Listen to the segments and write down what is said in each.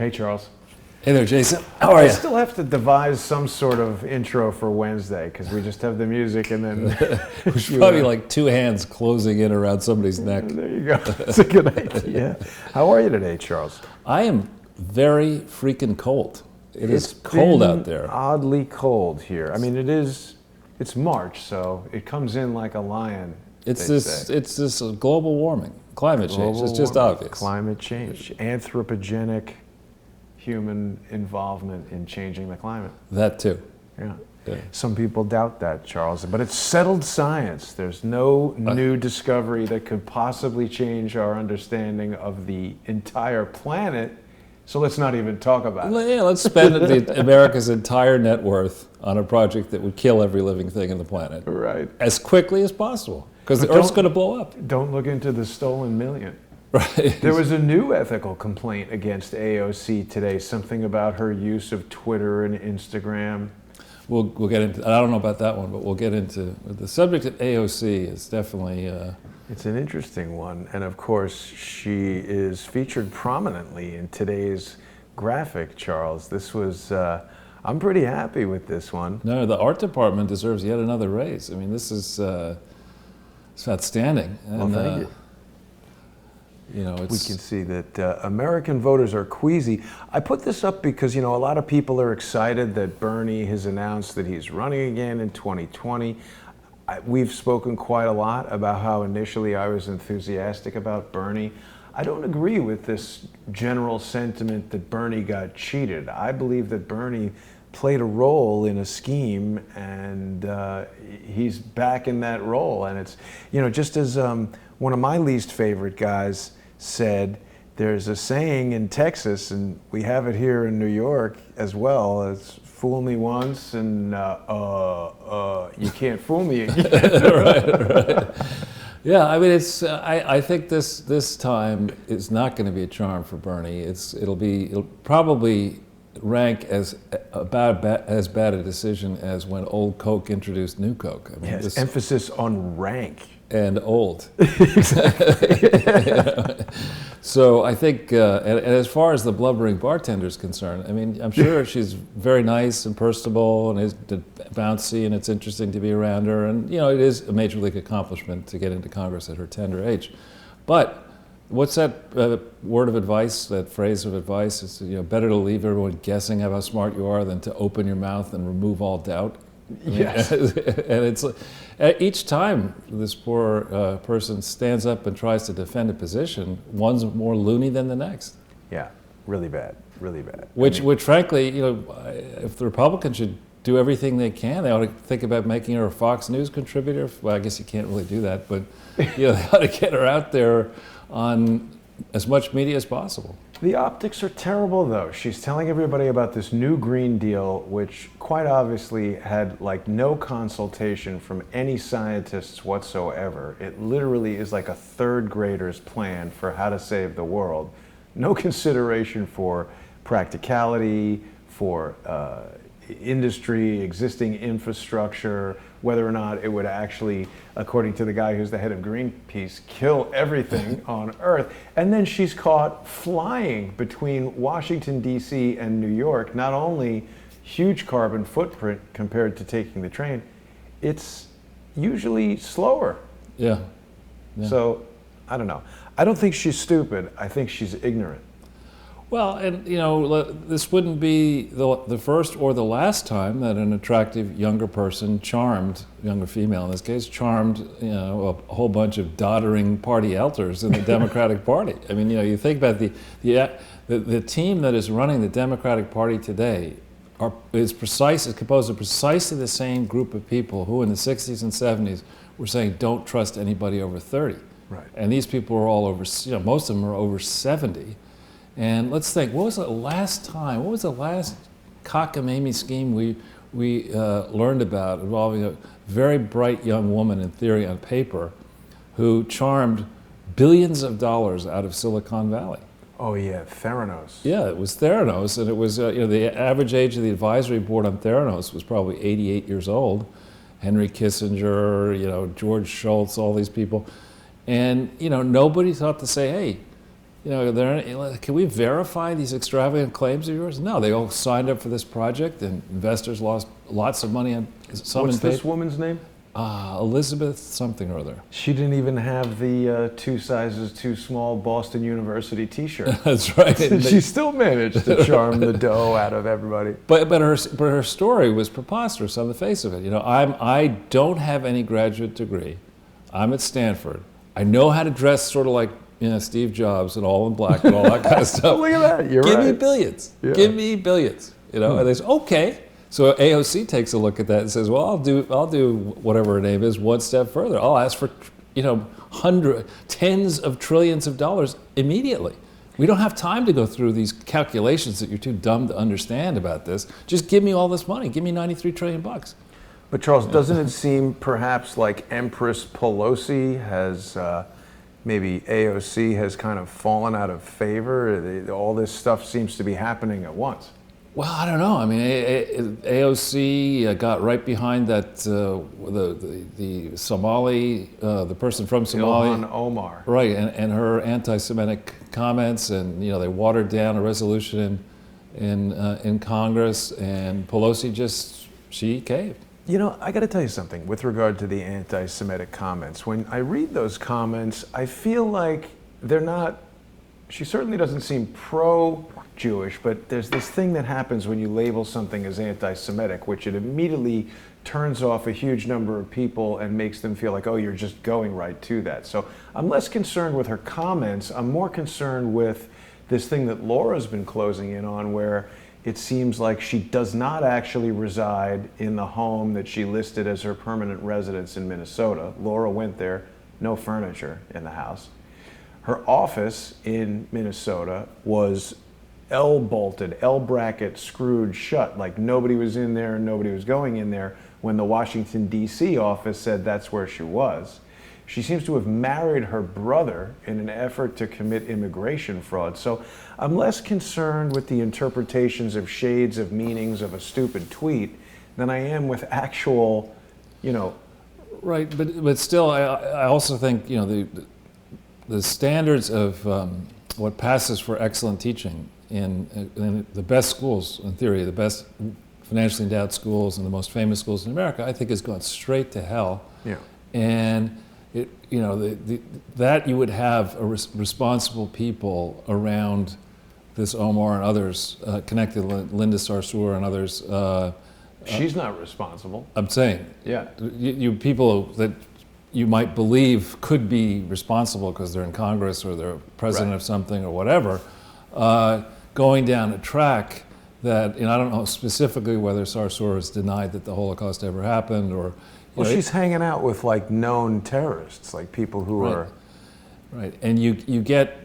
Hey, Charles. Hey there, Jason. How are I you? still have to devise some sort of intro for Wednesday because we just have the music and then... There's probably like two hands closing in around somebody's neck. There you go. That's a good idea. How are you today, Charles? I am very freaking cold. It's cold out there. Oddly cold here. I mean, it's March, so it comes in like a lion. It's this global warming, climate change. It's just obvious. Climate change, anthropogenic human involvement in changing the climate. That too. Yeah. Yeah. Some people doubt that, Charles, but it's settled science. There's no new discovery that could possibly change our understanding of the entire planet. So let's not even talk about it. Yeah, let's spend America's entire net worth on a project that would kill every living thing on the planet. Right. As quickly as possible, because the Earth's going to blow up. Don't look into the stolen million. Right. There was a new ethical complaint against AOC today, something about her use of Twitter and Instagram. We'll get into, I don't know about that one, but we'll get into, the subject of AOC is definitely... It's an interesting one, and of course she is featured prominently in today's graphic, Charles. This was, I'm pretty happy with this one. No, the art department deserves yet another raise. I mean, this is it's outstanding. And, well, thank you. You know, We can see that American voters are queasy. I put this up because, you know, a lot of people are excited that Bernie has announced that he's running again in 2020. We've spoken quite a lot about how initially I was enthusiastic about Bernie. I don't agree with this general sentiment that Bernie got cheated. I believe that Bernie played a role in a scheme, and he's back in that role. And it's, you know, just as one of my least favorite guys said, there's a saying in Texas, and we have it here in New York as well, it's fool me once and you can't fool me again. Right. Yeah, I mean, it's. I think this time is not going to be a charm for Bernie. It'll probably rank as as bad a decision as when old Coke introduced new Coke. I mean, yes, emphasis on rank. And old. Exactly. So I think, and as far as the blubbering bartender is concerned, I mean, I'm sure she's very nice and personable and is bouncy, and it's interesting to be around her. And, you know, it is a major league accomplishment to get into Congress at her tender age. But what's that word of advice, that phrase of advice? It's, you know, better to leave everyone guessing how smart you are than to open your mouth and remove all doubt. Yes. And it's each time this poor person stands up and tries to defend a position, one's more loony than the next. Yeah, really bad, really bad. Which frankly, you know, if the Republicans should do everything they can, they ought to think about making her a Fox News contributor. Well, I guess you can't really do that, but you know, they ought to get her out there on as much media as possible. The optics are terrible, though. She's telling everybody about this new Green Deal, which quite obviously had like no consultation from any scientists whatsoever. It literally is like a third grader's plan for how to save the world. No consideration for practicality, for industry, existing infrastructure, whether or not it would actually, according to the guy who's the head of Greenpeace, kill everything on Earth. And then she's caught flying between Washington, D.C. and New York. Not only huge carbon footprint compared to taking the train, it's usually slower. Yeah. So, I don't know. I don't think she's stupid. I think she's ignorant. Well, and you know, this wouldn't be the first or the last time that an attractive younger person younger female in this case, charmed, you know, a whole bunch of doddering party elders in the Democratic Party. I mean, you know, you think about the team that is running the Democratic Party today is composed of precisely the same group of people who in the 60s and 70s were saying don't trust anybody over 30. Right. And these people are all over, you know, most of them are over 70. And let's think, what was the last cockamamie scheme we learned about involving a very bright young woman, in theory on paper, who charmed billions of dollars out of Silicon Valley? Oh yeah, Theranos. Yeah, it was Theranos, and it was, you know, the average age of the advisory board on Theranos was probably 88 years old. Henry Kissinger, you know, George Shultz, all these people. And, you know, nobody thought to say, hey, you know, can we verify these extravagant claims of yours? No, they all signed up for this project, and investors lost lots of money on some. What's this woman's name? Elizabeth something or other. She didn't even have the 2 sizes too small Boston University T-shirt. That's right. She still managed to charm the dough out of everybody. But her story was preposterous on the face of it. You know, I don't have any graduate degree. I'm at Stanford. I know how to dress sort of like, you know, Steve Jobs and all in black and all that kind of stuff. Look at that. You're Give right. me billions. Yeah. Give me billions. You know, and they say, okay. So AOC takes a look at that and says, well, I'll do whatever her name is one step further. I'll ask for, you know, tens of trillions of dollars immediately. We don't have time to go through these calculations that you're too dumb to understand about this. Just give me all this money. Give me $93 trillion. But Charles, doesn't it seem perhaps like Empress Pelosi has, maybe AOC has kind of fallen out of favor? All this stuff seems to be happening at once. Well, I don't know. I mean, AOC got right behind that the Somali, the person from Somalia, Ilhan Omar, right, and her anti-Semitic comments, and you know they watered down a resolution in Congress, and Pelosi she caved. You know, I got to tell you something with regard to the anti-Semitic comments. When I read those comments, I feel like they're not. She certainly doesn't seem pro-Jewish, but there's this thing that happens when you label something as anti-Semitic, which it immediately turns off a huge number of people and makes them feel like, oh, you're just going right to that. So I'm less concerned with her comments. I'm more concerned with this thing that Laura's been closing in on, where it seems like she does not actually reside in the home that she listed as her permanent residence in Minnesota. Laura went there, no furniture in the house. Her office in Minnesota was L-bolted, L-bracket screwed shut, like nobody was in there and nobody was going in there when the Washington, D.C. office said that's where she was. She seems to have married her brother in an effort to commit immigration fraud. So I'm less concerned with the interpretations of shades of meanings of a stupid tweet than I am with actual, you know. Right, but still, I also think, you know, the standards of what passes for excellent teaching in the best schools, in theory, the best financially endowed schools and the most famous schools in America, I think has gone straight to hell. Yeah. And you know, that you would have responsible people around this Omar and others, connected Linda Sarsour and others. She's not responsible. I'm saying. Yeah. You people that you might believe could be responsible because they're in Congress or they're president of something or whatever, going down a track that, and I don't know specifically whether Sarsour has denied that the Holocaust ever happened or. Well, she's hanging out with like known terrorists, like people who are. Right, and you get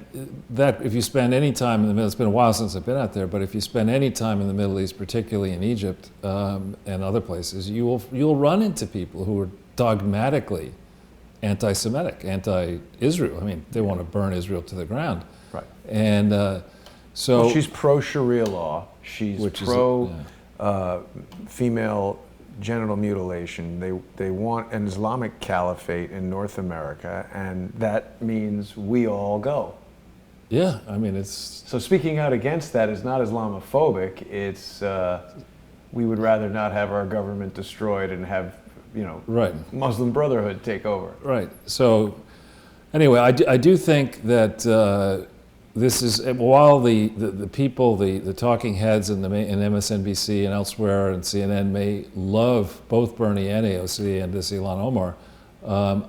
that if you spend any time in the Middle. It's been a while since I've been out there, but if you spend any time in the Middle East, particularly in Egypt and other places, you'll run into people who are dogmatically anti-Semitic, anti-Israel. I mean, they want to burn Israel to the ground. Right. And so well, she's pro-Sharia law. She's pro-female genital mutilation. They want an Islamic caliphate in North America, and that means we all go. Yeah, I mean, it's... So speaking out against that is not Islamophobic. It's we would rather not have our government destroyed and have, you know, Muslim Brotherhood take over. Right. So anyway, I do think that this is, while the people, the talking heads in MSNBC and elsewhere and CNN may love both Bernie and AOC and this Ilhan Omar,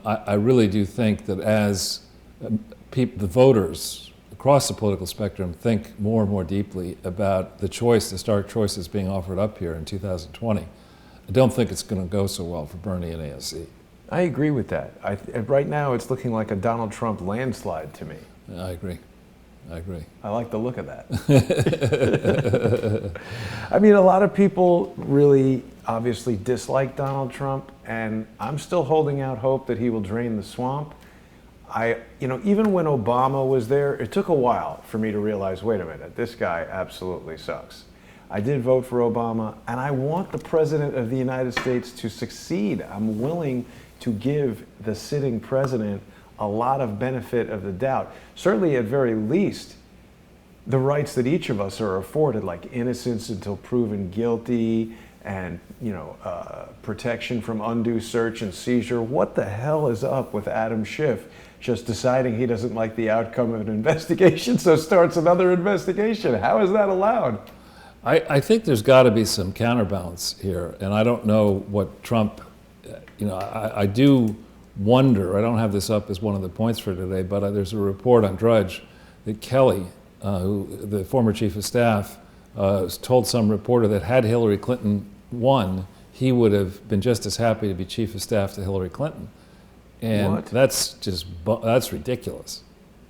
I really do think that as the voters across the political spectrum think more and more deeply about the stark choices being offered up here in 2020, I don't think it's going to go so well for Bernie and AOC. I agree with that. Right now it's looking like a Donald Trump landslide to me. I agree. I like the look of that. I mean, a lot of people really obviously dislike Donald Trump, and I'm still holding out hope that he will drain the swamp. Even when Obama was there, it took a while for me to realize, wait a minute, this guy absolutely sucks. I did vote for Obama, and I want the President of the United States to succeed. I'm willing to give the sitting president a lot of benefit of the doubt. Certainly, at very least, the rights that each of us are afforded, like innocence until proven guilty, and protection from undue search and seizure. What the hell is up with Adam Schiff just deciding he doesn't like the outcome of an investigation, so starts another investigation? How is that allowed? I think there's got to be some counterbalance here, and I don't know what Trump, I do wonder, I don't have this up as one of the points for today, but there's a report on Drudge that Kelly, the former chief of staff, told some reporter that had Hillary Clinton won, he would have been just as happy to be chief of staff to Hillary Clinton. And what? That's ridiculous.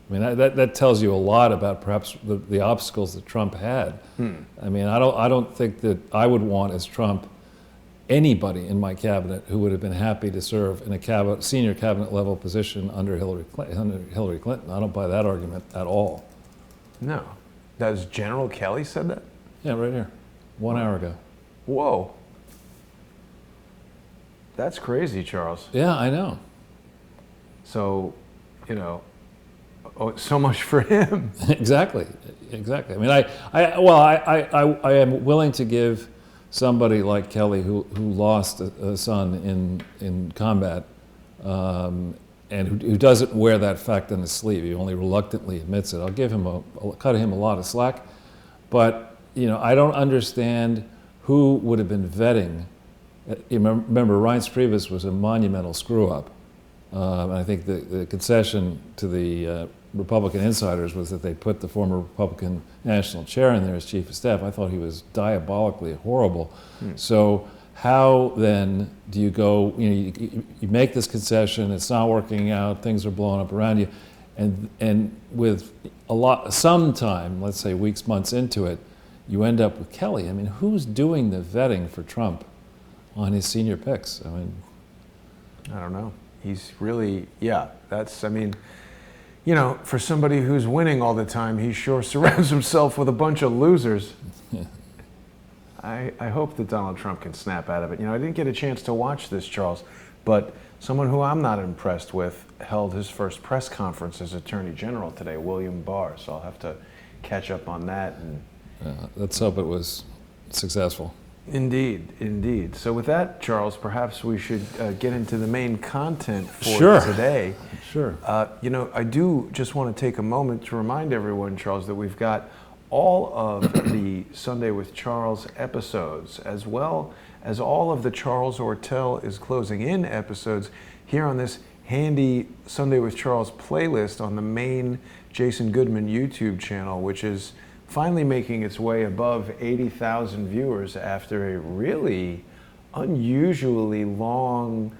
I mean, that tells you a lot about perhaps the obstacles that Trump had. I mean, I don't think that I would want as Trump anybody in my cabinet who would have been happy to serve in a senior cabinet level position under Hillary Clinton. I don't buy that argument at all. No. Does General Kelly said that? Yeah, right here, 1 hour ago. Whoa. That's crazy, Charles. Yeah, I know. So, so much for him. Exactly. I mean, I am willing to give somebody like Kelly, who lost a son in combat, and who doesn't wear that fact on his sleeve. He only reluctantly admits it. I'll give him cut him a lot of slack, but I don't understand who would have been vetting. Remember, Reince Priebus was a monumental screw-up. And I think the concession to the Republican insiders was that they put the former Republican national chair in there as chief of staff. I thought he was diabolically horrible. So how then do you go, you make this concession, it's not working out, things are blowing up around you, and with some time, let's say weeks, months into it, you end up with Kelly. I mean, who's doing the vetting for Trump on his senior picks? I mean, I don't know. He's really, for somebody who's winning all the time, he sure surrounds himself with a bunch of losers. I hope that Donald Trump can snap out of it. I didn't get a chance to watch this, Charles, but someone who I'm not impressed with held his first press conference as Attorney General today, William Barr, so I'll have to catch up on that. And let's hope it was successful. Indeed. So with that, Charles, perhaps we should get into the main content for today. Sure. I do just want to take a moment to remind everyone, Charles, that we've got all of the Sunday with Charles episodes, as well as all of the Charles Ortel is Closing In episodes here on this handy Sunday with Charles playlist on the main Jason Goodman YouTube channel, which is finally making its way above 80,000 viewers after a really unusually long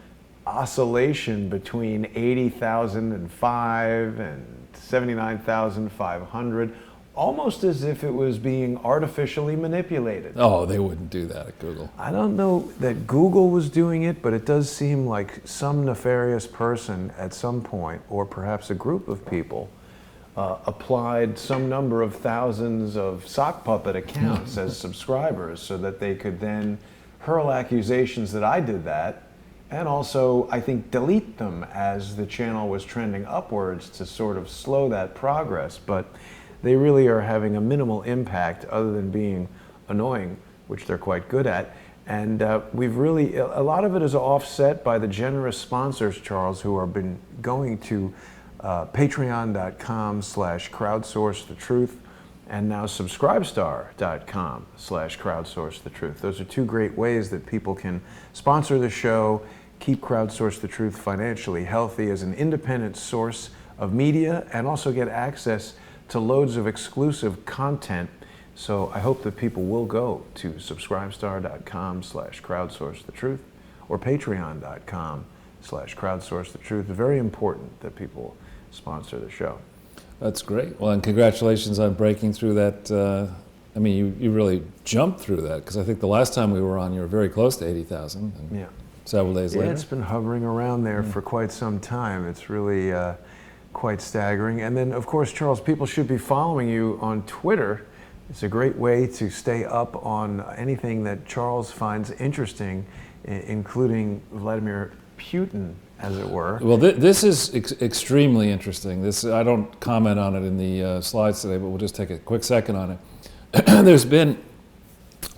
oscillation between 80,005 and 79,500, almost as if it was being artificially manipulated. Oh, they wouldn't do that at Google. I don't know that Google was doing it, but it does seem like some nefarious person at some point, or perhaps a group of people, applied some number of thousands of sock puppet accounts as subscribers so that they could then hurl accusations that I did that, and also, I think, delete them as the channel was trending upwards to sort of slow that progress. But they really are having a minimal impact other than being annoying, which they're quite good at. And we've really, a lot of it is offset by the generous sponsors, Charles, who have been going to patreon.com/crowdsourcethetruth and now subscribestar.com/crowdsourcethetruth. Those are two great ways that people can sponsor the show, keep Crowdsource the Truth financially healthy as an independent source of media, and also get access to loads of exclusive content. So I hope that people will go to subscribestar.com/crowdsourcethetruth or patreon.com/crowdsourcethetruth. Very important that people sponsor the show. That's great. Well, and congratulations on breaking through that. You really jumped through that, because I think the last time we were on, you were very close to 80,000. Yeah. Several days later. It's been hovering around there for quite some time. It's really quite staggering. And then, of course, Charles, people should be following you on Twitter. It's a great way to stay up on anything that Charles finds interesting, including Vladimir Putin as it were. Well, this is extremely interesting. I don't comment on it in the slides today, but we'll just take a quick second on it. There's been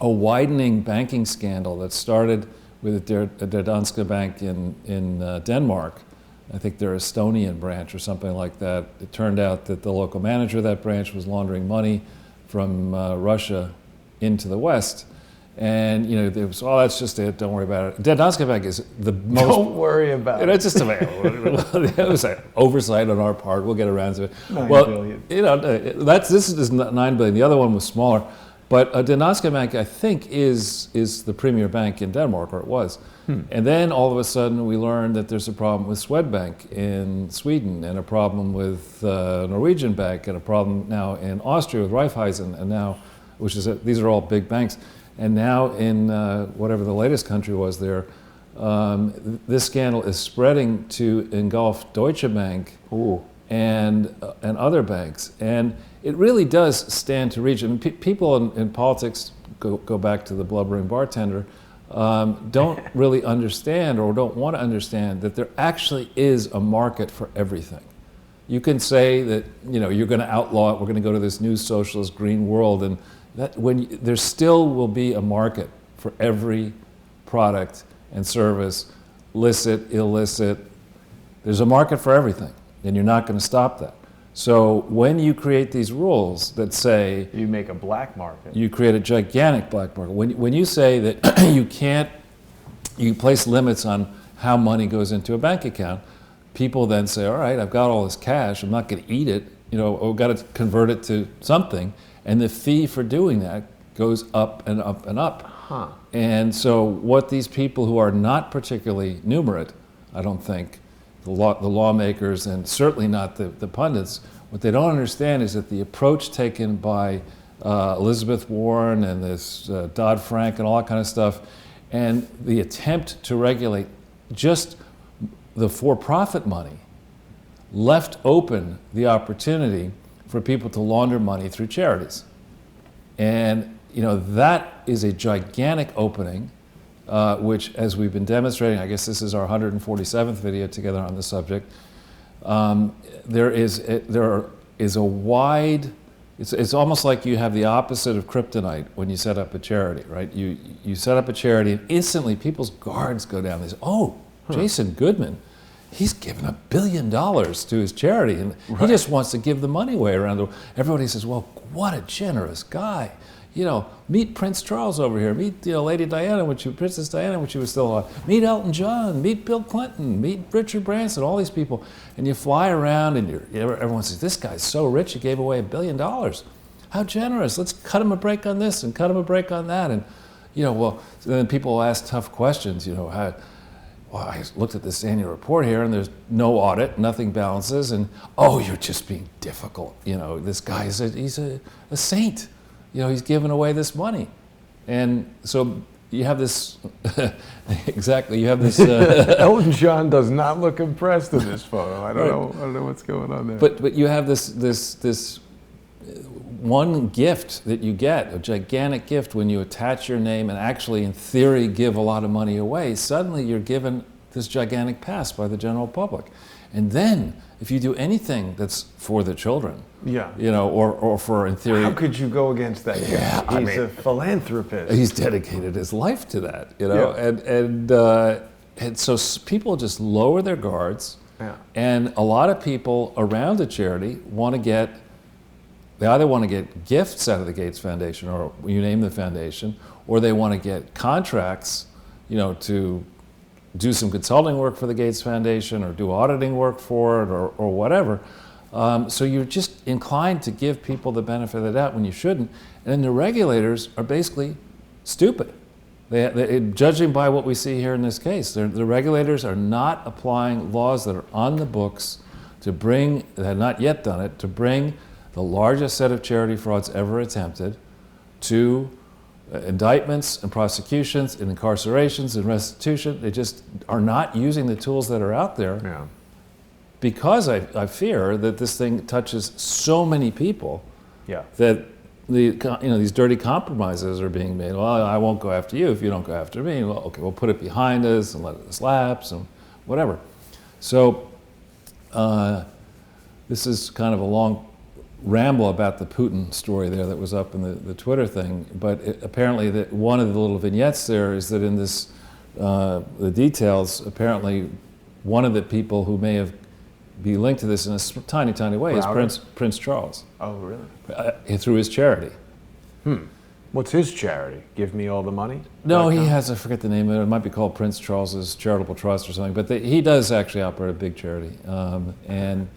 a widening banking scandal that started with the Danske Bank in Denmark. I think their Estonian branch or something like that. It turned out that the local manager of that branch was laundering money from Russia into the West. And, you know, there was, oh, that's just it, don't worry about it. Danske Bank is the most... Don't worry about it. It's just it was an oversight on our part. We'll get around to it. 9 well, billion. You know, this is 9 billion. The other one was smaller. But Danske Bank, I think, is the premier bank in Denmark, or it was. And then all of a sudden we learned that there's a problem with Swedbank in Sweden, and a problem with Norwegian Bank, and a problem now in Austria with Raiffeisen, and now, these are all big banks. And now in whatever the latest country was there, this scandal is spreading to engulf Deutsche Bank and other banks. And it really does stand to reach. I mean, people in politics, go back to the blubbering bartender, don't really understand or don't want to understand that there actually is a market for everything. You can say that, you know, you're going to outlaw it, we're going to go to this new socialist green world, and there still will be a market for every product and service, licit, illicit. There's a market for everything, and you're not going to stop that. So when you create these rules that say... You make a black market. You create a gigantic black market. When you say that you place limits on how money goes into a bank account, people then say, all right, I've got all this cash, I'm not going to eat it, you know, I've got to convert it to something. And the fee for doing that goes up and up and up. Huh. And so what these people who are not particularly numerate, I don't think, the lawmakers and certainly not the pundits, what they don't understand is that the approach taken by Elizabeth Warren and this Dodd-Frank and all that kind of stuff, and the attempt to regulate just the for-profit money, left open the opportunity for people to launder money through charities. And you know, that is a gigantic opening, which, as we've been demonstrating, I guess this is our 147th video together on the subject, there is a wide, it's almost like you have the opposite of kryptonite when you set up a charity, right? You set up a charity and instantly people's guards go down. They say, oh, Jason Goodman, he's given $1 billion to his charity, and he just wants to give the money away around the world. Everybody says, well, what a generous guy. You know, meet Prince Charles over here, meet Lady Diana, Princess Diana when she was still alive, meet Elton John, meet Bill Clinton, meet Richard Branson, all these people. And you fly around and everyone says, this guy's so rich, he gave away $1 billion. How generous, let's cut him a break on this and cut him a break on that. And, you know, well, so then people will ask tough questions, you know, well, I looked at this annual report here and there's no audit, nothing balances, and oh, you're just being difficult. You know, this guy he's a saint. You know, he's giving away this money. And so you have this, exactly, you have this. Elton John does not look impressed in this photo. I don't know what's going on there. But you have this one gift that you get, a gigantic gift, when you attach your name and actually, in theory, give a lot of money away. Suddenly you're given this gigantic pass by the general public. And then, if you do anything that's for the children, you know, or for, in theory... How could you go against that guy? Yeah, He's a philanthropist. He's dedicated his life to that, you know, and so people just lower their guards, and a lot of people around a charity want to get... They either want to get gifts out of the Gates Foundation, or you name the foundation, or they want to get contracts, you know, to do some consulting work for the Gates Foundation, or do auditing work for it, or whatever. So you're just inclined to give people the benefit of the doubt when you shouldn't. And then the regulators are basically stupid. Judging by what we see here in this case, the regulators are not applying laws that are on the books to bring, that have not yet done it, to bring the largest set of charity frauds ever attempted to indictments and prosecutions and incarcerations and restitution. They just are not using the tools that are out there, because I fear that this thing touches so many people that these dirty compromises are being made. Well, I won't go after you if you don't go after me. Well, okay, we'll put it behind us and let this lapse and whatever. So this is kind of a long ramble about the Putin story there that was up in the Twitter thing, but apparently that one of the little vignettes there is that in this, the details, apparently one of the people who may have be linked to this in a tiny, tiny way is Prince Charles. Oh, really? Through his charity. What's his charity? Give me all the money? No, he has, I forget the name of it. It might be called Prince Charles's Charitable Trust or something, but he does actually operate a big charity. And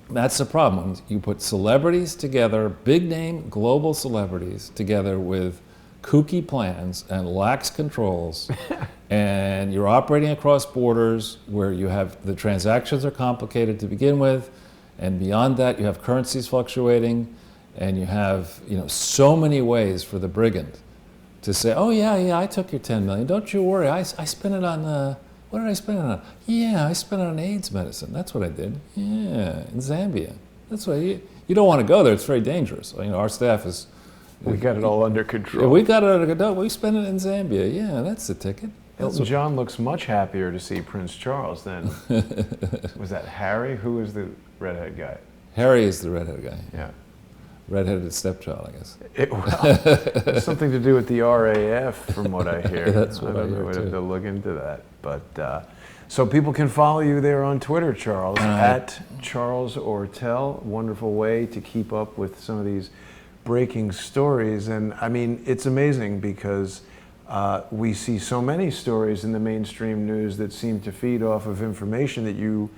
that's the problem. You put celebrities together, big name global celebrities together with kooky plans and lax controls, and you're operating across borders where you have the transactions are complicated to begin with, and beyond that you have currencies fluctuating, and you have so many ways for the brigand to say, oh yeah, I took your 10 million, don't you worry, I spent it on what did I spend it on? Yeah, I spent it on AIDS medicine. That's what I did. Yeah, in Zambia. That's what you don't want to go there. It's very dangerous. Our staff is. We got it all under control. Yeah, we got it under control. We spent it in Zambia. Yeah, that's the ticket. Elton John looks much happier to see Prince Charles than was that Harry? Who was the redhead guy? Harry is the redhead guy. Yeah. Redheaded stepchild, I guess. It's something to do with the RAF, from what I hear. That's what I hear would too. have to look into that. But so people can follow you there on Twitter, Charles, at Charles Ortel. Wonderful way to keep up with some of these breaking stories. And I mean, it's amazing because we see so many stories in the mainstream news that seem to feed off of information that you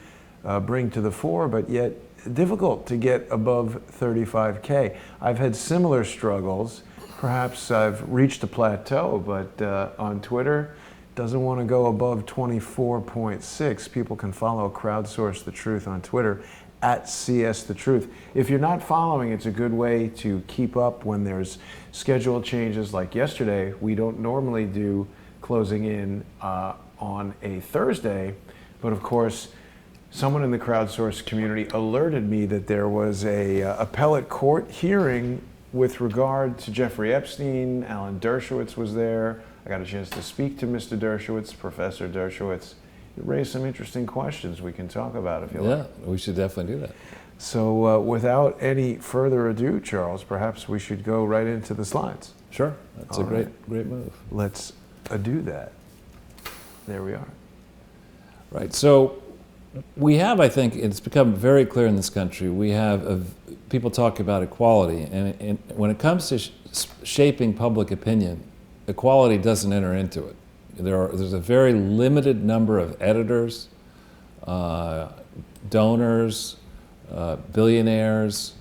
bring to the fore, but yet difficult to get above 35K. I've had similar struggles. Perhaps I've reached a plateau, but on Twitter, doesn't want to go above 24.6. People can follow Crowdsource the Truth on Twitter at CS the Truth. If you're not following, it's a good way to keep up when there's schedule changes. Like yesterday, we don't normally do closing in on a Thursday, but of course, someone in the Crowdsource community alerted me that there was a appellate court hearing with regard to Jeffrey Epstein. Alan Dershowitz was there. I got a chance to speak to Mr. Dershowitz, Professor Dershowitz. It raised some interesting questions we can talk about if you like. Yeah, we should definitely do that. So without any further ado, Charles, perhaps we should go right into the slides. Sure, that's a great move. Let's do that. There we are. Right, so we have, I think, it's become very clear in this country, we have, people talk about equality, and when it comes to shaping public opinion, equality doesn't enter into it. There's a very limited number of editors, donors, billionaires,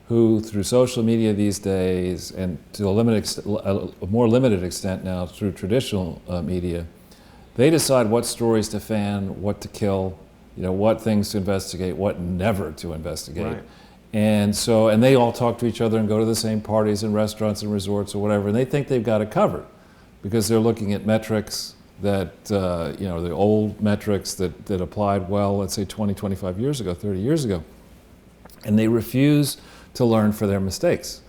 who through social media these days, and to a more limited extent now through traditional media, they decide what stories to fan, what to kill, what things to investigate, what never to investigate. Right. And they all talk to each other and go to the same parties and restaurants and resorts or whatever, and they think they've got it covered because they're looking at metrics that, the old metrics that applied well, let's say 20, 25 years ago, 30 years ago. And they refuse to learn for their mistakes.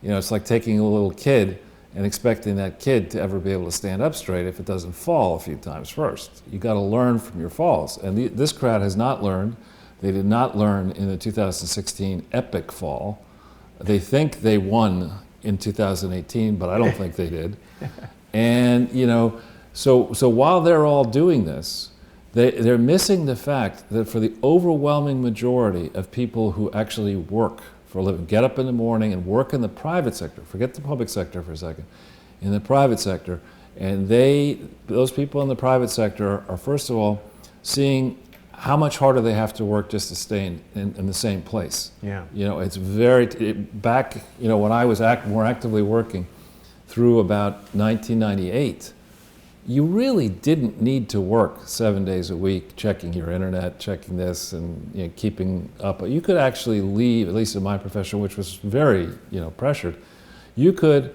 It's like taking a little kid and expecting that kid to ever be able to stand up straight if it doesn't fall a few times first. You got to learn from your falls. And this crowd has not learned. They did not learn in the 2016 epic fall. They think they won in 2018, but I don't think they did. And, so while they're all doing this, they're missing the fact that for the overwhelming majority of people who actually work for a living, get up in the morning and work in the private sector, forget the public sector for a second, in the private sector, and those people in the private sector are first of all seeing how much harder they have to work just to stay in the same place. Yeah. It's back, when I was more actively working through about 1998, you really didn't need to work 7 days a week, checking your internet, checking this, and keeping up. You could actually leave, at least in my profession, which was very pressured. You could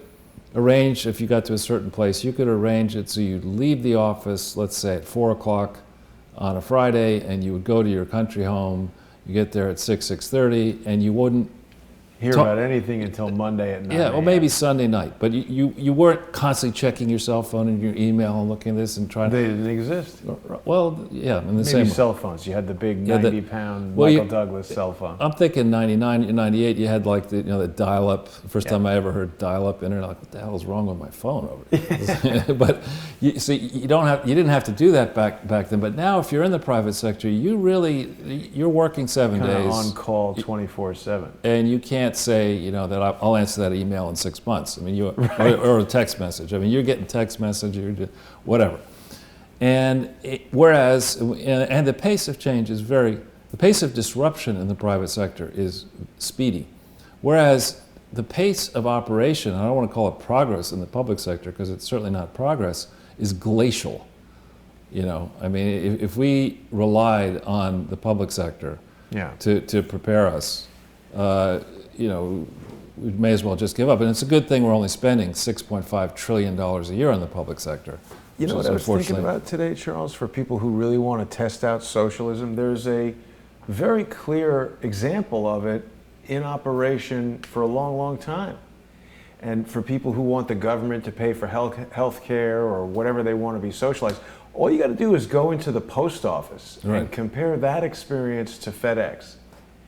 arrange, if you got to a certain place, you could arrange it so you'd leave the office, let's say at 4 o'clock on a Friday, and you would go to your country home. You get there at 6:30, and you wouldn't hear about anything until Monday at 9 Yeah, or a.m. maybe Sunday night. But you weren't constantly checking your cell phone and your email and looking at this and trying They didn't exist. Well, yeah, in the Maybe same way. cell phones. You had the big Yeah, 90-pound well, Michael Douglas cell phone. I'm thinking 99, 98, you had like the, the dial-up, first time I ever heard dial-up internet, like, what the hell is wrong with my phone over here? But you see, you didn't have to do that back then. But now if you're in the private sector, you're working 7 Kinda days. on call 24/7. And you can't say, that I'll answer that email in 6 months. I mean, or a text message. I mean, you're getting text message, whatever. And whereas, and the pace of change is the pace of disruption in the private sector is speedy. Whereas the pace of operation, I don't want to call it progress in the public sector because it's certainly not progress, is glacial. I mean, if we relied on the public sector to prepare us, we may as well just give up. And it's a good thing we're only spending $6.5 trillion a year on the public sector. You know what I was thinking about today, Charles? For people who really want to test out socialism, there's a very clear example of it in operation for a long, long time. And for people who want the government to pay for health care or whatever they want to be socialized, all you got to do is go into the post office and compare that experience to FedEx.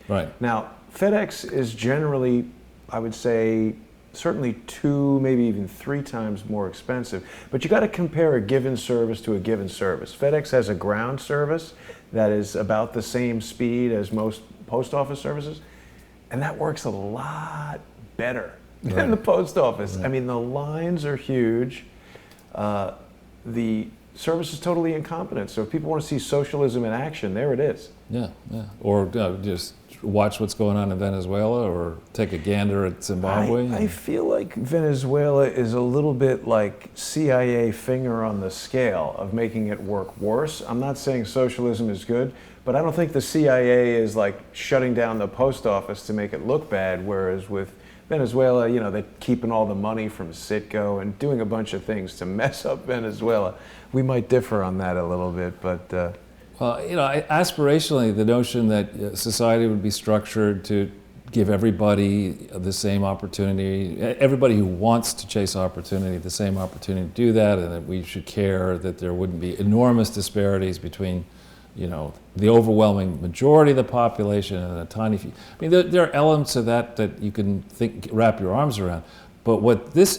Right. Now, FedEx is generally, I would say, certainly 2, maybe even 3 times more expensive. But you got to compare a given service to a given service. FedEx has a ground service that is about the same speed as most post office services, and that works a lot better than the post office. I mean, the lines are huge. The service is totally incompetent. So if people want to see socialism in action, there it is. Yeah. Or just watch what's going on in Venezuela or take a gander at Zimbabwe. I feel like Venezuela is a little bit like CIA finger on the scale of making it work worse. I'm not saying socialism is good, but I don't think the CIA is like shutting down the post office to make it look bad, whereas with Venezuela, they're keeping all the money from Citgo and doing a bunch of things to mess up Venezuela. We might differ on that a little bit, but... Well, aspirationally, the notion that society would be structured to give everybody the same opportunity, everybody who wants to chase opportunity, the same opportunity to do that, and that we should care that there wouldn't be enormous disparities between, the overwhelming majority of the population and a tiny few. I mean, there are elements of that you can wrap your arms around. But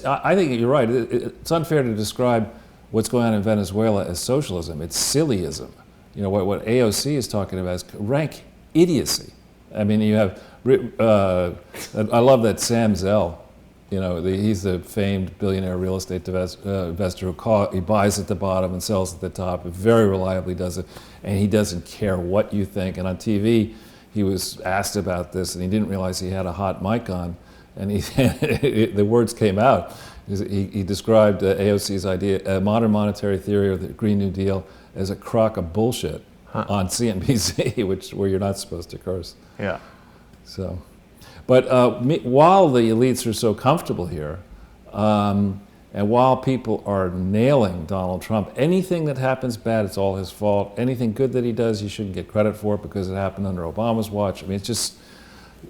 I think you're right. It's unfair to describe what's going on in Venezuela as socialism. It's sillyism. What AOC is talking about is rank idiocy. I mean, you have, I love that Sam Zell, he's the famed billionaire real estate investor he buys at the bottom and sells at the top. He very reliably does it, and he doesn't care what you think. And on TV, he was asked about this, and he didn't realize he had a hot mic on, and the words came out. He described AOC's idea, a modern monetary theory of the Green New Deal, as a crock of bullshit on CNBC, where you're not supposed to curse. Yeah. So, but while the elites are so comfortable here, and while people are nailing Donald Trump, anything that happens bad, it's all his fault. Anything good that he does, he shouldn't get credit for it because it happened under Obama's watch. I mean,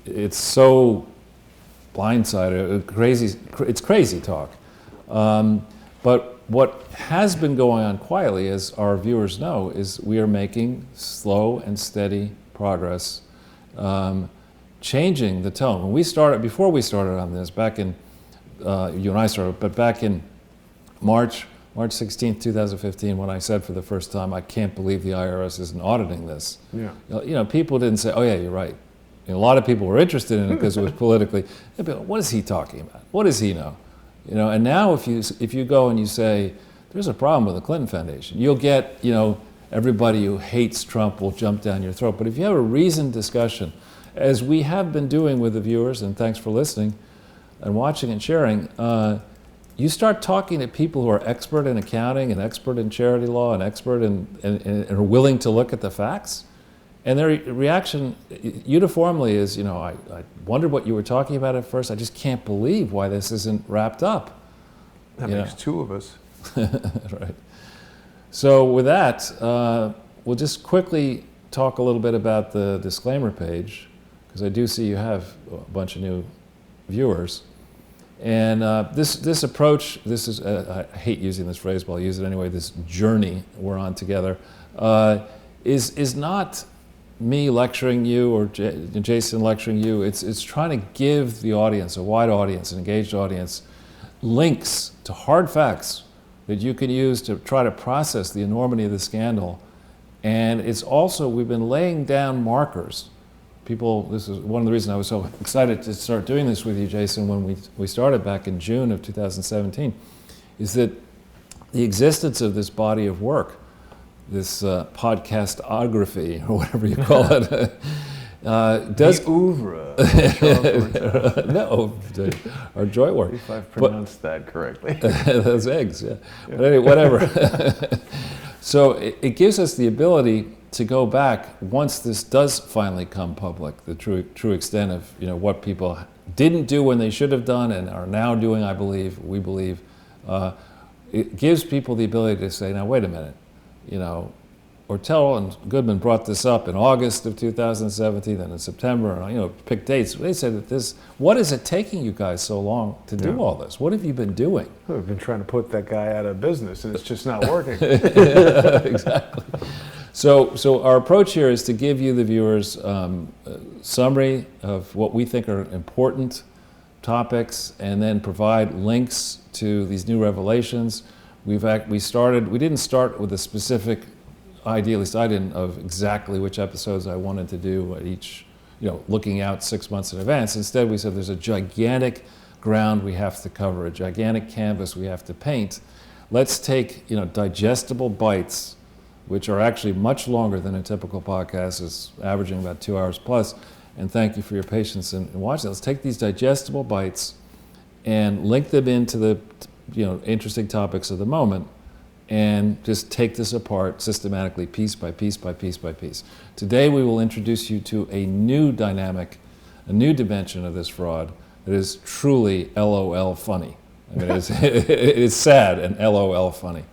it's so blindsided, it's crazy talk. But what has been going on quietly, as our viewers know, is we are making slow and steady progress, changing the tone. Before we started on this, back in, you and I started, but back in March 16th, 2015, when I said for the first time, I can't believe the IRS isn't auditing this. Yeah. People didn't say, oh yeah, you're right. A lot of people were interested in it because it was politically, they'd be like, what is he talking about? What does he know? And now if you go and you say, there's a problem with the Clinton Foundation, you'll get, everybody who hates Trump will jump down your throat. But if you have a reasoned discussion, as we have been doing with the viewers, and thanks for listening and watching and sharing, you start talking to people who are expert in accounting and expert in charity law and expert and are willing to look at the facts. And their reaction uniformly is, I wondered what you were talking about at first. I just can't believe why this isn't wrapped up. That makes 2 of us. Right. So with that, we'll just quickly talk a little bit about the disclaimer page, because I do see you have a bunch of new viewers. And this approach, this is, I hate using this phrase, but I'll use it anyway, this journey we're on together, is not me lecturing you or Jason lecturing you. It's trying to give the audience, a wide audience, an engaged audience, links to hard facts that you can use to try to process the enormity of the scandal. And it's also, we've been laying down markers. People, this is one of the reasons I was so excited to start doing this with you, Jason, when we started back in June of 2017, is that the existence of this body of work, this podcastography, or whatever you call it, does... The oeuvre. No, our joint work. If I've pronounced that correctly. Those eggs, yeah. But anyway, whatever. So it gives us the ability to go back once this does finally come public, the true extent of what people didn't do when they should have done and are now doing, we believe. It gives people the ability to say, now wait a minute, Ortel and Goodman brought this up in August of 2017 and in September, and pick dates. They said that what is it taking you guys so long to do all this? What have you been doing? We've been trying to put that guy out of business and it's just not working. Yeah, exactly. So our approach here is to give you, the viewers, a summary of what we think are important topics and then provide links to these new revelations. We didn't start with a specific idea, at least I didn't, of exactly which episodes I wanted to do at each, looking out 6 months in advance. Instead, we said there's a gigantic ground we have to cover, a gigantic canvas we have to paint. Let's take, digestible bites, which are actually much longer than a typical podcast, is averaging about 2 hours plus. And thank you for your patience in watching. Let's take these digestible bites and link them into the interesting topics of the moment and just take this apart systematically, piece by piece by piece by piece. Today we will introduce you to a new dynamic, a new dimension of this fraud that is truly LOL funny. I mean, it is sad and LOL funny.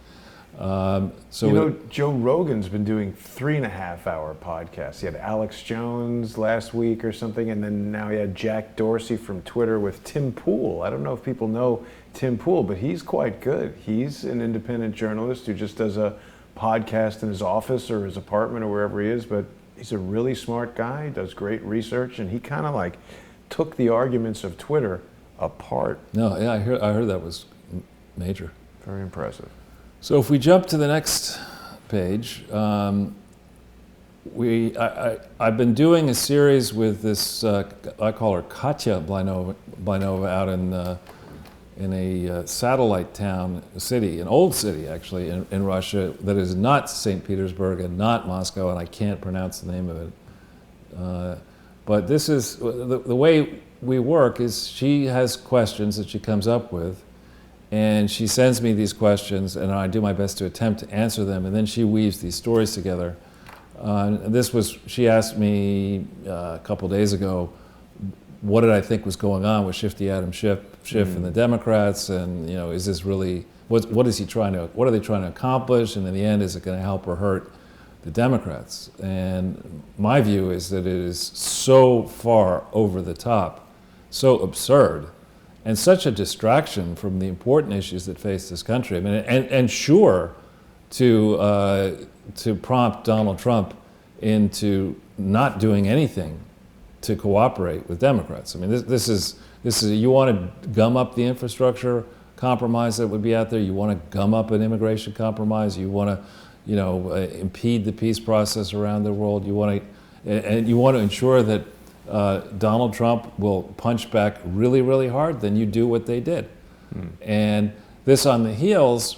Joe Rogan's been doing 3.5-hour podcasts. He had Alex Jones last week or something, and then now he had Jack Dorsey from Twitter with Tim Pool. I don't know if people know Tim Pool, but he's quite good. He's an independent journalist who just does a podcast in his office or his apartment or wherever he is, but he's a really smart guy, does great research, and he kind of took the arguments of Twitter apart. No, yeah, I heard that was major. Very impressive. So if we jump to the next page, I've been doing a series with this, I call her Katya Blainova, out in a satellite town, city, an old city actually, in Russia that is not St. Petersburg and not Moscow, and I can't pronounce the name of it. But this is, the way we work is she has questions that she comes up with, and she sends me these questions, and I do my best to attempt to answer them, and then she weaves these stories together. She asked me a couple days ago, what did I think was going on with Shifty Adam Schiff and the Democrats, and is this really, what are they trying to accomplish, and in the end, is it going to help or hurt the Democrats? And my view is that it is so far over the top, so absurd, and such a distraction from the important issues that face this country. I mean, and sure to prompt Donald Trump into not doing anything to cooperate with Democrats. I mean, this is you want to gum up the infrastructure compromise that would be out there. You want to gum up an immigration compromise. You want to, impede the peace process around the world. You want to ensure that Donald Trump will punch back really, really hard, then you do what they did. And this on the heels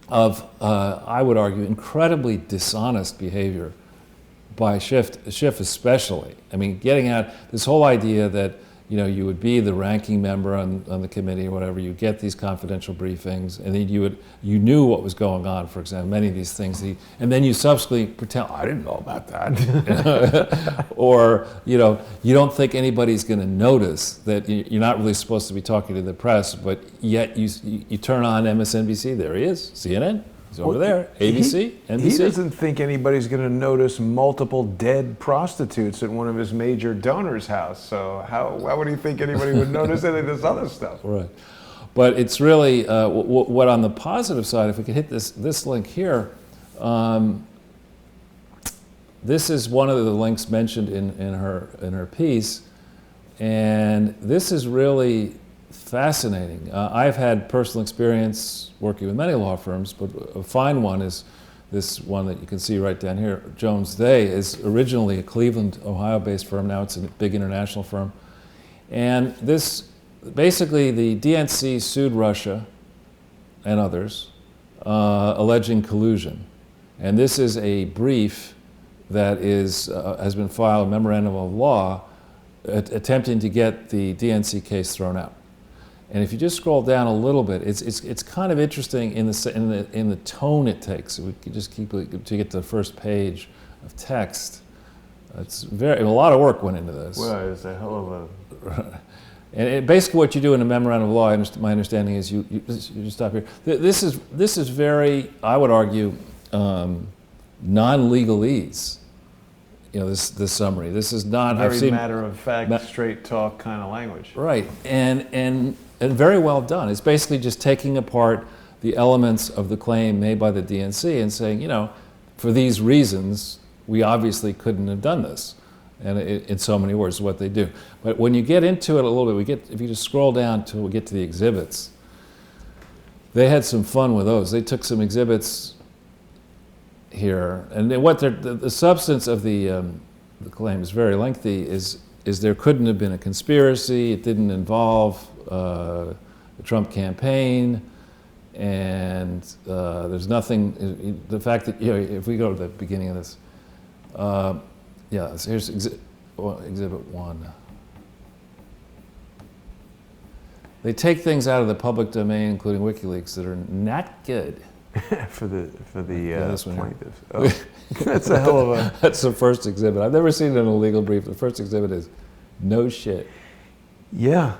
of, I would argue, incredibly dishonest behavior by Schiff especially. I mean, getting at this whole idea that you would be the ranking member on the committee or whatever, you get these confidential briefings, and then you knew what was going on, for example, many of these things, and then you subsequently pretend, I didn't know about that. Or, you don't think anybody's going to notice that you're not really supposed to be talking to the press, but yet you turn on MSNBC, there he is, CNN, He's over there, ABC, NBC. He doesn't think anybody's going to notice multiple dead prostitutes at one of his major donors' house. So why would he think anybody would notice any of this other stuff? Right. But it's really, what on the positive side, if we could hit this link here, this is one of the links mentioned in her piece, and this is really fascinating. I've had personal experience working with many law firms, but a fine one is this one that you can see right down here. Jones Day is originally a Cleveland, Ohio-based firm. Now it's a big international firm. And this, basically the DNC sued Russia and others, alleging collusion. And this is a brief that has been filed, a memorandum of law, attempting to get the DNC case thrown out. And if you just scroll down a little bit, it's kind of interesting in the tone it takes. We could just keep it to get to the first page of text. It's a lot of work went into this. Well, it's a hell of a. And basically, what you do in a memorandum of law, my understanding is you stop here. This is very, I would argue, non-legalese. You know, this summary. This is not very matter of fact, straight talk kind of language. Right, and very well done. It's basically just taking apart the elements of the claim made by the DNC and saying, you know, for these reasons, we obviously couldn't have done this. And in so many words, is what they do. But when you get into it a little bit, if you just scroll down till we get to the exhibits, they had some fun with those. They took some exhibits here, and what the substance of the claim is very lengthy. Is there couldn't have been a conspiracy? It didn't involve the Trump campaign, and there's nothing. The fact that, you know, if we go to the beginning of this, yeah, so here's exhibit 1. They take things out of the public domain, including WikiLeaks, that are not good. for the this one plaintiffs. Oh, that's a hell of a. That's the first exhibit. I've never seen it in a legal brief. The first exhibit is no shit. Yeah.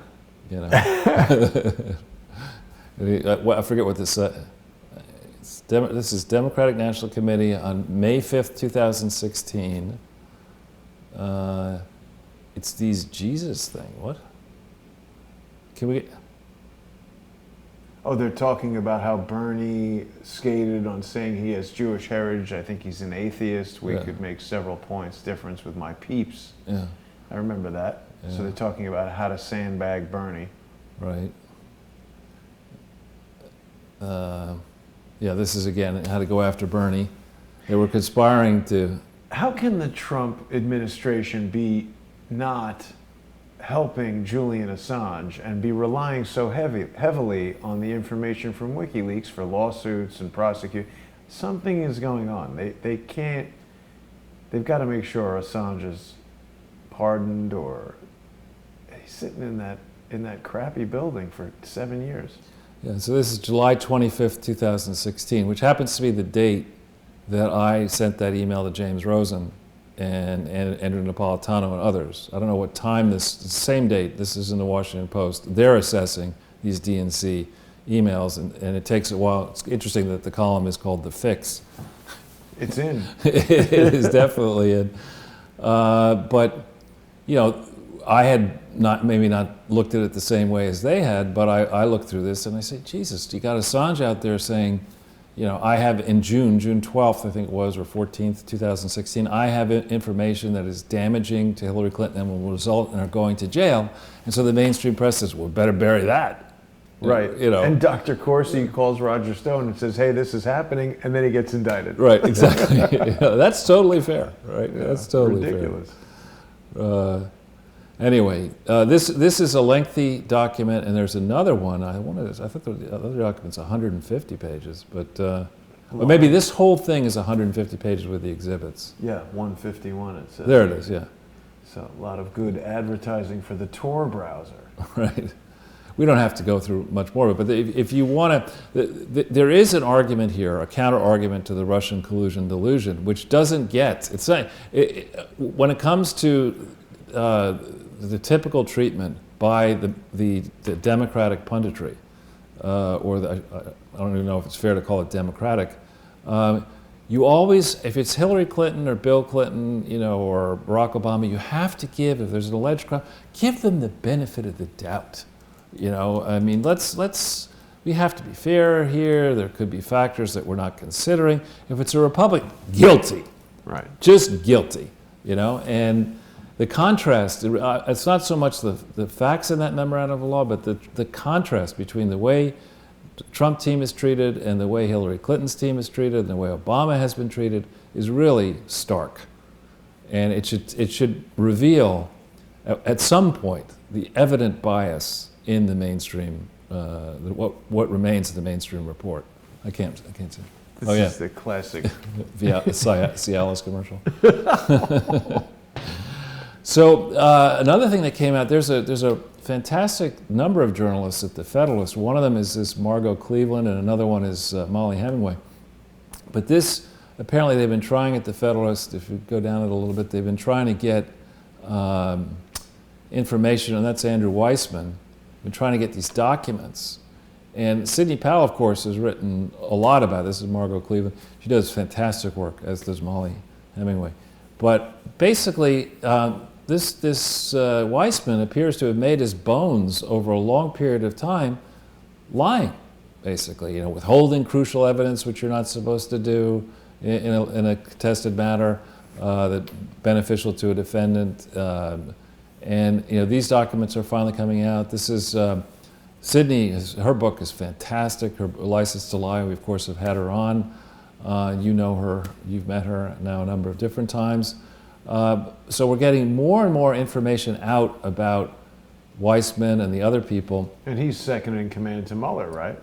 You know. I forget what this said. This is Democratic National Committee on May 5th, 2016. It's these Jesus thing. What? Can we? Oh, they're talking about how Bernie skated on saying he has Jewish heritage. I think he's an atheist. We could make several points difference with my peeps. Yeah. I remember that. Yeah. So they're talking about how to sandbag Bernie. Right. Yeah, this is again how to go after Bernie. They were conspiring to. How can the Trump administration be not helping Julian Assange and be relying so heavily on the information from WikiLeaks for lawsuits and prosecute? Something is going on. They can't. They've got to make sure Assange is pardoned, or he's sitting in that crappy building for 7 years. Yeah. So this is July 25th, 2016, which happens to be the date that I sent that email to James Rosen and Andrew Napolitano and others. I don't know what time the same date, this is in the Washington Post, they're assessing these DNC emails, and it takes a while. It's interesting that the column is called The Fix. It's in. It is definitely in. But, you know, I had maybe not looked at it the same way as they had, but I looked through this and I said, Jesus, you got Assange out there saying, you know, I have in June 12th, I think it was, or 14th, 2016, I have information that is damaging to Hillary Clinton and will result in her going to jail. And so the mainstream press says, well, better bury that. Right. You know. And Dr. Corsi calls Roger Stone and says, hey, this is happening, and then he gets indicted. Right, exactly. Yeah, that's totally fair, right? Yeah, that's totally ridiculous. Fair. Anyway, this is a lengthy document, and there's another one. I thought the other document's 150 pages, but or maybe this whole thing is 150 pages with the exhibits. Yeah, 151 it says. There it is, yeah. So a lot of good advertising for the Tor browser. Right. We don't have to go through much more of it, but if you want to, there is an argument here, a counter-argument to the Russian collusion delusion, which doesn't get, when it comes to the typical treatment by the Democratic punditry, I don't even know if it's fair to call it democratic, You always, if it's Hillary Clinton or Bill Clinton, or Barack Obama, you have to give, if there's an alleged crime, give them the benefit of the doubt. I mean, we have to be fair here. There could be factors that we're not considering. If it's a Republican, guilty. Right. Just guilty, and the contrast, it's not so much the facts in that memorandum of law, but the contrast between the way the Trump team is treated and the way Hillary Clinton's team is treated and the way Obama has been treated is really stark. And it should reveal at some point the evident bias in the mainstream, what remains of the mainstream report. I can't see. This is the classic Cialis commercial. So another thing that came out, there's a fantastic number of journalists at the Federalist. One of them is this Margot Cleveland, and another one is Molly Hemingway. But this, apparently they've been trying at the Federalist, if you go down it a little bit, they've been trying to get information, and that's Andrew Weissman, been trying to get these documents. And Sidney Powell, of course, has written a lot about this. This is Margot Cleveland. She does fantastic work, as does Molly Hemingway. But basically, this Weissman appears to have made his bones over a long period of time lying, basically, withholding crucial evidence, which you're not supposed to do in a contested matter that's beneficial to a defendant. And these documents are finally coming out. This is Sydney. Her book is fantastic. Her License to Lie. We of course have had her on. You know her. You've met her now a number of different times. So we're getting more and more information out about Weissman and the other people. And he's second in command to Mueller, right?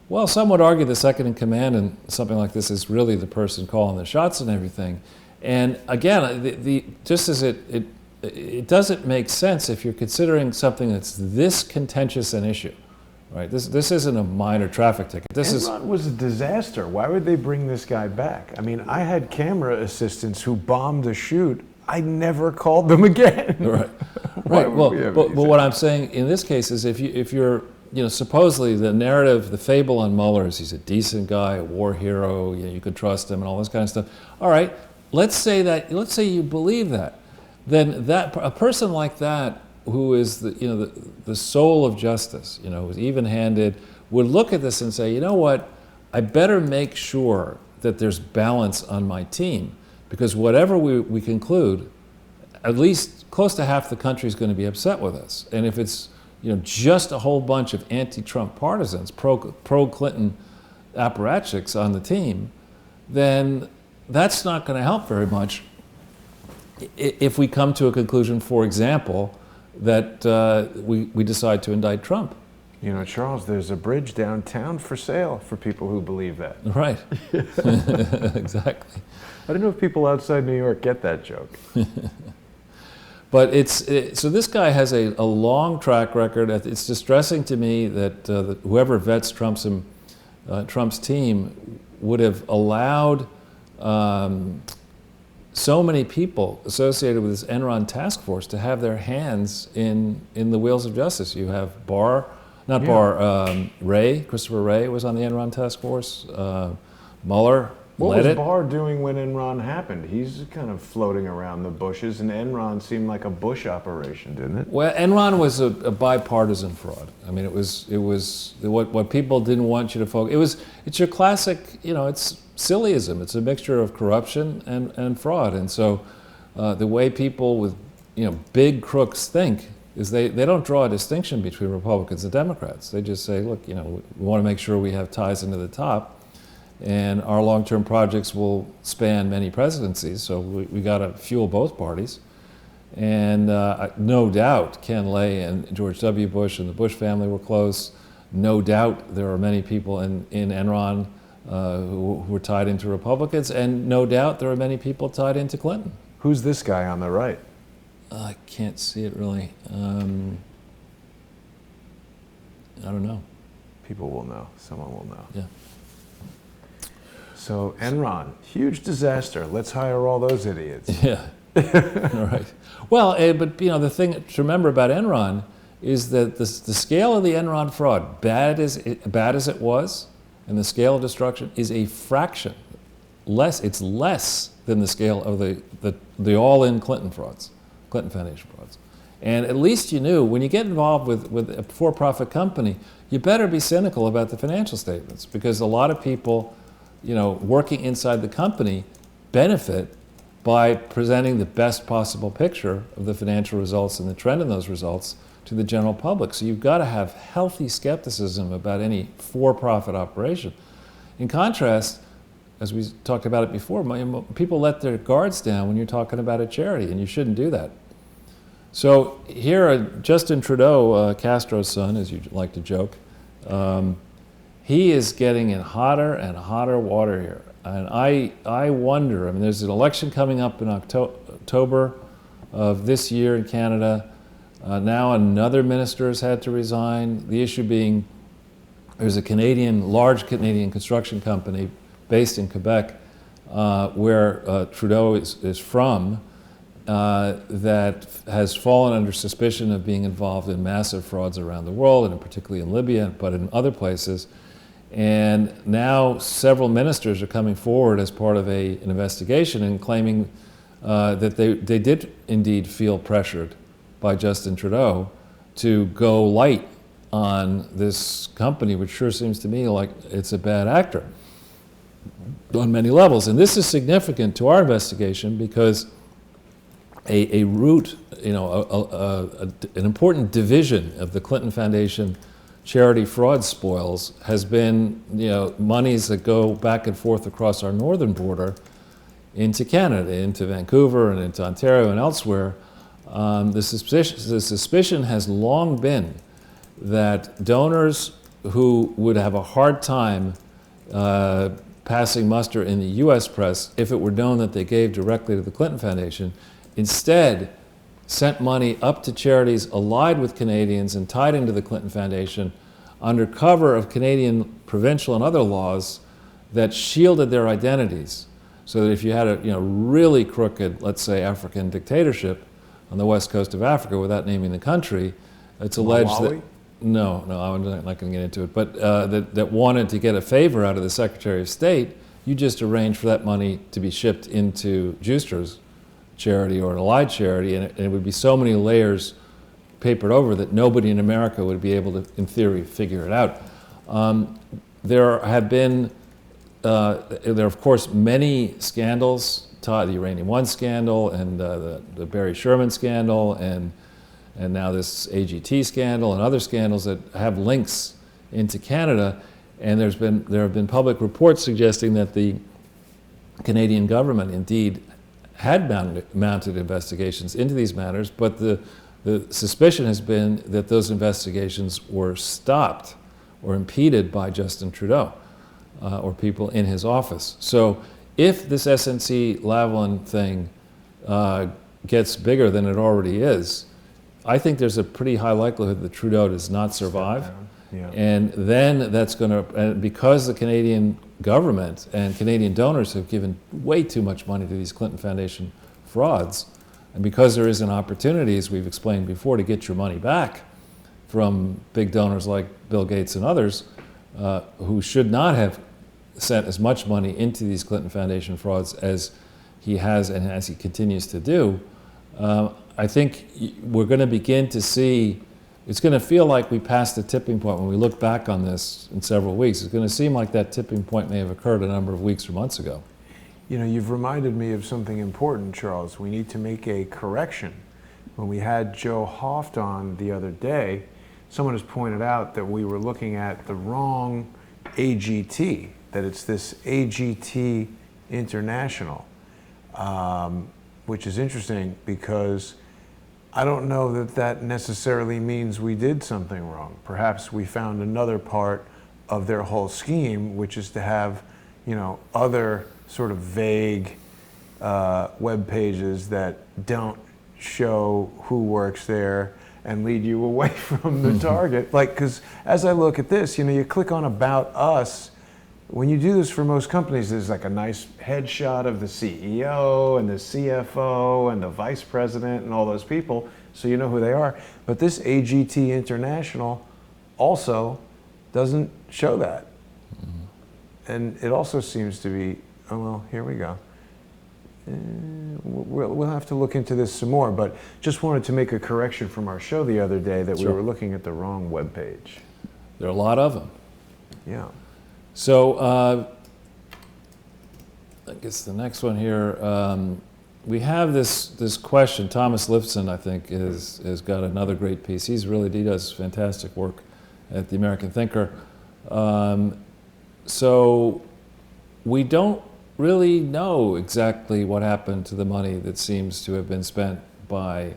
Well, some would argue the second in command in something like this is really the person calling the shots and everything. And again, just as it doesn't make sense if you're considering something that's this contentious an issue, right? This isn't a minor traffic ticket. Enron was a disaster. Why would they bring this guy back? I mean, I had camera assistants who bombed a shoot. I never called them again. Right. Right. Well, but what I'm saying in this case is if you're supposedly the narrative, the fable on Mueller is he's a decent guy, a war hero, you could trust him and all this kind of stuff. All right, let's say you believe that. Then a person like that who is the soul of justice, who's even-handed, would look at this and say, you know what, I better make sure that there's balance on my team, because whatever we conclude, at least close to half the country is going to be upset with us. And if it's just a whole bunch of anti-Trump partisans, pro-Clinton apparatchiks on the team, then that's not going to help very much if we come to a conclusion, for example, that we decide to indict Trump. Charles, there's a bridge downtown for sale for people who believe that. Right. Exactly. I don't know if people outside New York get that joke. But so this guy has a long track record. It's distressing to me that whoever vets Trump's team would have allowed so many people associated with this Enron task force to have their hands in the wheels of justice. You have Wray, Christopher Wray was on the Enron task force. Mueller What led was it. Barr doing when Enron happened? He's kind of floating around the bushes, and Enron seemed like a Bush operation, didn't it? Well, Enron was a bipartisan fraud. I mean, it was what people didn't want you to focus. It's your classic, it's sillyism. It's a mixture of corruption and fraud. And so the way people with, big crooks think is they don't draw a distinction between Republicans and Democrats. They just say, look, we want to make sure we have ties into the top, and our long-term projects will span many presidencies, so we got to fuel both parties. And no doubt Ken Lay and George W. Bush and the Bush family were close. No doubt there are many people in Enron who were tied into Republicans, and no doubt there are many people tied into Clinton. Who's this guy on the right? I can't see it really. I don't know. People will know. Someone will know. Yeah. So Enron, huge disaster. Let's hire all those idiots. Yeah. All right. Well, but the thing to remember about Enron is that the scale of the Enron fraud, bad as it was, and the scale of destruction is a fraction it's less than the scale of the all-in Clinton frauds, Clinton Foundation frauds. And at least you knew, when you get involved with a for-profit company, you better be cynical about the financial statements, because a lot of people, working inside the company benefit by presenting the best possible picture of the financial results and the trend in those results to the general public. So you've got to have healthy skepticism about any for-profit operation. In contrast, as we talked about it before, people let their guards down when you're talking about a charity, and you shouldn't do that. So here, Justin Trudeau, Castro's son, as you like to joke, he is getting in hotter and hotter water here. And I wonder, there's an election coming up in October of this year in Canada. Now another minister has had to resign. The issue being, there's a large Canadian construction company based in Quebec, where Trudeau is from, that has fallen under suspicion of being involved in massive frauds around the world, and particularly in Libya, but in other places. And now several ministers are coming forward as part of an investigation and claiming that they did indeed feel pressured by Justin Trudeau to go light on this company, which sure seems to me like it's a bad actor on many levels. And this is significant to our investigation because a root, an important division of the Clinton Foundation charity fraud spoils has been, monies that go back and forth across our northern border into Canada, into Vancouver and into Ontario and elsewhere. The suspicion has long been that donors who would have a hard time passing muster in the US press if it were known that they gave directly to the Clinton Foundation, instead sent money up to charities allied with Canadians and tied into the Clinton Foundation under cover of Canadian provincial and other laws that shielded their identities. So that if you had a really crooked, let's say, African dictatorship on the west coast of Africa, without naming the country, it's alleged Malawi? that no, I'm not going to get into it, but that wanted to get a favor out of the Secretary of State, you just arranged for that money to be shipped into Juster's charity or an allied charity, and it would be so many layers papered over that nobody in America would be able to, in theory, figure it out. There have been, there are of course many scandals, the Uranium One scandal and the Barry Sherman scandal and now this AGT scandal and other scandals that have links into Canada. And there have been public reports suggesting that the Canadian government indeed had mounted investigations into these matters, but the suspicion has been that those investigations were stopped or impeded by Justin Trudeau or people in his office. So if this SNC-Lavalin thing gets bigger than it already is, I think there's a pretty high likelihood that Trudeau does not survive. Yeah. And then that's going to, and because the Canadian government and Canadian donors have given way too much money to these Clinton Foundation frauds, and because there is an opportunity, as we've explained before, to get your money back from big donors like Bill Gates and others, who should not have sent as much money into these Clinton Foundation frauds as he has and as he continues to do, I think we're going to begin to see. It's going to feel like we passed the tipping point when we look back on this in several weeks. It's going to seem like that tipping point may have occurred a number of weeks or months ago. You've reminded me of something important, Charles. We need to make a correction. When we had Joe Hoft on the other day, someone has pointed out that we were looking at the wrong AGT, that it's this AGT International, which is interesting because I don't know that that necessarily means we did something wrong. Perhaps we found another part of their whole scheme, which is to have, other sort of vague web pages that don't show who works there and lead you away from the target. Because as I look at this, you click on About Us. When you do this for most companies, there's like a nice headshot of the CEO and the CFO and the vice president and all those people, so you know who they are. But this AGT International also doesn't show that. And it also seems to be Oh, well, here we go. We'll have to look into this some more, but just wanted to make a correction from our show the other day that we were looking at the wrong webpage. There are a lot of them. Yeah. So I guess the next one here, we have this question. Thomas Lifson, I think, has got another great piece. He does fantastic work at the American Thinker. So we don't really know exactly what happened to the money that seems to have been spent by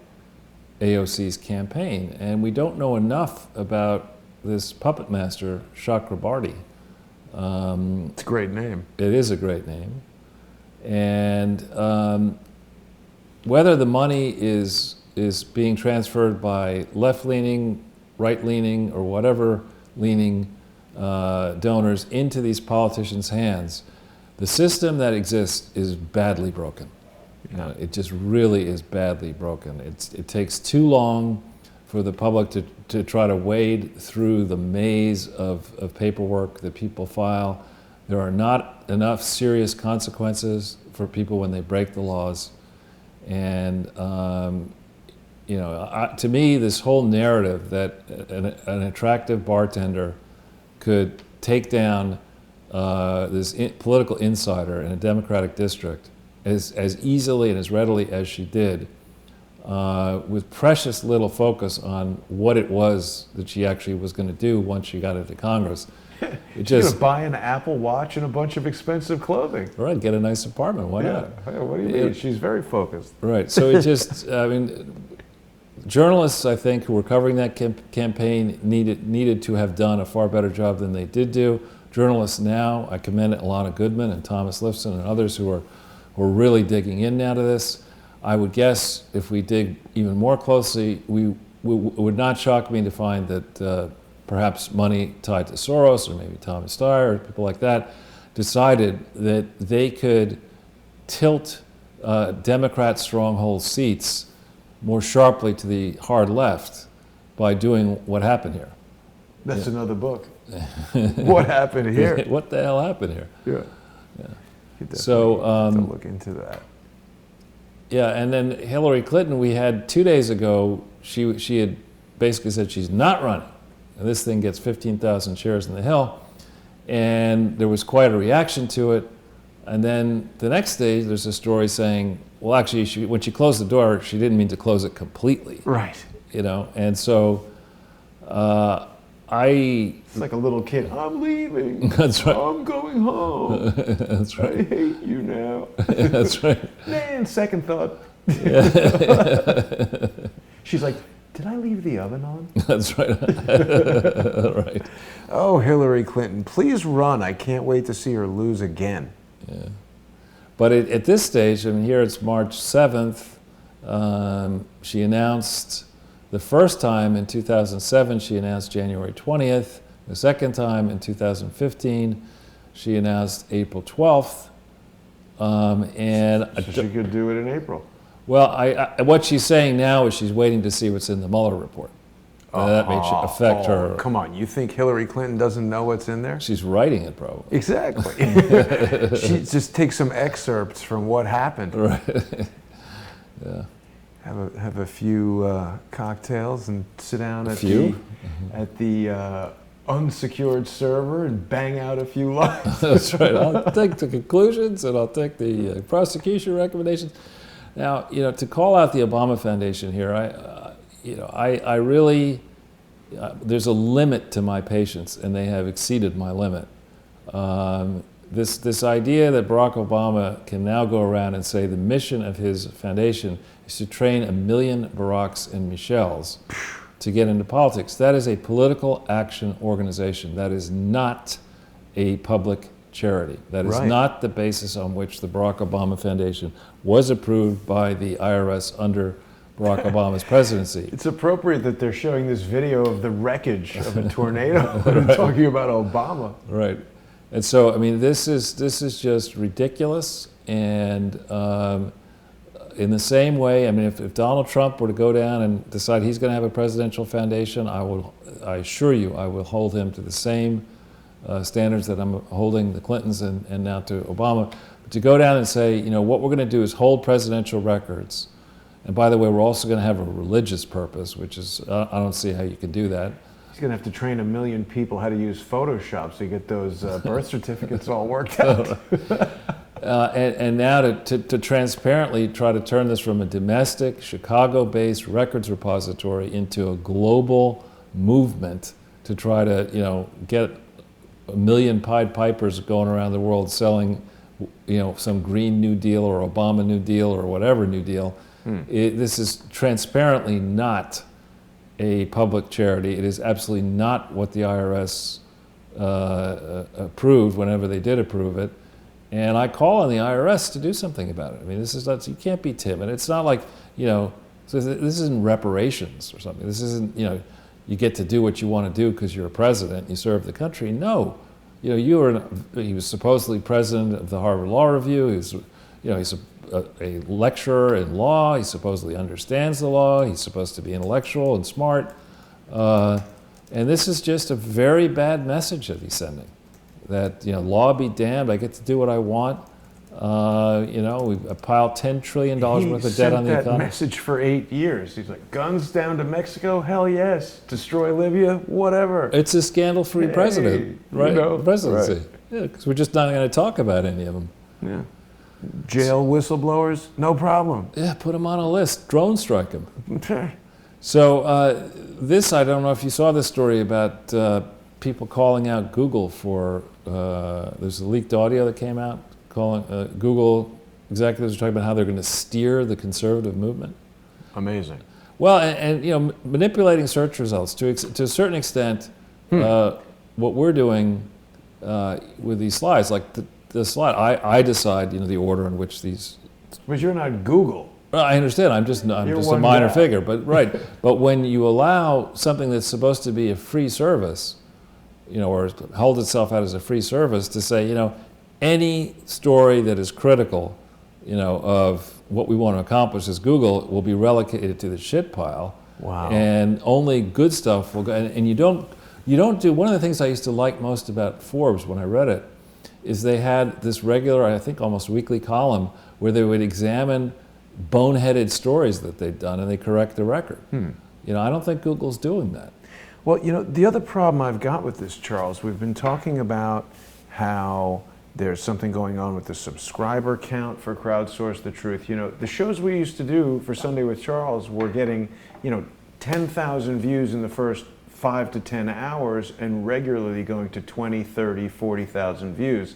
AOC's campaign. And we don't know enough about this puppet master, Chakrabarti. It's a great name. It is a great name. And whether the money is being transferred by left-leaning, right-leaning, or whatever leaning donors into these politicians' hands, the system that exists is badly broken. You know, it just really is badly broken. It takes too long for the public to try to wade through the maze of paperwork that people file. There are not enough serious consequences for people when they break the laws. And you know, to me, this whole narrative that an attractive bartender could take down this political insider in a Democratic district as easily and as readily as she did, with precious little focus on what it was that she actually was going to do once she got into Congress. She's going to buy an Apple Watch and a bunch of expensive clothing. Right, get a nice apartment. Why not? Yeah, what do you mean? She's very focused. Right, so it just, I mean, journalists, I think, who were covering that campaign needed to have done a far better job than they did do. Journalists now, I commend Alana Goodman and Thomas Lifson and others who are really digging in now to this. I would guess if we dig even more closely, it would not shock me to find that perhaps money tied to Soros or maybe Thomas Steyer or people like that decided that they could tilt Democrat stronghold seats more sharply to the hard left by doing what happened here. That's another book. What happened here? What the hell happened here? Yeah. So have to look into that. Yeah, and then Hillary Clinton, we had 2 days ago, she had basically said she's not running. And this thing gets 15,000 shares in the Hill. And there was quite a reaction to it. And then the next day, there's a story saying, well, actually, when she closed the door, she didn't mean to close it completely. Right. You know, and so It's like a little kid. I'm leaving. That's right. I'm going home. That's right. I hate you now. That's right. Man, second thought. She's like, did I leave the oven on? That's right. Right. Oh, Hillary Clinton, please run. I can't wait to see her lose again. Yeah. But at this stage, I mean, here it's March 7th. She announced the first time in 2007, she announced January 20th. The second time in 2015, she announced April 12th. And So she could do it in April. Well, what she's saying now is she's waiting to see what's in the Mueller report. That may affect her. Come on, you think Hillary Clinton doesn't know what's in there? She's writing it, probably. Exactly. She just takes some excerpts from what happened. Right. Yeah. Have a few cocktails and sit down at the unsecured server and bang out a few lines. That's right. I'll take the conclusions and I'll take the prosecution recommendations. Now, you know, to call out the Obama Foundation here, I really, there's a limit to my patience, and they have exceeded my limit. This idea that Barack Obama can now go around and say the mission of his foundation is to train 1 million Baracks and Michelles to get into politics. That is a political action organization. That is not a public charity. That is not the basis on which the Barack Obama Foundation was approved by the IRS under Barack Obama's presidency. It's appropriate that they're showing this video of the wreckage of a tornado and talking about Obama. Right. And so, I mean, this is just ridiculous. And in the same way, I mean, if Donald Trump were to go down and decide he's going to have a presidential foundation, I assure you, I will hold him to the same standards that I'm holding the Clintons and now to Obama. But to go down and say, you know, what we're going to do is hold presidential records. And by the way, we're also going to have a religious purpose, which is, I don't see how you can do that. He's going to have to train 1 million people how to use Photoshop so you get those birth certificates all worked out. And now to transparently try to turn this from a domestic, Chicago-based records repository into a global movement to try to, you know, get 1 million Pied Pipers going around the world selling, you know, some Green New Deal or Obama New Deal or whatever New Deal. This is transparently not a public charity. It is absolutely not what the IRS approved whenever they did approve it. And I call on the IRS to do something about it. I mean, this is not, you can't be timid. It's not like, you know, this isn't reparations or something. This isn't, you know, you get to do what you want to do because you're a president, you serve the country. No. You know, he was supposedly president of the Harvard Law Review. He's, you know, he's a lecturer in law. He supposedly understands the law. He's supposed to be intellectual and smart. And this is just a very bad message that he's sending. That, you know, law be damned, I get to do what I want. You know, we've piled $10 trillion worth of debt on the economy. He sent that message for 8 years. He's like, guns down to Mexico? Hell yes. Destroy Libya? Whatever. It's a scandal-free president, right? You know, presidency. right. Yeah, because we're just not going to talk about any of them. Yeah. Jail whistleblowers? No problem. Yeah, put them on a list. Drone strike them. So this, I don't know if you saw this story about people calling out Google for, there's a leaked audio that came out calling Google executives are talking about how they're going to steer the conservative movement. Amazing. Well, and you know, manipulating search results to a certain extent. What we're doing with these slides, like the slide, I decide, you know, the order in which these. But you're not Google. Well, I understand. I'm just a minor figure, but right. But when you allow something that's supposed to be a free service, you know, or hold itself out as a free service, to say, you know, any story that is critical, you know, of what we want to accomplish as Google will be relegated to the shit pile. Wow. And only good stuff will go. And you don't do, one of the things I used to like most about Forbes when I read it is they had this regular, I think almost weekly column where they would examine boneheaded stories that they'd done and they correct the record. You know, I don't think Google's doing that. Well, you know, the other problem I've got with this, Charles, we've been talking about how there's something going on with the subscriber count for Crowdsource the Truth. You know, the shows we used to do for Sunday with Charles were getting, you know, 10,000 views in the first 5 to 10 hours and regularly going to 20, 30, 40,000 views.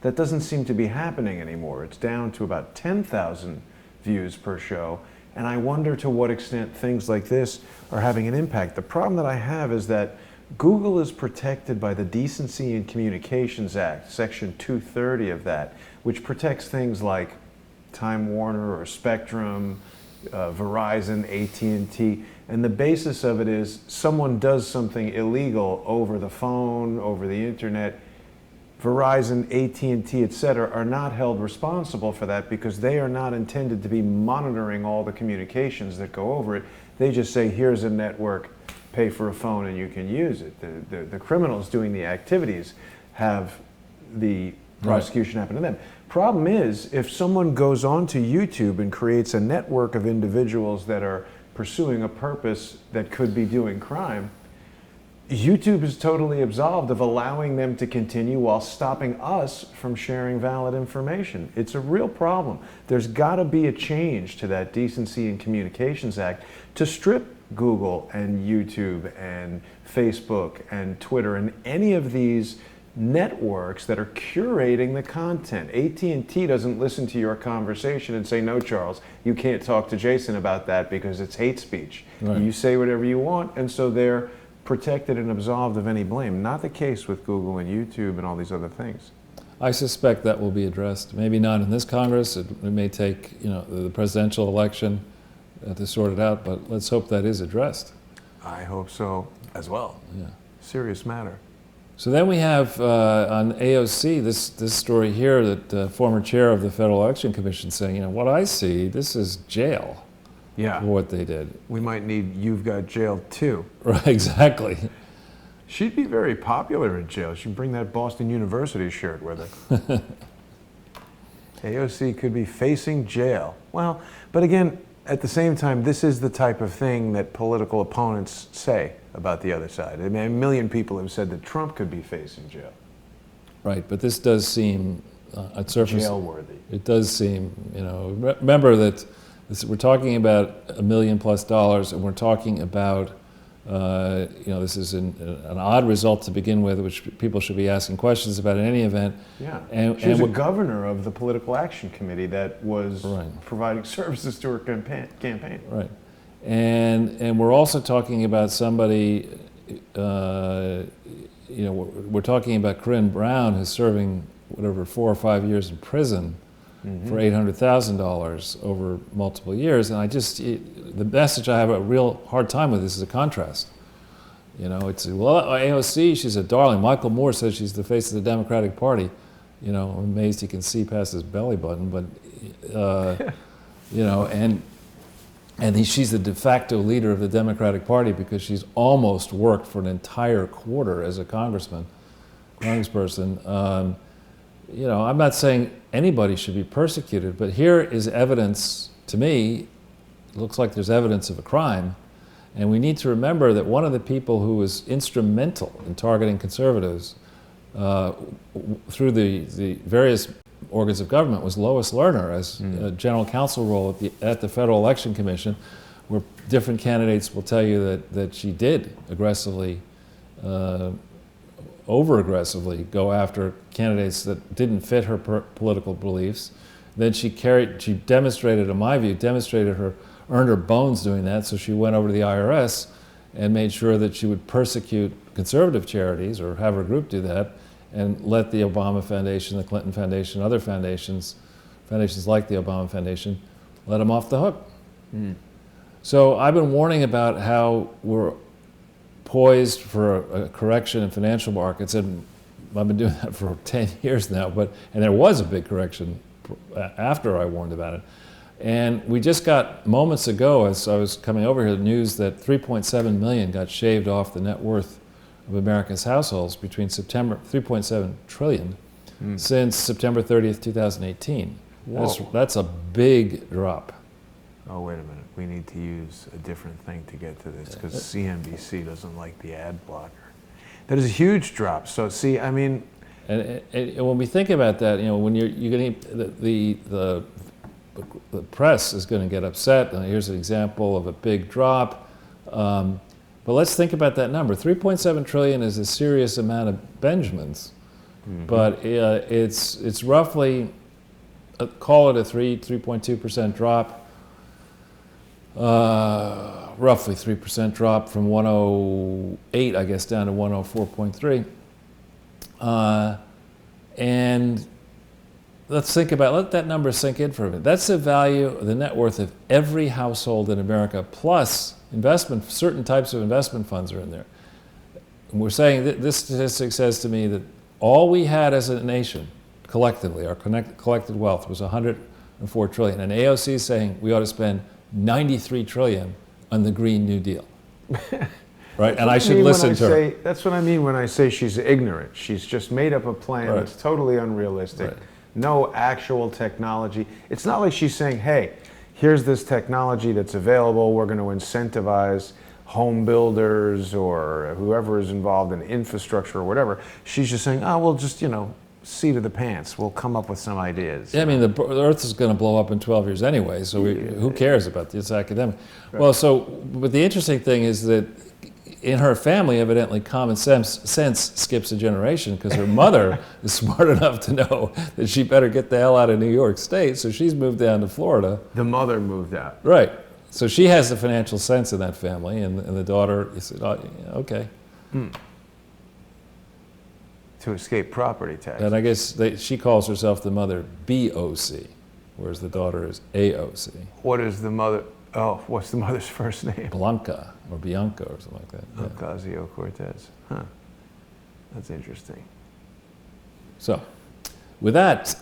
That doesn't seem to be happening anymore. It's down to about 10,000 views per show. And I wonder to what extent things like this are having an impact. The problem that I have is that Google is protected by the Decency and Communications Act, Section 230 of that, which protects things like Time Warner or Spectrum, Verizon, AT&T. And the basis of it is someone does something illegal over the phone, over the internet. Verizon, AT&T, et cetera, are not held responsible for that because they are not intended to be monitoring all the communications that go over it. They just say, here's a network, pay for a phone and you can use it. The criminals doing the activities have the prosecution happen to them. Problem is, if someone goes onto YouTube and creates a network of individuals that are pursuing a purpose that could be doing crime, YouTube is totally absolved of allowing them to continue while stopping us from sharing valid information. It's a real problem. There's got to be a change to that Decency and Communications Act to strip Google and YouTube and Facebook and Twitter and any of these networks that are curating the content. AT&T doesn't listen to your conversation and say, no, Charles, you can't talk to Jason about that because it's hate speech. Right. You say whatever you want, and so they're protected and absolved of any blame. Not the case with Google and YouTube and all these other things. I suspect that will be addressed. Maybe not in this Congress. It may take, you know, the presidential election to sort it out, but let's hope that is addressed. I hope so as well. Yeah. Serious matter. So then we have on AOC this story here that former chair of the Federal Election Commission saying, you know, what I see, this is jail. Yeah. For what they did. We might need You've Got Jail too. Right, exactly. She'd be very popular in jail. She'd bring that Boston University shirt with her. AOC could be facing jail. Well, but again, at the same time, this is the type of thing that political opponents say about the other side. I mean, a million people have said that Trump could be facing jail. Right, but this does seem, at surface, Jail-worthy. it does seem, you know, remember that we're talking about $1 million plus, and we're talking about, you know, this is an odd result to begin with, which people should be asking questions about in any event. Yeah, and she was a governor of the Political Action Committee that was right. providing services to her campaign. Right, and we're also talking about somebody, you know, we're talking about Corinne Brown, who's serving whatever 4 or 5 years in prison for $800,000 over multiple years, and the message I have a real hard time with this is a contrast. You know, it's, well, AOC, she's a darling. Michael Moore says she's the face of the Democratic Party. You know, I'm amazed he can see past his belly button, but, you know, and she's the de facto leader of the Democratic Party because she's almost worked for an entire quarter as a congressperson. You know, I'm not saying anybody should be persecuted, but here is evidence, to me, it looks like there's evidence of a crime, and we need to remember that one of the people who was instrumental in targeting conservatives through the various organs of government was Lois Lerner as a general counsel role at the Federal Election Commission, where different candidates will tell you that she did aggressively, over-aggressively go after candidates that didn't fit her political beliefs. Then she demonstrated, in my view, earned her bones doing that, so she went over to the IRS and made sure that she would persecute conservative charities, or have her group do that, and let the Obama Foundation, the Clinton Foundation, other foundations like the Obama Foundation, let them off the hook. So I've been warning about how we're poised for a correction in financial markets, and I've been doing that for 10 years now, and there was a big correction after I warned about it. And we just got moments ago, as I was coming over here, the news that 3.7 million got shaved off the net worth of Americans' households between 3.7 trillion since September 30th, 2018. That's a big drop. Oh, wait a minute. We need to use a different thing to get to this because CNBC doesn't like the ad blocker. That is a huge drop. So see, I mean, and when we think about that, you know, when you're going to the press is going to get upset. And here's an example of a big drop. But let's think about that number. 3.7 trillion is a serious amount of Benjamins, but it's roughly, call it a 3.2% drop. Roughly 3% drop from 108, I guess, down to 104.3. And let's think about, let that number sink in for a minute. That's the value, the net worth of every household in America, plus certain types of investment funds are in there. And we're saying that this statistic says to me that all we had as a nation, collectively, our collected wealth was 104 trillion. And AOC is saying we ought to spend 93 trillion on the Green New Deal. Right? And I should listen to her. That's what I mean when I say she's ignorant. She's just made up a plan that's totally unrealistic. Right. No actual technology. It's not like she's saying, hey, here's this technology that's available. We're going to incentivize home builders or whoever is involved in infrastructure or whatever. She's just saying, oh, we'll just, you know, seat of the pants. We'll come up with some ideas. Yeah, I mean, the Earth is going to blow up in 12 years anyway, so who cares about this? It's academic. Right. Well, but the interesting thing is that in her family, evidently, common sense skips a generation because her mother is smart enough to know that she better get the hell out of New York State, so she's moved down to Florida. The mother moved out. Right. So she has the financial sense in that family, and the daughter is, okay. To escape property taxes. And I guess she calls herself the mother BOC, whereas the daughter is AOC. What is the mother? Oh, what's the mother's first name? Blanca or Bianca or something like that. Yeah. Ocasio-Cortez. Huh. That's interesting. So, with that,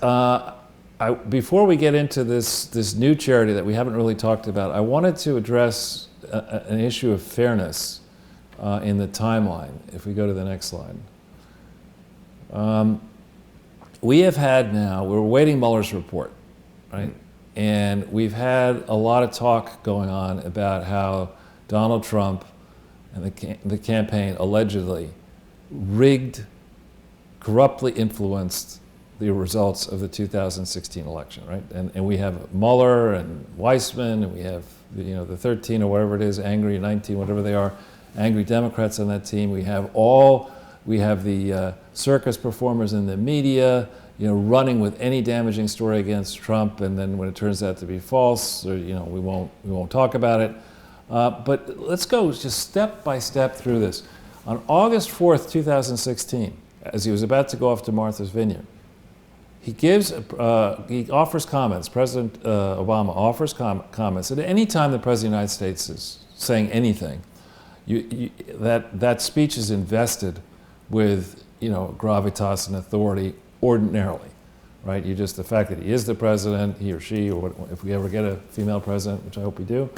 before we get into this new charity that we haven't really talked about, I wanted to address an issue of fairness in the timeline. If we go to the next slide. We have had now, we're waiting Mueller's report, right? And we've had a lot of talk going on about how Donald Trump and the campaign allegedly rigged, corruptly influenced the results of the 2016 election, right? And we have Mueller and Weissman, and we have the 13 or whatever it is, angry 19, whatever they are, angry Democrats on that team. We have the circus performers in the media, running with any damaging story against Trump, and then when it turns out to be false, or, we won't talk about it. But let's go just step by step through this. On August 4th, 2016, as he was about to go off to Martha's Vineyard, he offers comments. President Obama offers comments. At any time the President of the United States is saying anything, that speech is invested with gravitas and authority ordinarily, right? The fact that he is the president, he or she, or if we ever get a female president, which I hope we do,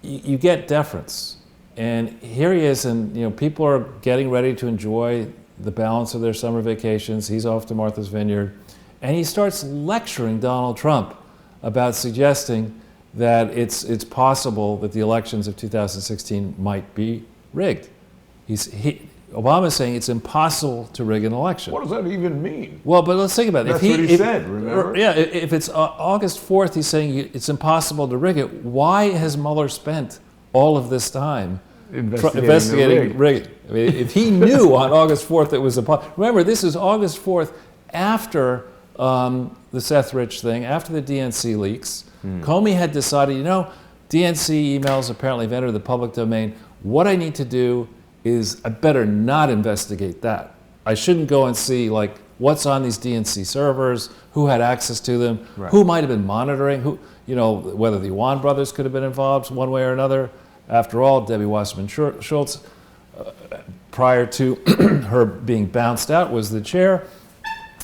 you get deference. And here he is, and people are getting ready to enjoy the balance of their summer vacations. He's off to Martha's Vineyard, and he starts lecturing Donald Trump about suggesting that it's possible that the elections of 2016 might be rigged. Obama's saying it's impossible to rig an election. What does that even mean? Well, but let's think about it. That's what he said, remember? Yeah, if it's August 4th, he's saying it's impossible to rig it. Why has Mueller spent all of this time investigating rigging? I mean, if he knew on August 4th it was remember, this is August 4th after the Seth Rich thing, after the DNC leaks. Comey had decided, DNC emails apparently have entered the public domain. What I need to do is I better not investigate that. I shouldn't go and see what's on these DNC servers, who had access to them, right, who might have been monitoring, whether the Yuan brothers could have been involved one way or another. After all, Debbie Wasserman Schultz, prior to her being bounced out, was the chair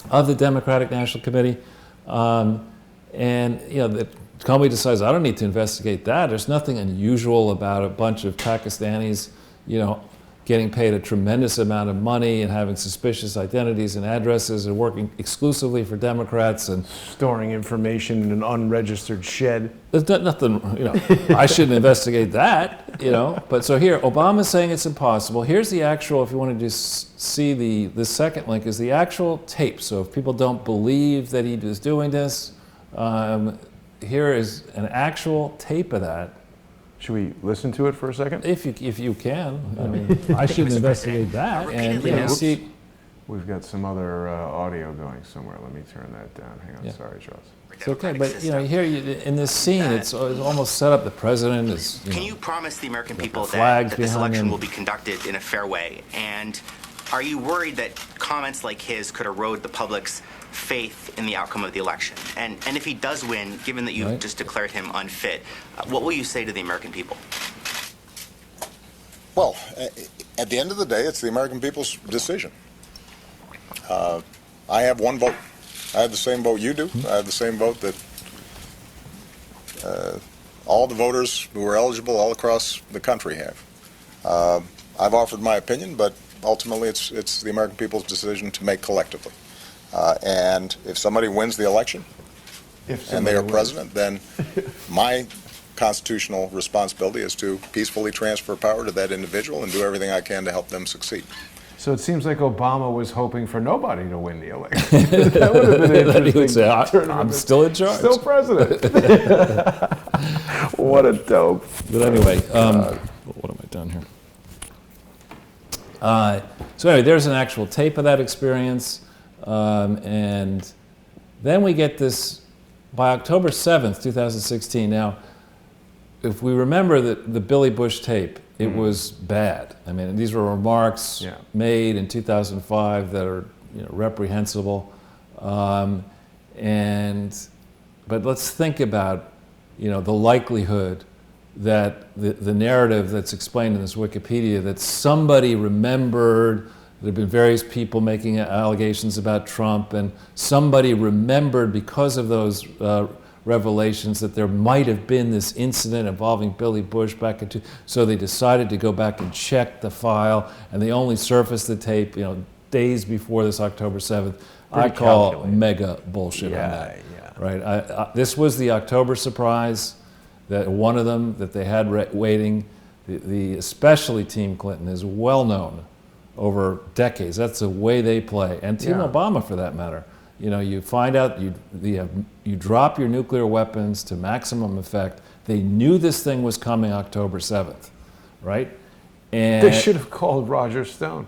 of the Democratic National Committee. Comey decides, I don't need to investigate that. There's nothing unusual about a bunch of Pakistanis, getting paid a tremendous amount of money and having suspicious identities and addresses and working exclusively for Democrats and storing information in an unregistered shed. There's nothing, I shouldn't investigate that, But so here, Obama's saying it's impossible. Here's the actual, if you want to just see the second link, is the actual tape. So if people don't believe that he was doing this, here is an actual tape of that. Should we listen to it for a second? If you can. I mean, I shouldn't investigate that. And see, we've got some other audio going somewhere. Let me turn that down. Hang on. Yeah. Sorry, Charles. It's okay, but here in this scene, it's almost set up. The president is. Can you promise the American people that this election will be conducted in a fair way? And are you worried that comments like his could erode the public's faith in the outcome of the election? And if he does win, given that you've just declared him unfit, what will you say to the American people? Well, at the end of the day, it's the American people's decision. I have one vote. I have the same vote you do. I have the same vote that all the voters who are eligible all across the country have. I've offered my opinion, but ultimately it's the American people's decision to make collectively. And if somebody wins the election and they are president, then my constitutional responsibility is to peacefully transfer power to that individual and do everything I can to help them succeed. So it seems like Obama was hoping for nobody to win the election. That would have been interesting. He would say, I'm still in charge. Still president. What a dope. But anyway, what have I done here? So anyway, there's an actual tape of that experience. And then we get this, by October 7th, 2016. Now, if we remember the Billy Bush tape, it was bad. I mean, these were remarks made in 2005 that are reprehensible. But let's think about the likelihood that the narrative that's explained in this Wikipedia, that somebody remembered. There have been various people making allegations about Trump, and somebody remembered because of those revelations that there might have been this incident involving Billy Bush back in so they decided to go back and check the file, and they only surfaced the tape, days before this October 7th. I call calculated. Mega bullshit on that. Yeah. Right? This was the October surprise, that one of them that they had waiting. The especially Team Clinton is well known over decades. That's the way they play, and Team Obama for that matter. You find out you drop your nuclear weapons to maximum effect. They knew this thing was coming October 7th, right? And They should have called Roger Stone.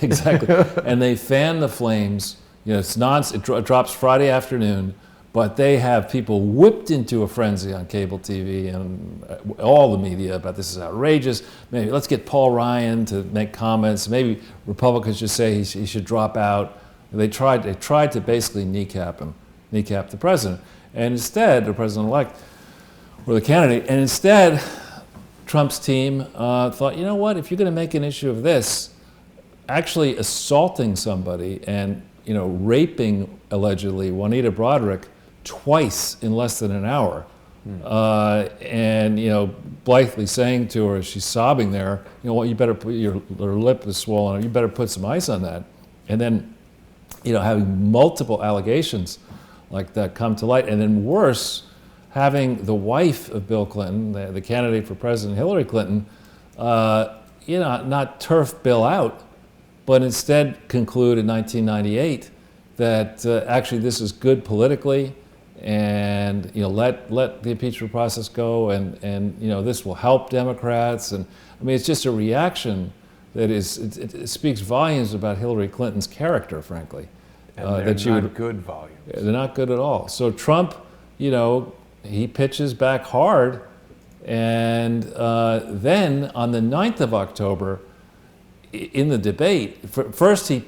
exactly. And they fan the flames. It drops Friday afternoon, but they have people whipped into a frenzy on cable TV and all the media about this is outrageous. Maybe let's get Paul Ryan to make comments. Maybe Republicans should say he should drop out. They tried to basically kneecap the president. And instead, the president-elect, or the candidate, and instead, Trump's team thought, you know what, if you're going to make an issue of this, actually assaulting somebody and raping, allegedly, Juanita Broderick twice in less than an hour, and blithely saying to her as she's sobbing there, you better put her lip is swollen, you better put some ice on that, and then having multiple allegations like that come to light, and then worse, having the wife of Bill Clinton, the candidate for President Hillary Clinton, not turf Bill out, but instead conclude in 1998 that actually this is good politically, and let the impeachment process go, and this will help Democrats, and I mean it's just a reaction that it speaks volumes about Hillary Clinton's character, frankly. And they're not good volumes. They're not good at all. So Trump, he pitches back hard, and then on the 9th of October, in the debate, first he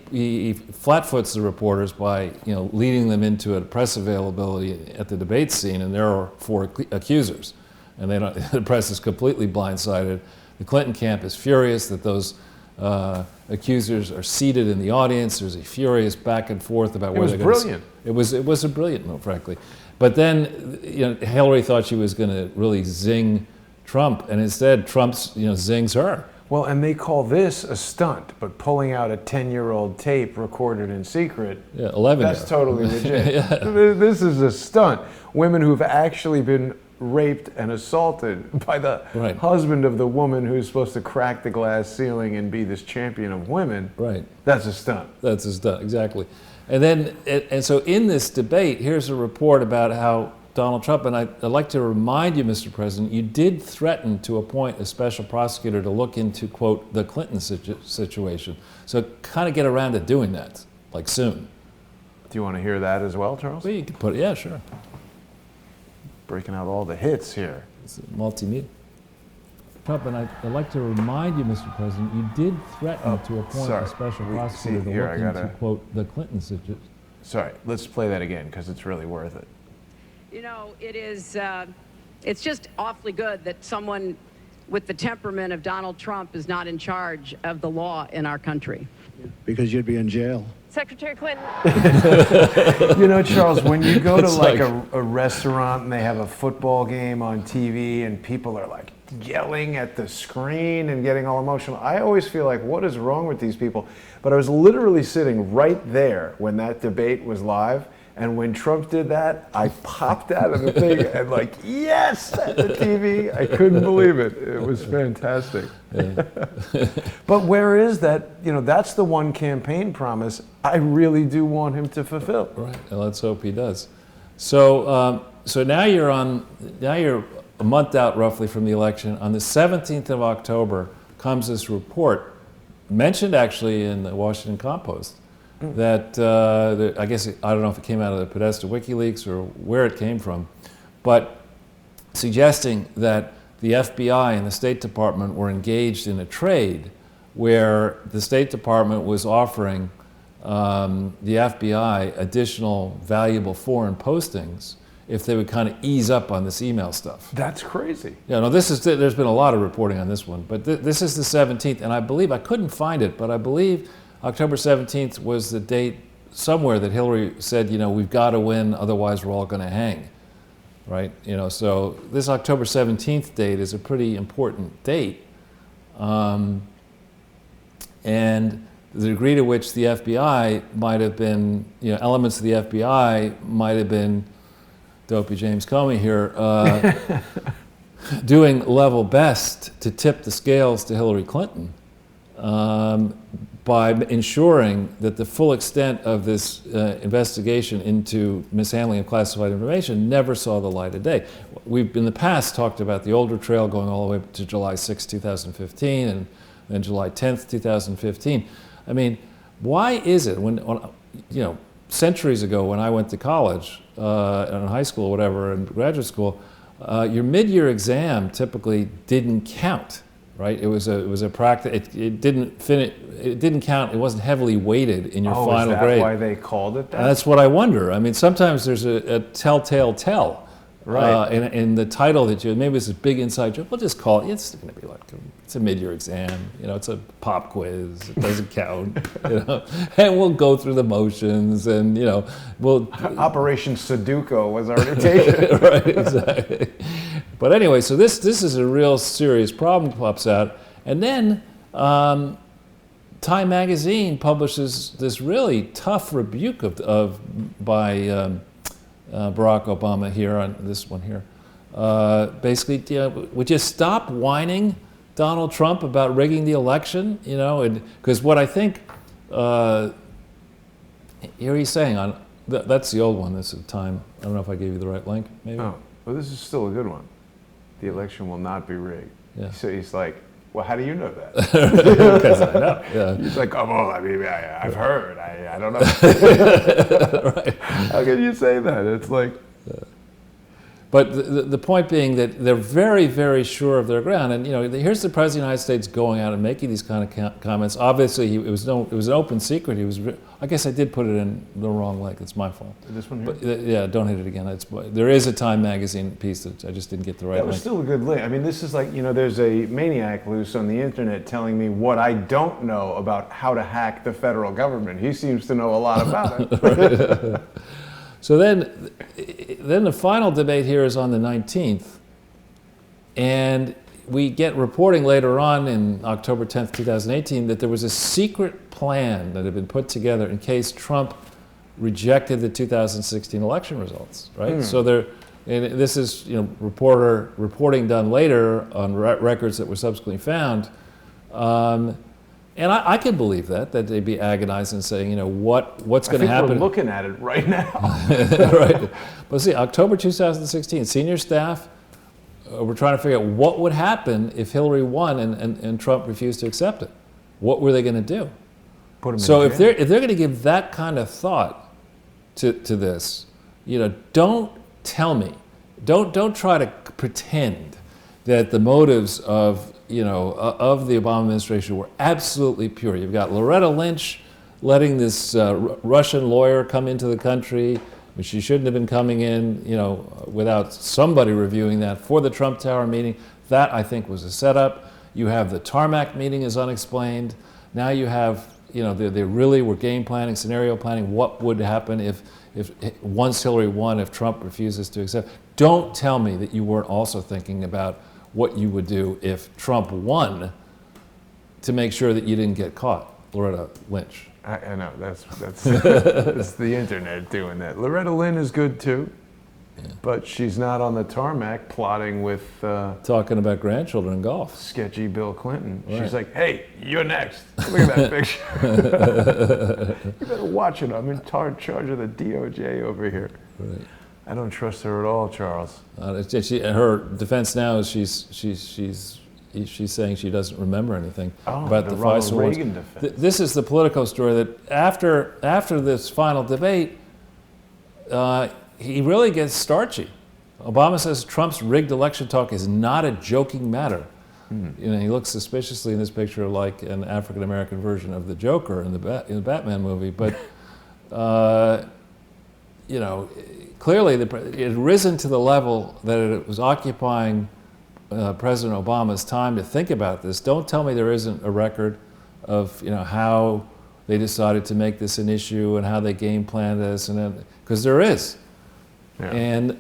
flatfoots the reporters by leading them into a press availability at the debate scene, and there are 4 accusers, and the press is completely blindsided. The Clinton camp is furious that those accusers are seated in the audience. There's a furious back and forth about where they're going to. It was a brilliant move, frankly. But then Hillary thought she was going to really zing Trump, and instead Trump zings her. Well, and they call this a stunt, but pulling out a 10-year-old tape recorded in secret, 11 that's totally legit. Yeah. This is a stunt. Women who've actually been raped and assaulted by the husband of the woman who's supposed to crack the glass ceiling and be this champion of women. Right. That's a stunt. That's a stunt, exactly. And then, and so in this debate, here's a report about how Donald Trump, and I'd like to remind you, Mr. President, you did threaten to appoint a special prosecutor to look into, quote, the Clinton situation. So kind of get around to doing that, like soon. Do you want to hear that as well, Charles? Well, you can put it, yeah, sure. Breaking out all the hits here. It's multimedia. Trump, and I'd like to remind you, Mr. President, you did threaten to appoint a special prosecutor to look into, quote, the Clinton situation. Sorry, let's play that again because it's really worth it. It is, it's just awfully good that someone with the temperament of Donald Trump is not in charge of the law in our country. Because you'd be in jail. Secretary Clinton. Charles, when you go to like a restaurant and they have a football game on TV and people are like yelling at the screen and getting all emotional, I always feel like, what is wrong with these people? But I was literally sitting right there when that debate was live. And when Trump did that, I popped out of the thing and like, yes, at the TV. I couldn't believe it. It was fantastic. Yeah. But where is that? That's the one campaign promise I really do want him to fulfill. Right. Well, let's hope he does. So, so now you're a month out roughly from the election. On the 17th of October comes this report, mentioned actually in the Washington Compost, that I guess, I don't know if it came out of the Podesta WikiLeaks or where it came from, but suggesting that the FBI and the State Department were engaged in a trade where the State Department was offering the FBI additional valuable foreign postings if they would kind of ease up on this email stuff. That's crazy. Yeah, no, there's been a lot of reporting on this one, but this is the 17th, and I believe, I couldn't find it, but I believe October 17th was the date somewhere that Hillary said, we've got to win, otherwise we're all going to hang. right? You know, so this October 17th date is a pretty important date. And the degree to which the FBI might have been, you know, elements of the FBI might have been, Dopey James Comey here, doing level best to tip the scales to Hillary Clinton by ensuring that the full extent of this investigation into mishandling of classified information never saw the light of day. We've in the past talked about the older trail going all the way to July 6, 2015, and then July 10th, 2015. I mean, why is it when you know, centuries ago when I went to college, in high school or whatever, and graduate school, your mid-year exam typically didn't count, right? It was a practice. It didn't count. It wasn't heavily weighted in your final grade. Is that why they called it that? And that's what I wonder. I mean, sometimes there's a telltale tell. Right. In the title that you, maybe it's a big inside joke, we'll just call it, it's going to be like, it's a mid-year exam, you know, it's a pop quiz, it doesn't count, you know, and we'll go through the motions and, you know, we'll... Operation Sudoku was already taken. Right, exactly. But anyway, so this is a real serious problem pops out. And then Time Magazine publishes this really tough rebuke by Barack Obama here on this one here. Basically, you know, would you stop whining, Donald Trump, about rigging the election? You know, and because what I think here he's saying on that's the old one. This is Time. I don't know if I gave you the right link. Maybe. Oh, well, this is still a good one. The election will not be rigged. Yeah. So he's like, well, how do you know that? Because I know. Yeah. He's like, oh, well, I mean, I've heard. I don't know. Right. How can you say that? It's like... But the point being that they're very, very sure of their ground. And, you know, here's the President of the United States going out and making these kind of comments. Obviously, it was an open secret. I guess I did put it in the wrong link. It's my fault. This one here? But, yeah, don't hit it again. There is a Time Magazine piece that I just didn't get the right That was link. still a good link. I mean, this is like, you know, there's a maniac loose on the internet telling me what I don't know about how to hack the federal government. He seems to know a lot about it. So then the final debate here is on the 19th, and we get reporting later on in October 10th, 2018, that there was a secret plan that had been put together in case Trump rejected the 2016 election results, right? So and this is, you know, reporting done later on records that were subsequently found. And I could believe that they'd be agonizing, saying, you know, what's going to happen. We're looking at it right now. Right. But see, October 2016, senior staff were trying to figure out what would happen if Hillary won and Trump refused to accept it. What were they going to do? Put him So in if jail. they're going to give that kind of thought to this, you know, don't tell me, don't try to pretend that the motives of, you know, of the Obama administration were absolutely pure. You've got Loretta Lynch letting this Russian lawyer come into the country, which she shouldn't have been coming in, you know, without somebody reviewing that for the Trump Tower meeting. That, I think, was a setup. You have the tarmac meeting is unexplained. Now you have, you know, they really were game planning, scenario planning, what would happen if once Hillary won, if Trump refuses to accept. Don't tell me that you weren't also thinking about what you would do if Trump won to make sure that you didn't get caught, Loretta Lynch. I know, that's it's the internet doing that. Loretta Lynn is good too, but she's not on the tarmac plotting with Talking about grandchildren and golf. sketchy Bill Clinton. Right. She's like, hey, you're next. Look at that picture. You better watch it. I'm in charge of the DOJ over here. Right. I don't trust her at all, Charles. Her defense now is she's saying she doesn't remember anything about the the Ronald FISA wars. Reagan defense. This is the Politico story that after this final debate, he really gets starchy. Obama says Trump's rigged election talk is not a joking matter. You know, he looks suspiciously in this picture like an African American version of the Joker in the Batman movie, but you know, clearly it had risen to the level that it was occupying President Obama's time to think about this. Don't tell me there isn't a record of, you know, how they decided to make this an issue and how they game planned this, and because there is. Yeah. And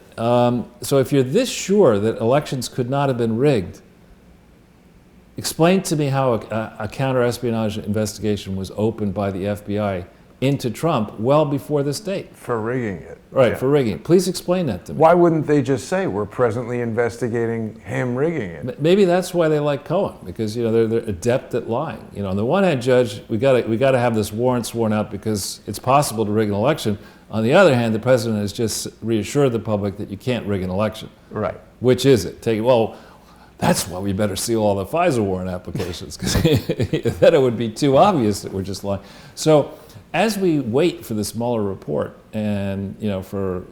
so if you're this sure that elections could not have been rigged, explain to me how a counter-espionage investigation was opened by the FBI into Trump well before this date. For rigging it. Right, Yeah. for rigging. Please explain that to me. Why wouldn't they just say we're presently investigating him rigging it? Maybe that's why they like Cohen, because they're adept at lying. On the one hand, Judge, we got to have this warrant sworn out because it's possible to rig an election. On the other hand, the president has just reassured the public that you can't rig an election. Right. Which is it? That's why we better seal all the Pfizer warrant applications, because then it would be too obvious that we're just lying. So as we wait for this Mueller report and for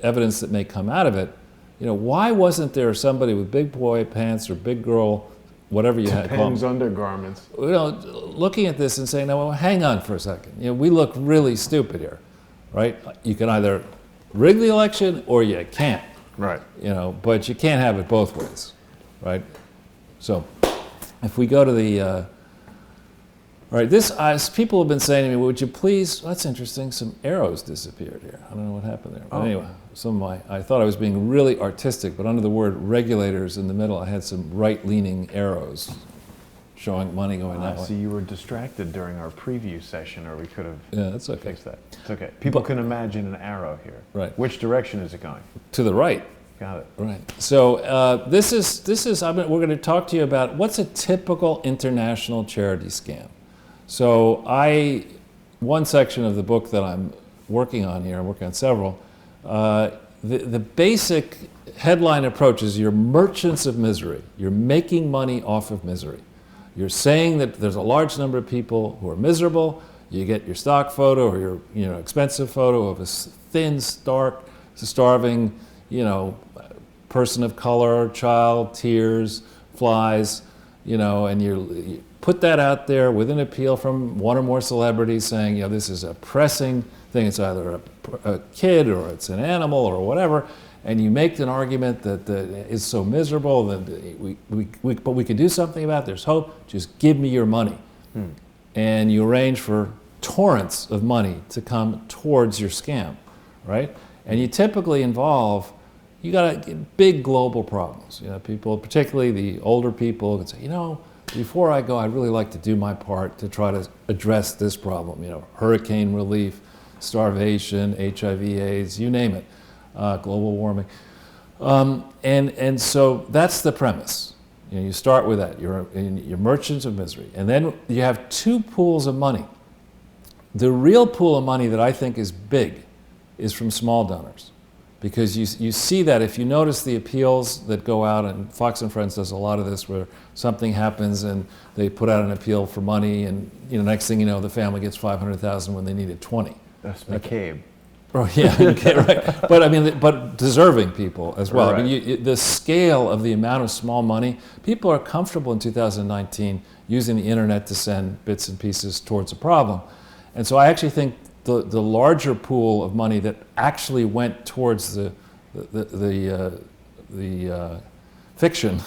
evidence that may come out of it, why wasn't there somebody with big boy pants or big girl, whatever you had called Depends undergarments. looking at this and saying, "No, well, hang on for a second. We look really stupid here, right? You can either rig the election or you can't, Right. but you can't have it both ways, right?" So, if we go to the all right, people have been saying to me, "Would you please?" That's interesting. Some arrows disappeared here. I don't know what happened there. But anyway, I thought I was being really artistic, but under the word regulators in the middle, I had some right-leaning arrows showing money going that way. So you were distracted during our preview session, or we could have Yeah, that's okay. fixed that. It's okay. People can imagine an arrow here. Right. Which direction is it going? To the right. Got it. Right. So we're going to talk to you about what's a typical international charity scam. So one section of the book that I'm working on here, I'm working on several, the basic headline approach is you're merchants of misery. You're making money off of misery. You're saying that there's a large number of people who are miserable. You get your stock photo or your expensive photo of a thin, starving, person of color, child, tears, flies, and you put that out there with an appeal from one or more celebrities saying, this is a pressing thing. It's either a kid or it's an animal or whatever, and you make an argument that is so miserable that but we can do something about it. There's hope. Just give me your money. And you arrange for torrents of money to come towards your scam, right? And you typically involve, you got big global problems. People, particularly the older people, can say, before I go, I'd really like to do my part to try to address this problem. Hurricane relief, starvation, HIV/AIDS, you name it, global warming, and so that's the premise. You start with that. You're merchants of misery, and then you have two pools of money. The real pool of money that I think is big is from small donors. Because you see that if you notice the appeals that go out, and Fox and Friends does a lot of this, where something happens and they put out an appeal for money, and next thing you know, the family gets $500,000 when they needed 20. That's McCabe. Oh yeah, okay, right. But deserving people as well. Right. The scale of the amount of small money, people are comfortable in 2019 using the internet to send bits and pieces towards a problem, and so I actually think the larger pool of money that actually went towards the fiction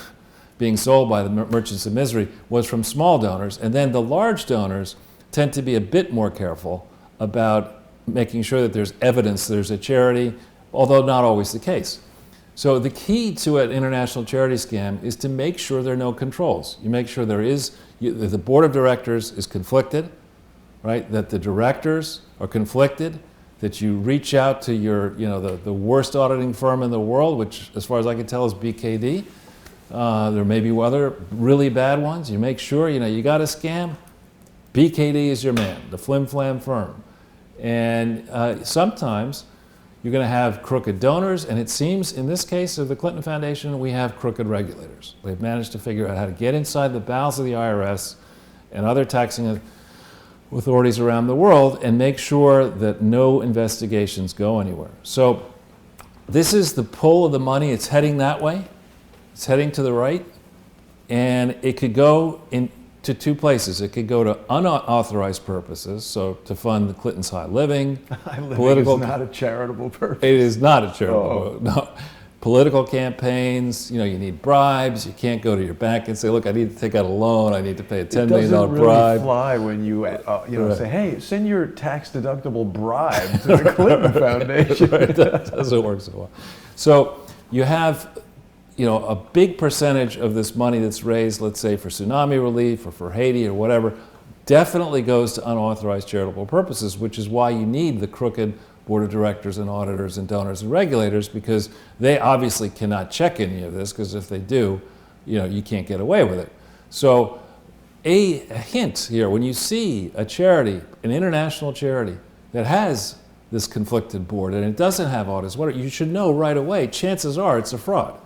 being sold by the merchants of misery was from small donors, and then the large donors tend to be a bit more careful about making sure that there's evidence there's a charity, although not always the case. So the key to an international charity scam is to make sure there are no controls. You make sure the board of directors is conflicted, right? That the directors are conflicted, that you reach out to the worst auditing firm in the world, which as far as I can tell is BKD. There may be other really bad ones. You make sure, you got a scam, BKD is your man, the flim flam firm. And sometimes you're going to have crooked donors, and it seems in this case of the Clinton Foundation, we have crooked regulators. They've managed to figure out how to get inside the bowels of the IRS and other taxing authorities around the world and make sure that no investigations go anywhere. So this is the pull of the money. It's heading that way. It's heading to the right. And it could go into two places. It could go to unauthorized purposes, so to fund the Clinton's high living, High living political. is not a charitable purpose. It is not a charitable. No. political campaigns, you need bribes. You can't go to your bank and say, look, I need to take out a loan. I need to pay a $10 million bribe. It doesn't really fly when you, Right. say, hey, send your tax-deductible bribe to the Clinton Foundation. Right, that doesn't work so well. So you have, a big percentage of this money that's raised, let's say for tsunami relief or for Haiti or whatever, definitely goes to unauthorized charitable purposes, which is why you need the crooked board of directors and auditors and donors and regulators, because they obviously cannot check any of this, because if they do, you can't get away with it. So a hint here, when you see a charity, an international charity that has this conflicted board and it doesn't have audits, you should know right away, chances are it's a fraud.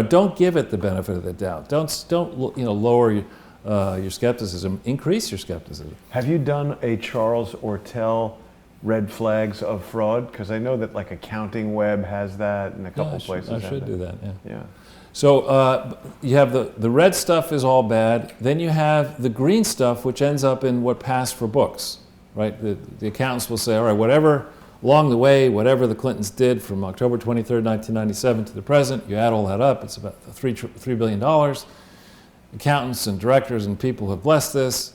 Don't give it the benefit of the doubt. Don't lower your skepticism, increase your skepticism. Have you done a Charles Ortel red flags of fraud? Because I know that like Accounting Web has that and a couple places. I should do that, Yeah. So you have the red stuff is all bad. Then you have the green stuff, which ends up in what passed for books, right? The accountants will say, all right, whatever, along the way, whatever the Clintons did from October 23rd, 1997 to the present, you add all that up, it's about $3 billion. Accountants and directors and people have blessed this.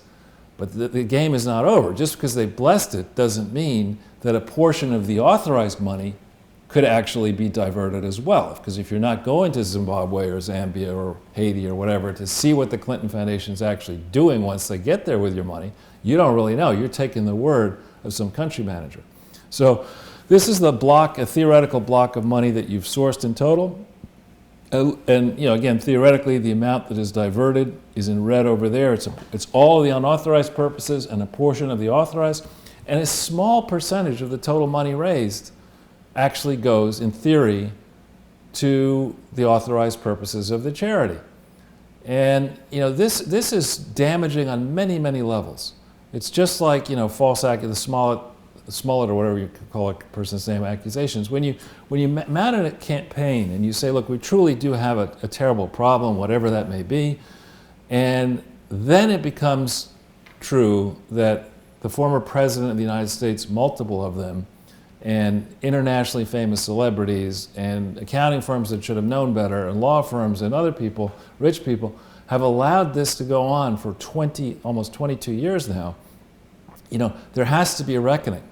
But the game is not over. Just because they blessed it doesn't mean that a portion of the authorized money could actually be diverted as well. Because if you're not going to Zimbabwe or Zambia or Haiti or whatever to see what the Clinton Foundation is actually doing once they get there with your money, you don't really know. You're taking the word of some country manager. So this is the block, a theoretical block of money that you've sourced in total. And again, theoretically, the amount that is diverted is in red over there. It's all the unauthorized purposes and a portion of the authorized, and a small percentage of the total money raised actually goes, in theory, to the authorized purposes of the charity. And this is damaging on many, many levels. It's just like false the Smollett or whatever you call a person's name, accusations. When you mount a campaign and you say, look, we truly do have a terrible problem, whatever that may be, and then it becomes true that the former president of the United States, multiple of them, and internationally famous celebrities and accounting firms that should have known better and law firms and other people, rich people, have allowed this to go on for almost 22 years now. There has to be a reckoning.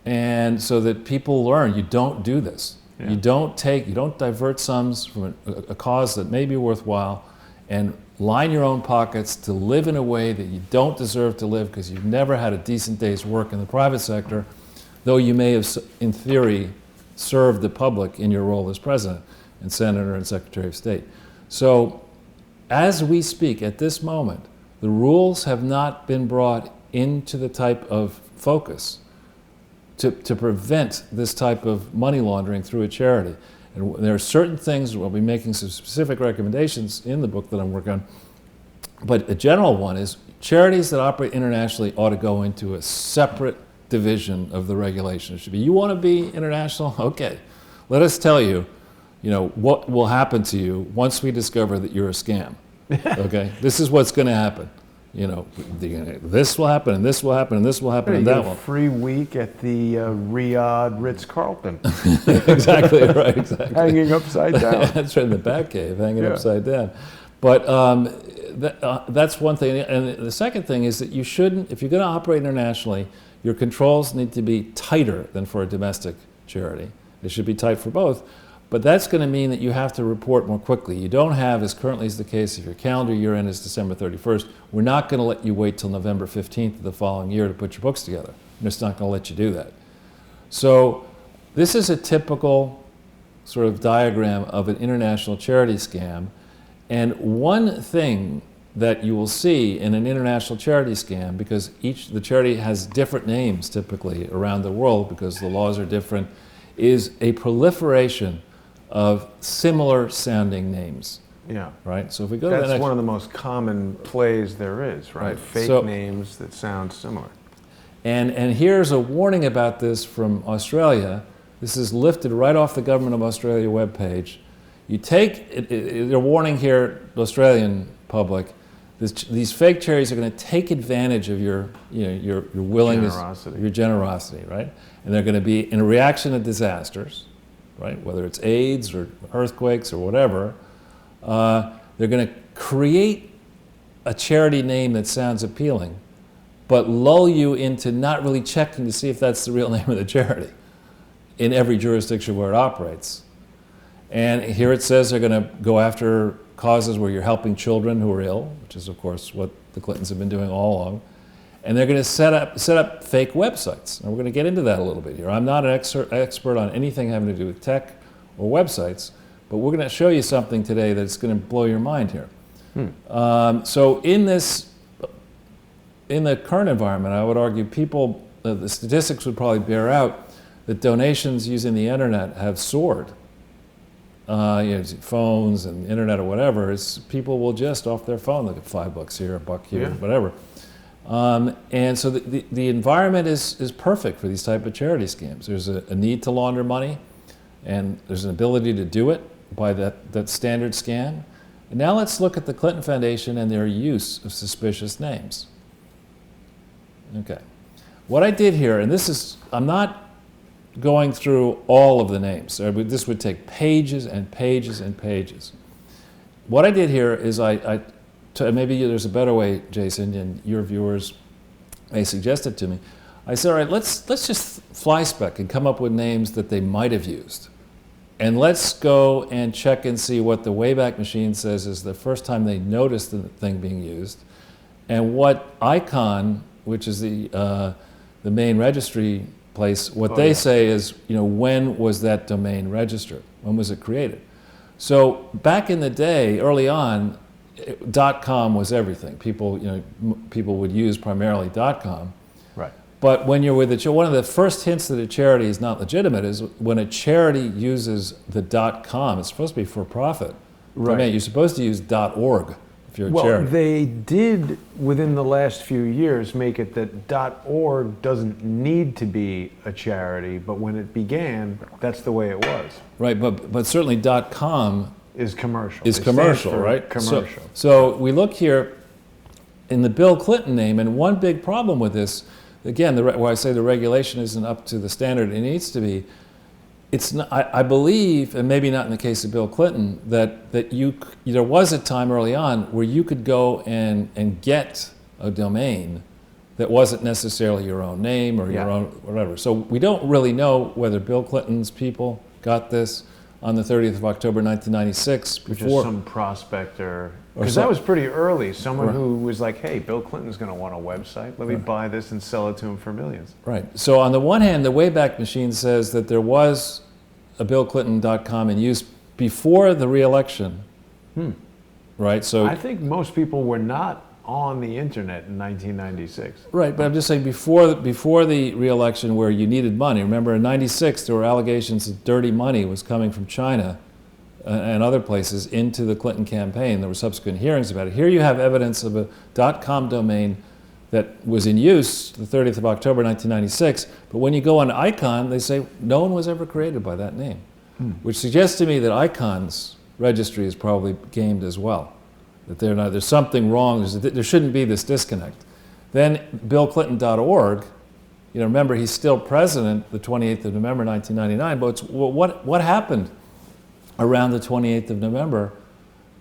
And so that people learn, you don't do this. Yeah. You don't divert sums from a cause that may be worthwhile and line your own pockets to live in a way that you don't deserve to live because you've never had a decent day's work in the private sector, though you may have, in theory, served the public in your role as president and senator and secretary of state. So as we speak at this moment, the rules have not been brought into the type of focus to prevent this type of money laundering through a charity. And there are certain things, we'll be making some specific recommendations in the book that I'm working on, but a general one is charities that operate internationally ought to go into a separate division of the regulation. It should be, you want to be international? Okay, let us tell you, what will happen to you once we discover that you're a scam. Okay, this is what's going to happen. This will happen, and this will happen, and this will happen, and that will. A free week at the Riyadh Ritz-Carlton. Exactly right. Exactly. Hanging upside down. That's right in the Batcave, hanging upside down. But that's one thing. And the second thing is that you shouldn't, if you're going to operate internationally, your controls need to be tighter than for a domestic charity. They should be tight for both. But that's going to mean that you have to report more quickly. You don't have, as currently is the case, if your calendar year end is December 31st, we're not going to let you wait till November 15th of the following year to put your books together. We're just not going to let you do that. So this is a typical sort of diagram of an international charity scam. And one thing that you will see in an international charity scam, because the charity has different names typically around the world because the laws are different, is a proliferation of similar sounding names. Yeah. Right? So if we go to the That's next, one of the most common plays there is, right? Fake names that sound similar. And here's a warning about this from Australia. This is lifted right off the Government of Australia webpage. You take, a warning here, the Australian public, these fake charities are going to take advantage of your willingness, Generosity. your generosity, right? And they're going to be in reaction to disasters, right? Whether it's AIDS or earthquakes or whatever, they're going to create a charity name that sounds appealing, but lull you into not really checking to see if that's the real name of the charity in every jurisdiction where it operates. And here it says they're going to go after causes where you're helping children who are ill, which is, of course, what the Clintons have been doing all along. And they're going to set up fake websites. And we're going to get into that a little bit here. I'm not an expert on anything having to do with tech or websites, but we're going to show you something today that's going to blow your mind here. So in the current environment, I would argue the statistics would probably bear out that donations using the internet have soared. Phones and internet or whatever, people will just off their phone look at $5 here, $1 here, whatever. And so the environment is perfect for these type of charity schemes. There's a need to launder money, and there's an ability to do it by that standard scan. And now let's look at the Clinton Foundation and their use of suspicious names. Okay. What I did here, and I'm not going through all of the names. This would take pages and pages and pages. What I did here is maybe there's a better way, Jason, and your viewers may suggest it to me. I said, all right, let's just fly spec and come up with names that they might have used. And let's go and check and see what the Wayback Machine says is the first time they noticed the thing being used, and what ICON, which is the main registry place, what they say is, when was that domain registered? When was it created? So back in the day, early on, .com was everything. People would use primarily .com. Right. But when you're with one of the first hints that a charity is not legitimate is when a charity uses the .com. It's supposed to be for profit. Right. You're supposed to use .org if you're a Well, charity. they did within the last few years make it that .org doesn't need to be a charity, but when it began, that's the way it was. Right, but certainly .com is commercial. Is It stands commercial, for right? Commercial. So we look here in the Bill Clinton name, and one big problem with this, again, where I say the regulation isn't up to the standard it needs to be, it's not, I believe, and maybe not in the case of Bill Clinton, that there was a time early on where you could go and get a domain that wasn't necessarily your own name or your own whatever. So we don't really know whether Bill Clinton's people got this on the 30th of October 1996 Which before. is some prospector. Because that was pretty early. Someone who was like, hey, Bill Clinton's going to want a website. Let me buy this and sell it to him for millions. Right. So on the one hand, the Wayback Machine says that there was a BillClinton.com in use before the re-election. Right. So I think most people were not on the internet in 1996. Right, but I'm just saying before the re-election where you needed money. Remember in '96 there were allegations that dirty money was coming from China and other places into the Clinton campaign. There were subsequent hearings about it. Here you have evidence of a .com domain that was in use the 30th of October 1996, but when you go on ICON, they say no one was ever created by that name, which suggests to me that ICON's registry is probably gamed as well, that there's something wrong, there shouldn't be this disconnect. Then BillClinton.org, remember he's still president the 28th of November 1999, but what happened around the 28th of November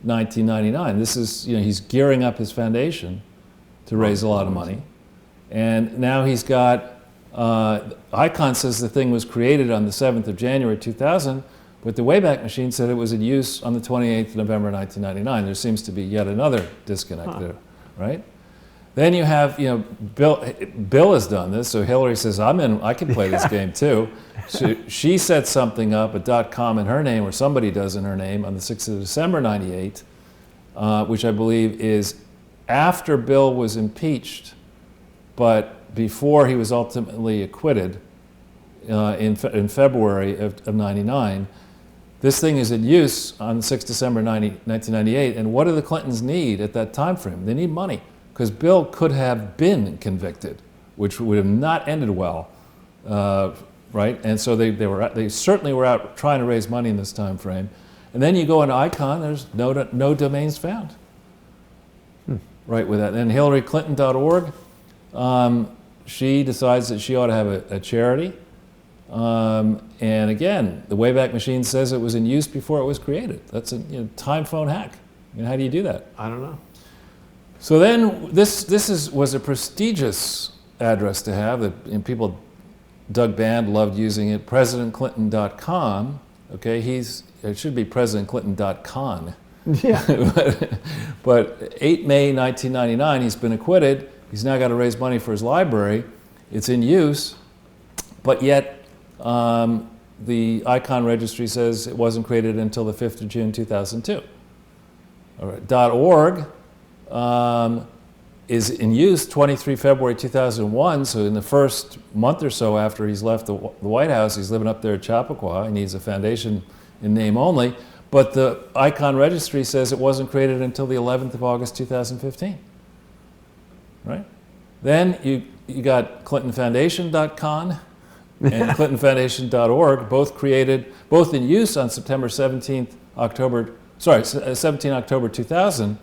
1999? This is, he's gearing up his foundation to raise a lot of money. And now he's got, ICON says the thing was created on the 7th of January 2000, but the Wayback Machine said it was in use on the 28th of November 1999. There seems to be yet another disconnect there, right? Then you have, Bill has done this, so Hillary says, I can play this game too. So she set something up, a .com in her name, or somebody does in her name, on the 6th of December 98, which I believe is after Bill was impeached, but before he was ultimately acquitted in February of 99. This thing is in use on 6 December 1998, and what do the Clintons need at that time frame? They need money, because Bill could have been convicted, which would have not ended well, right? And so they certainly were out trying to raise money in this time frame. And then you go into ICON, there's no domains found, right, with that. And HillaryClinton.org, she decides that she ought to have a charity. And again, the Wayback Machine says it was in use before it was created. That's a time phone hack. How do you do that? I don't know. So then this was a prestigious address to have that people, Doug Band loved using it, presidentclinton.com. Okay, it should be presidentclinton.con. Yeah. But 8 May 1999, he's been acquitted. He's now got to raise money for his library. It's in use, but yet the Icon Registry says it wasn't created until the 5th of June 2002. All right. .org is in use 23 February 2001, so in the first month or so after he's left the White House, he's living up there at Chappaqua. He needs a foundation in name only, but the Icon Registry says it wasn't created until the 11th of August 2015. Right? Then you got ClintonFoundation.com and ClintonFoundation.org, both in use on 17 October 2000,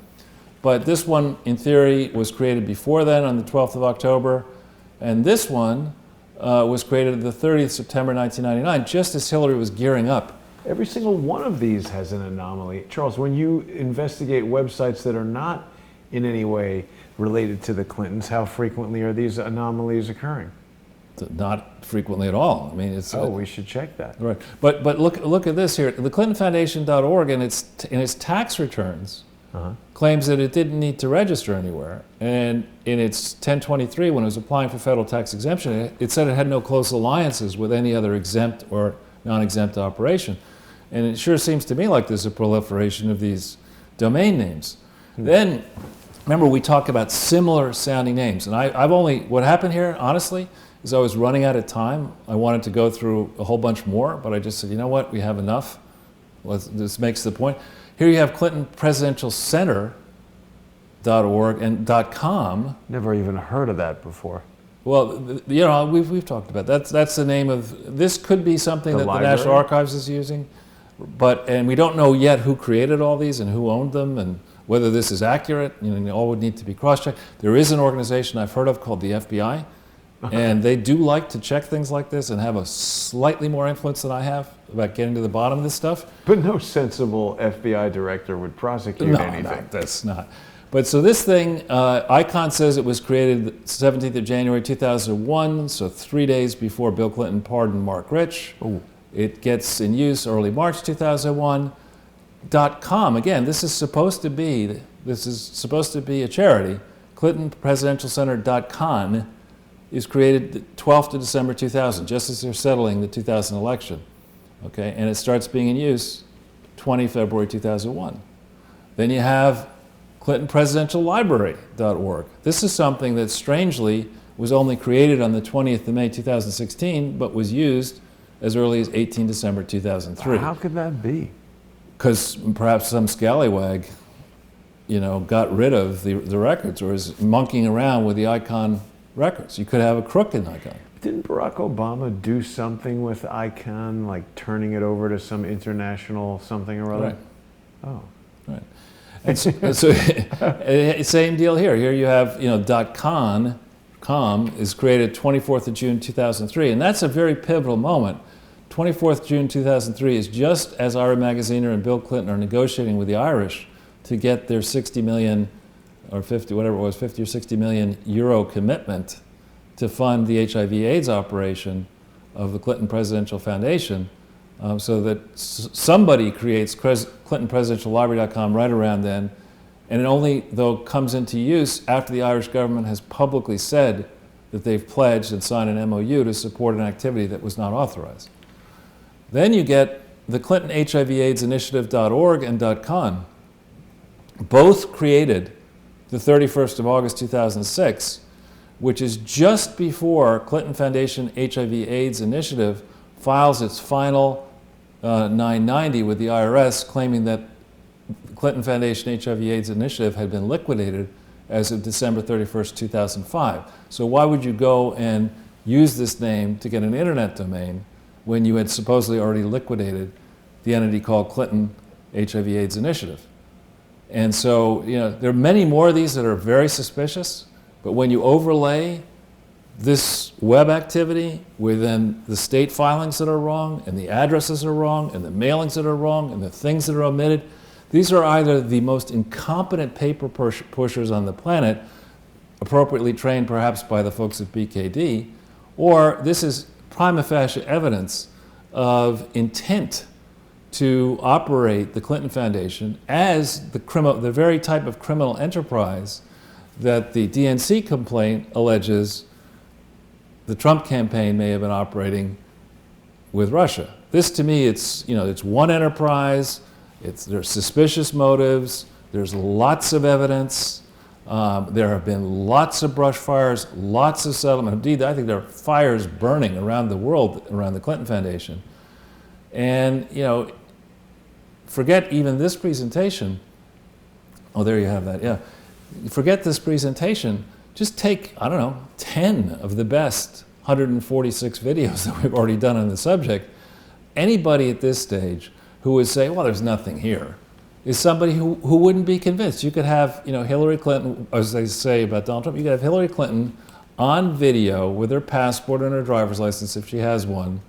but this one, in theory, was created before then on the 12th of October, and this one was created the 30th September 1999, just as Hillary was gearing up. Every single one of these has an anomaly. Charles, when you investigate websites that are not in any way related to the Clintons, how frequently are these anomalies occurring? Not frequently at all. I mean, it's we should check that. Right, but look at this here. The ClintonFoundation.org in its tax returns claims that it didn't need to register anywhere, and in its 1023, when it was applying for federal tax exemption, it said it had no close alliances with any other exempt or non-exempt operation, and it sure seems to me like there's a proliferation of these domain names. Then, remember, we talk about similar sounding names, and what happened here, honestly, is I was running out of time. I wanted to go through a whole bunch more, but I just said, you know what, we have enough. This makes the point. Here you have ClintonPresidentialCenter.org and .com. Never even heard of that before. Well, we've talked about that. That's the name of, this could be something that the National Archives is using, and we don't know yet who created all these and who owned them and whether this is accurate. All would need to be cross-checked. There is an organization I've heard of called the FBI, and they do like to check things like this and have a slightly more influence than I have about getting to the bottom of this stuff. But no sensible FBI director would prosecute anything. No, that's not. But so this thing, Icon says it was created 17th of January 2001, so 3 days before Bill Clinton pardoned Mark Rich. Ooh. It gets in use early March 2001. .com, again, this is supposed to be a charity. ClintonPresidentialCenter.com is created the 12th of December 2000, just as they're settling the 2000 election. Okay, and it starts being in use 20 February 2001. Then you have ClintonPresidentialLibrary.org. This is something that strangely was only created on the 20th of May 2016, but was used as early as 18 December 2003. How could that be? Because perhaps some scallywag, got rid of the records or is monkeying around with the Icon records. You could have a crook in Icon. Didn't Barack Obama do something with Icon, like turning it over to some international something or other? Right. Oh. Right. And so same deal here. Here you have, .com is created 24th of June 2003, and that's a very pivotal moment. 24th June 2003 is just as Ira Magaziner and Bill Clinton are negotiating with the Irish to get their 60 million or 50, whatever it was, 50 or 60 million euro commitment to fund the HIV/AIDS operation of the Clinton Presidential Foundation, so that somebody creates ClintonPresidentialLibrary.com right around then, and it only, though, comes into use after the Irish government has publicly said that they've pledged and signed an MOU to support an activity that was not authorized. Then you get the Clinton HIV/AIDS Initiative.org and .com, both created the 31st of August 2006, which is just before Clinton Foundation HIV/AIDS Initiative files its final 990 with the IRS, claiming that the Clinton Foundation HIV/AIDS Initiative had been liquidated as of December 31st, 2005. So why would you go and use this name to get an internet domain when you had supposedly already liquidated the entity called Clinton HIV/AIDS Initiative? And so, there are many more of these that are very suspicious, but when you overlay this web activity within the state filings that are wrong, and the addresses are wrong, and the mailings that are wrong, and the things that are omitted, these are either the most incompetent paper pushers on the planet, appropriately trained perhaps by the folks at BKD, or this is prima facie evidence of intent to operate the Clinton Foundation as the very type of criminal enterprise that the DNC complaint alleges the Trump campaign may have been operating with Russia. This, to me, it's one enterprise. There's suspicious motives. There's lots of evidence. There have been lots of brush fires, lots of settlement. Indeed, I think there are fires burning around the world around the Clinton Foundation. And forget even this presentation. Oh, there you have that. Yeah, forget this presentation. Just take, I don't know, 10 of the best 146 videos that we've already done on the subject. Anybody at this stage who would say, well, there's nothing here, is somebody who wouldn't be convinced. You could have, Hillary Clinton, as they say about Donald Trump, you could have Hillary Clinton on video with her passport and her driver's license, if she has one,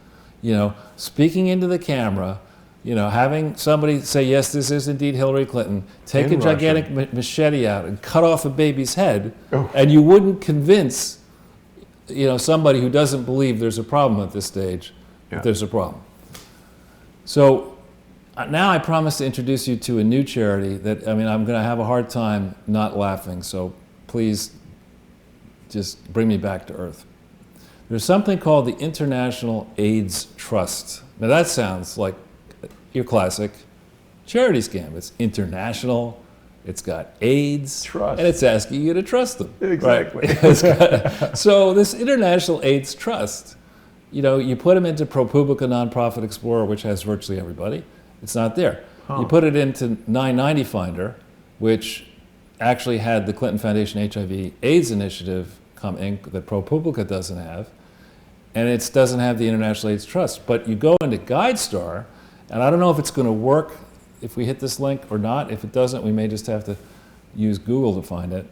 speaking into the camera, having somebody say, yes, this is indeed Hillary Clinton, take a gigantic machete out and cut off a baby's head, and you wouldn't convince, somebody who doesn't believe there's a problem at this stage, that there's a problem. So now I promise to introduce you to a new charity that, I'm going to have a hard time not laughing, so please just bring me back to earth. There's something called the International AIDS Trust. Now that sounds like your classic charity scam. It's international, it's got AIDS, Trust. And it's asking you to trust them. Exactly. Right? So this International AIDS Trust, you put them into ProPublica Nonprofit Explorer, which has virtually everybody. It's not there. You put it into 990 Finder, which actually had the Clinton Foundation HIV AIDS Initiative come in that ProPublica doesn't have, and it doesn't have the International AIDS Trust. But you go into GuideStar, and I don't know if it's going to work if we hit this link or not. If it doesn't, we may just have to use Google to find it.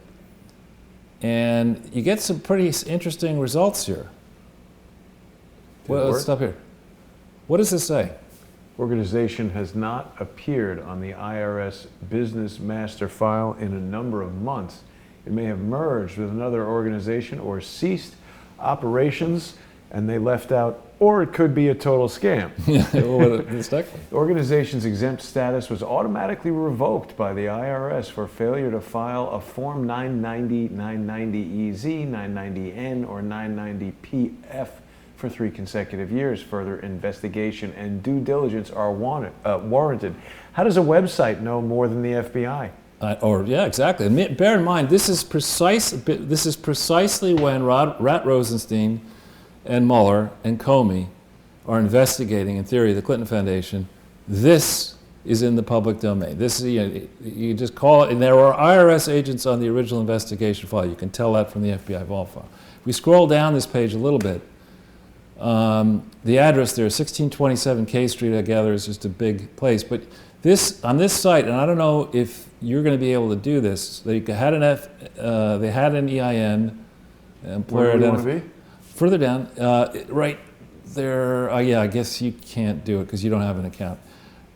And you get some pretty interesting results here. Well, let's stop here. What does this say? Organization has not appeared on the IRS business master file in a number of months. It may have merged with another organization or ceased operations, and they left out, or it could be a total scam. The organization's exempt status was automatically revoked by the IRS for failure to file a Form 990, 990EZ, 990N, or 990PF for 3 consecutive years. Further investigation and due diligence are warranted. How does a website know more than the FBI? Yeah, exactly. And bear in mind, this is precisely when Rat Rosenstein and Mueller and Comey are investigating, in theory, the Clinton Foundation. This is in the public domain. This is, you just call it, and there were IRS agents on the original investigation file. You can tell that from the FBI vault file. If we scroll down this page a little bit, the address there, 1627 K Street, I gather, is just a big place. But on this site, and I don't know if you're going to be able to do this, they had an EIN, Where do you want to be? Further down, right there. I guess you can't do it because you don't have an account.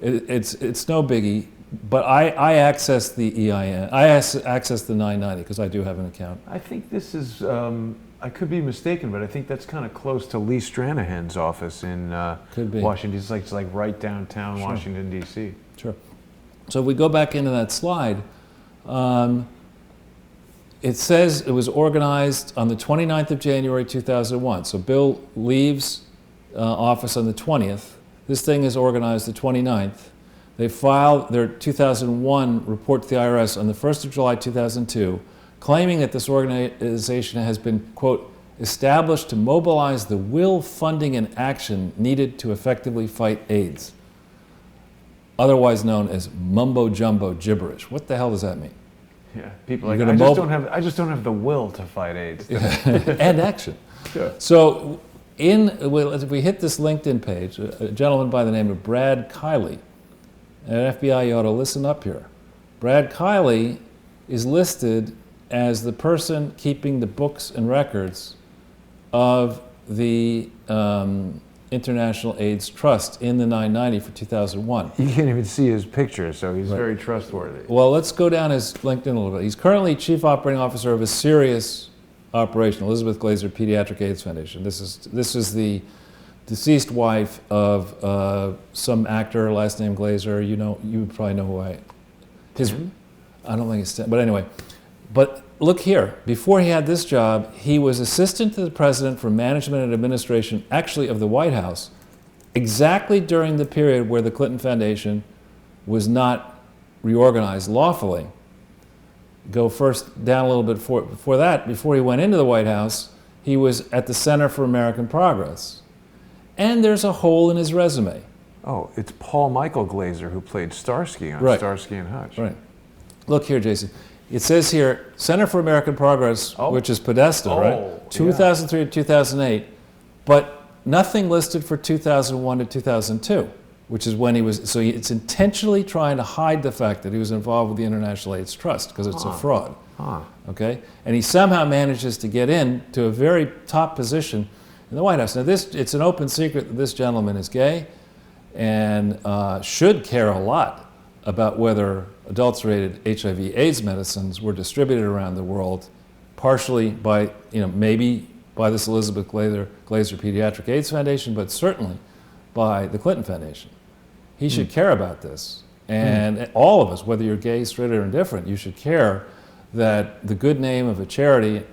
It's no biggie. But I access the EIN. I access the 990 because I do have an account. I think this is. I could be mistaken, but I think that's kind of close to Lee Stranahan's office in Washington. It's like right downtown Washington, D.C. Sure. So if we go back into that slide, it says it was organized on the 29th of January 2001. So Bill leaves office on the 20th. This thing is organized the 29th. They filed their 2001 report to the IRS on the 1st of July 2002, claiming that this organization has been, quote, established to mobilize the will, funding, and action needed to effectively fight AIDS, otherwise known as mumbo-jumbo gibberish. What the hell does that mean? Yeah, people are like, I just don't have the will to fight AIDS. And action. Sure. So if we hit this LinkedIn page, a gentleman by the name of Brad Kiley, at FBI, you ought to listen up here. Brad Kiley is listed as the person keeping the books and records of the International AIDS Trust in the 990 for 2001. You can't even see his picture, so he's very trustworthy. Well, let's go down his LinkedIn a little bit. He's currently Chief Operating Officer of a serious operation, Elizabeth Glaser Pediatric AIDS Foundation. This is the deceased wife of some actor, last name Glaser. You probably know who I don't think it's, but anyway. But look here, before he had this job, he was assistant to the president for management and administration, actually of the White House, exactly during the period where the Clinton Foundation was not reorganized lawfully. Go first down a little bit before that, before he went into the White House, he was at the Center for American Progress. And there's a hole in his resume. Oh, it's Paul Michael Glaser who played Starsky on Right. Starsky and Hutch. Right. Look here, Jason. It says here, Center for American Progress, which is Podesta, right? 2003 to 2008, but nothing listed for 2001 to 2002, which is when he was, so it's intentionally trying to hide the fact that he was involved with the International AIDS Trust, because it's a fraud, okay? And he somehow manages to get in to a very top position in the White House. Now it's an open secret that this gentleman is gay and should care a lot about whether adulterated HIV/AIDS medicines were distributed around the world, partially by, maybe by this Elizabeth Glaser Pediatric AIDS Foundation, but certainly by the Clinton Foundation. He should care about this. And all of us, whether you're gay, straight, or indifferent, you should care that the good name of a charity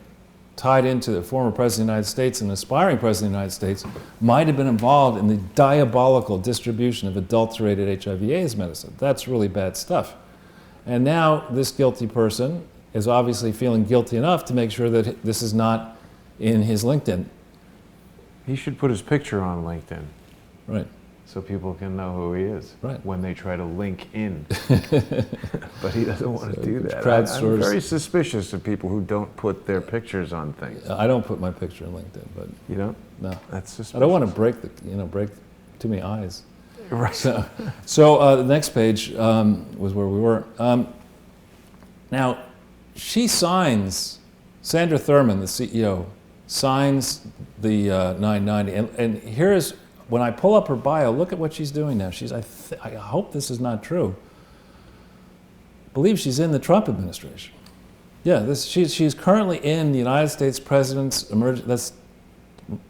tied into the former President of the United States and aspiring President of the United States might have been involved in the diabolical distribution of adulterated HIV/AIDS medicine. That's really bad stuff. And now this guilty person is obviously feeling guilty enough to make sure that this is not in his LinkedIn. He should put his picture on LinkedIn. Right. So people can know who he is when they try to link in. But he doesn't want to do that. I'm very suspicious of people who don't put their pictures on things. I don't put my picture on LinkedIn, but you don't? No. That's suspicious. I don't want to break too many eyes. Right. So the next page was where we were. Now, she signs, Sandra Thurman, the CEO, signs the 990. And here's, when I pull up her bio, look at what she's doing now. I hope this is not true. I believe she's in the Trump administration. Yeah, she's currently in the United States President's that's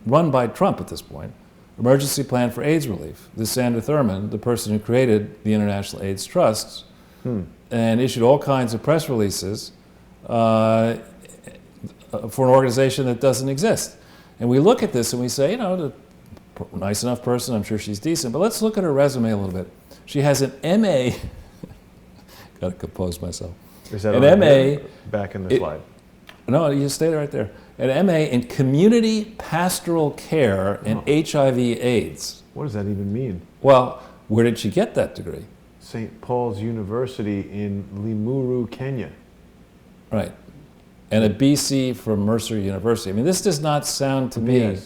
run by Trump at this point, emergency plan for AIDS relief. This Sandra Thurman, the person who created the International AIDS Trust, and issued all kinds of press releases for an organization that doesn't exist. And we look at this and we say, nice enough person, I'm sure she's decent, but let's look at her resume a little bit. She has an MA, gotta compose myself. Is that an MA, back in the slide? No, you stay right there. An MA in Community Pastoral Care and HIV/AIDS. What does that even mean? Well, where did she get that degree? St. Paul's University in Limuru, Kenya. Right. And a BC from Mercer University. I mean, this does not sound to me...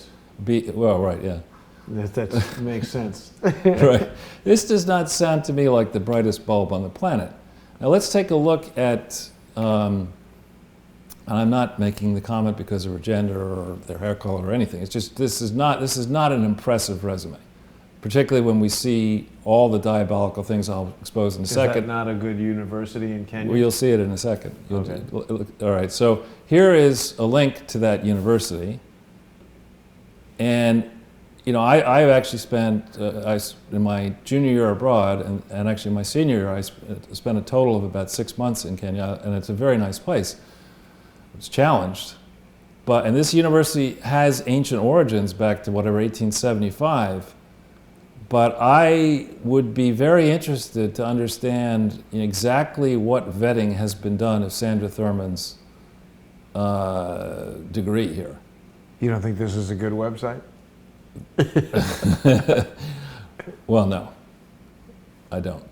well, right, yeah. That makes sense. Right. This does not sound to me like the brightest bulb on the planet. Now let's take a look at, and I'm not making the comment because of her gender or their hair color or anything. It's just this is not an impressive resume, particularly when we see all the diabolical things I'll expose in a second. Is that not a good university in Kenya? Well, you'll see it in a second. Okay. All right. So here is a link to that university. And, I've actually spent, in my junior year abroad, and actually my senior year, I spent a total of about 6 months in Kenya, and it's a very nice place. It's challenged. And this university has ancient origins back to whatever, 1875. But I would be very interested to understand exactly what vetting has been done of Sandra Thurman's degree here. You don't think this is a good website? Well, no, I don't.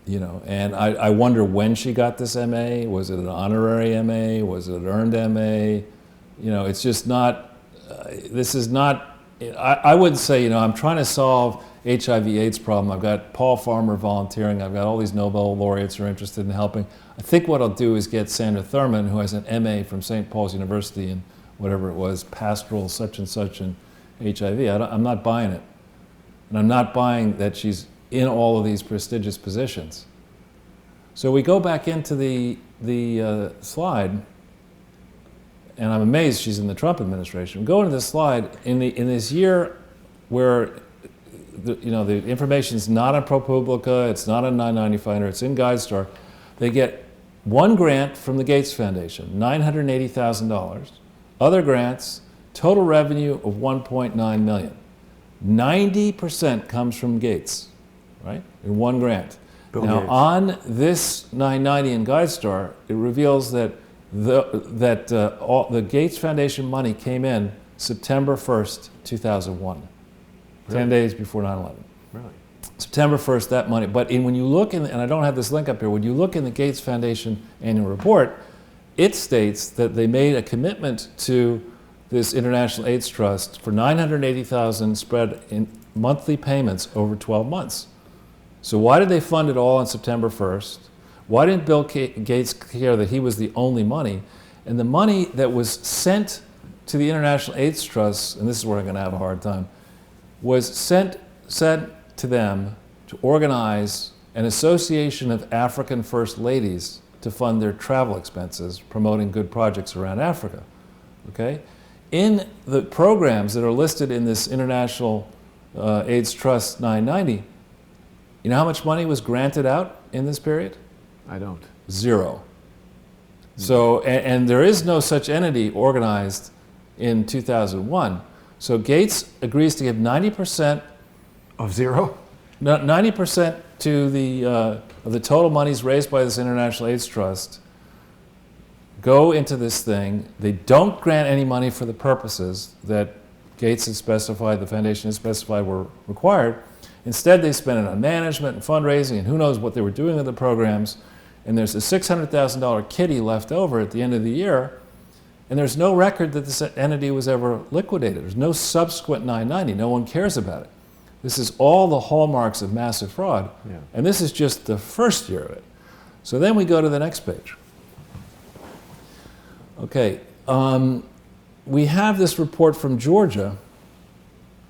And I wonder when she got this MA. Was it an honorary MA? Was it an earned MA? It's just not, this is not, I would say, I'm trying to solve HIV/AIDS problem. I've got Paul Farmer volunteering. I've got all these Nobel laureates who are interested in helping. I think what I'll do is get Sandra Thurman, who has an MA from St. Paul's University in whatever it was, pastoral such and HIV. I'm not buying it. And I'm not buying that she's in all of these prestigious positions. So we go back into the slide, and I'm amazed she's in the Trump administration. We go into this slide, in this year where the information's not on ProPublica, it's not on 995, it's in GuideStar, they get one grant from the Gates Foundation, $980,000. Other grants, total revenue of $1.9 million. 90% comes from Gates, right? In one grant. Bill now, Gates. on this 990 in GuideStar, it reveals that all the Gates Foundation money came in September 1st, 2001, 10 days before 9/11. Really? September 1st, that money. But when you look in, and I don't have this link up here, when you look in the Gates Foundation annual report, it states that they made a commitment to this International AIDS Trust for $980,000 spread in monthly payments over 12 months. So why did they fund it all on September 1st? Why didn't Bill Gates care that he was the only money? And the money that was sent to the International AIDS Trust, and this is where I'm going to have a hard time, was sent to them to organize an association of African First Ladies to fund their travel expenses, promoting good projects around Africa. Okay? In the programs that are listed in this International AIDS Trust 990, you know how much money was granted out in this period? I don't. Zero. So, and there is no such entity organized in 2001. So Gates agrees to give 90%. Of zero? 90% to of the total monies raised by this International AIDS Trust go into this thing. They don't grant any money for the purposes that Gates had specified, the foundation had specified were required. Instead, they spend it on management and fundraising, and who knows what they were doing with the programs. And there's a $600,000 kitty left over at the end of the year, and there's no record that this entity was ever liquidated. There's no subsequent 990. No one cares about it. This is all the hallmarks of massive fraud, Yeah. and this is just the first year of it. So then we go to the next page. Okay, we have this report from Georgia.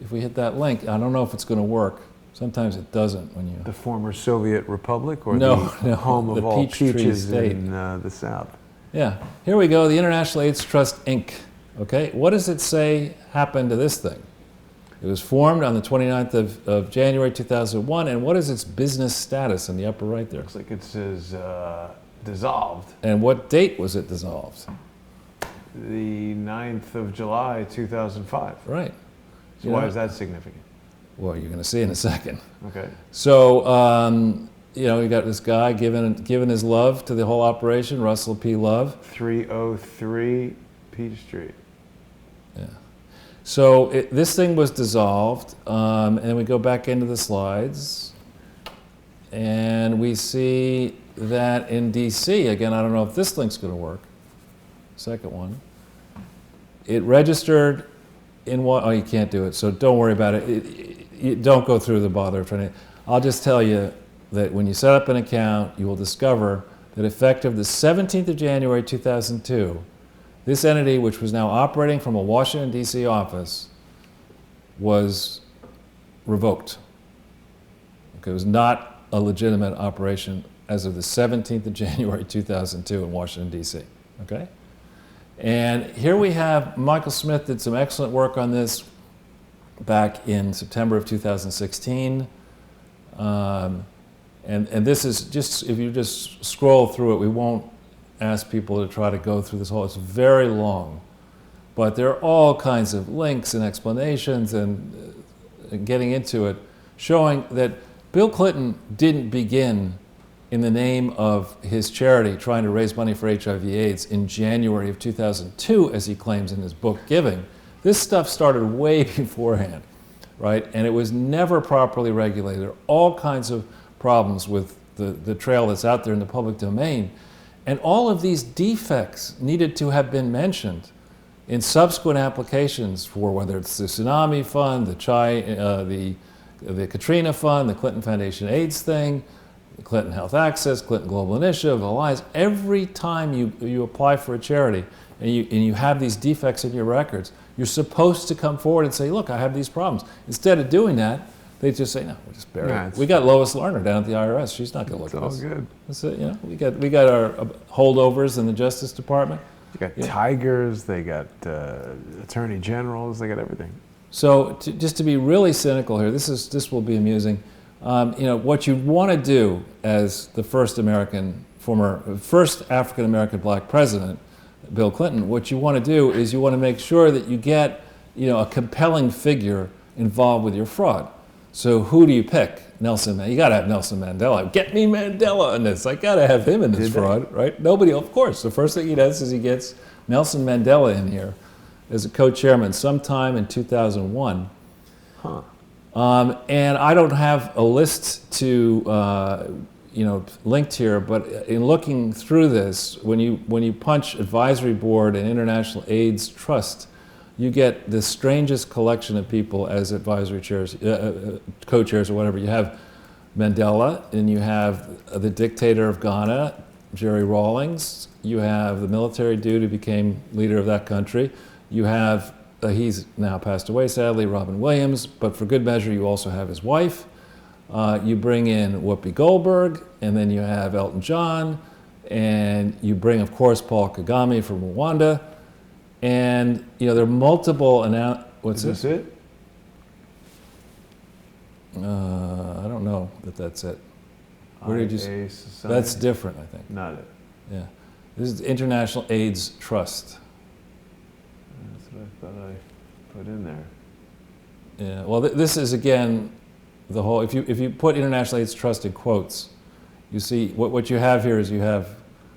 If we hit that link, I don't know if it's going to work. Sometimes it doesn't when you... The former Soviet Republic, or No, the home the of all Peachtree peaches State. in the South? Yeah, here we go, the International AIDS Trust, Inc. Okay, what does it say happened to this thing? It was formed on the 29th of January 2001, and what is its business status in the upper right there? Looks like it says dissolved. And what date was it dissolved? The 9th of July, 2005. Right. So why is that significant? Well, you're going to see in a second. Okay. So, you got this guy giving his love to the whole operation, Russell P. Love. 303 Peachtree. Yeah. So this thing was dissolved, and then we go back into the slides, and we see that in D.C., again, I don't know if this link's going to work, second one, it registered in what, oh, you can't do it, so don't worry about it. You don't go through the bother of trying to, I'll just tell you that when you set up an account, you will discover that effective the 17th of January 2002, this entity, which was now operating from a Washington, D.C. office, was revoked. Okay, it was not a legitimate operation as of the 17th of January 2002 in Washington, D.C. Okay? And here we have, Michael Smith did some excellent work on this back in September of 2016. And this is just, if you just scroll through it, we won't ask people to try to go through this whole, it's very long. But there are all kinds of links and explanations and getting into it, showing that Bill Clinton didn't begin in the name of his charity trying to raise money for HIV/AIDS in January of 2002, as he claims in his book, Giving. This stuff started way beforehand, right? And it was never properly regulated. There are all kinds of problems with the trail that's out there in the public domain. And all of these defects needed to have been mentioned in subsequent applications for whether it's the Tsunami Fund, the Katrina Fund, the Clinton Foundation AIDS thing, the Clinton Health Access, Clinton Global Initiative, Alliance. Every time you apply for a charity, and you have these defects in your records, you're supposed to come forward and say, look, I have these problems. Instead of doing that, they just say, no, we'll just bury it. We got Lois Lerner down at the IRS. She's not going to look at us. It's all good. That's it, you know. We got our holdovers in the Justice Department. They got tigers, they got attorney generals, they got everything. So just to be really cynical here, this will be amusing. You know, what you want to do as the first African American black president, Bill Clinton, what you want to do is you want to make sure that you get, you know, a compelling figure involved with your fraud. So who do you pick? Nelson Mandela. You got to have Nelson Mandela. Get me Mandela in this. I got to have him in this fraud, right? Nobody, of course. The first thing he does is he gets Nelson Mandela in here as a co-chairman sometime in 2001. Huh. And I don't have a list to, you know, linked here, but in looking through this, when you punch Advisory Board and International AIDS Trust, you get the strangest collection of people as advisory chairs, co-chairs or whatever. You have Mandela, and you have the dictator of Ghana, Jerry Rawlings. You have the military dude who became leader of that country. You have, he's now passed away sadly, Robin Williams, but for good measure you also have his wife. You bring in Whoopi Goldberg, and then you have Elton John, and you bring, of course, Paul Kagame from Rwanda. And, you know, there are multiple what's this? Is this it? I don't know that that's it. Where did you IA Society? That's different, I think. Not it. Yeah. This is the International AIDS Trust. That's what I thought I put in there. Yeah. Well, this is, again, the whole, if you put International AIDS Trust in quotes, you see what you have here is you have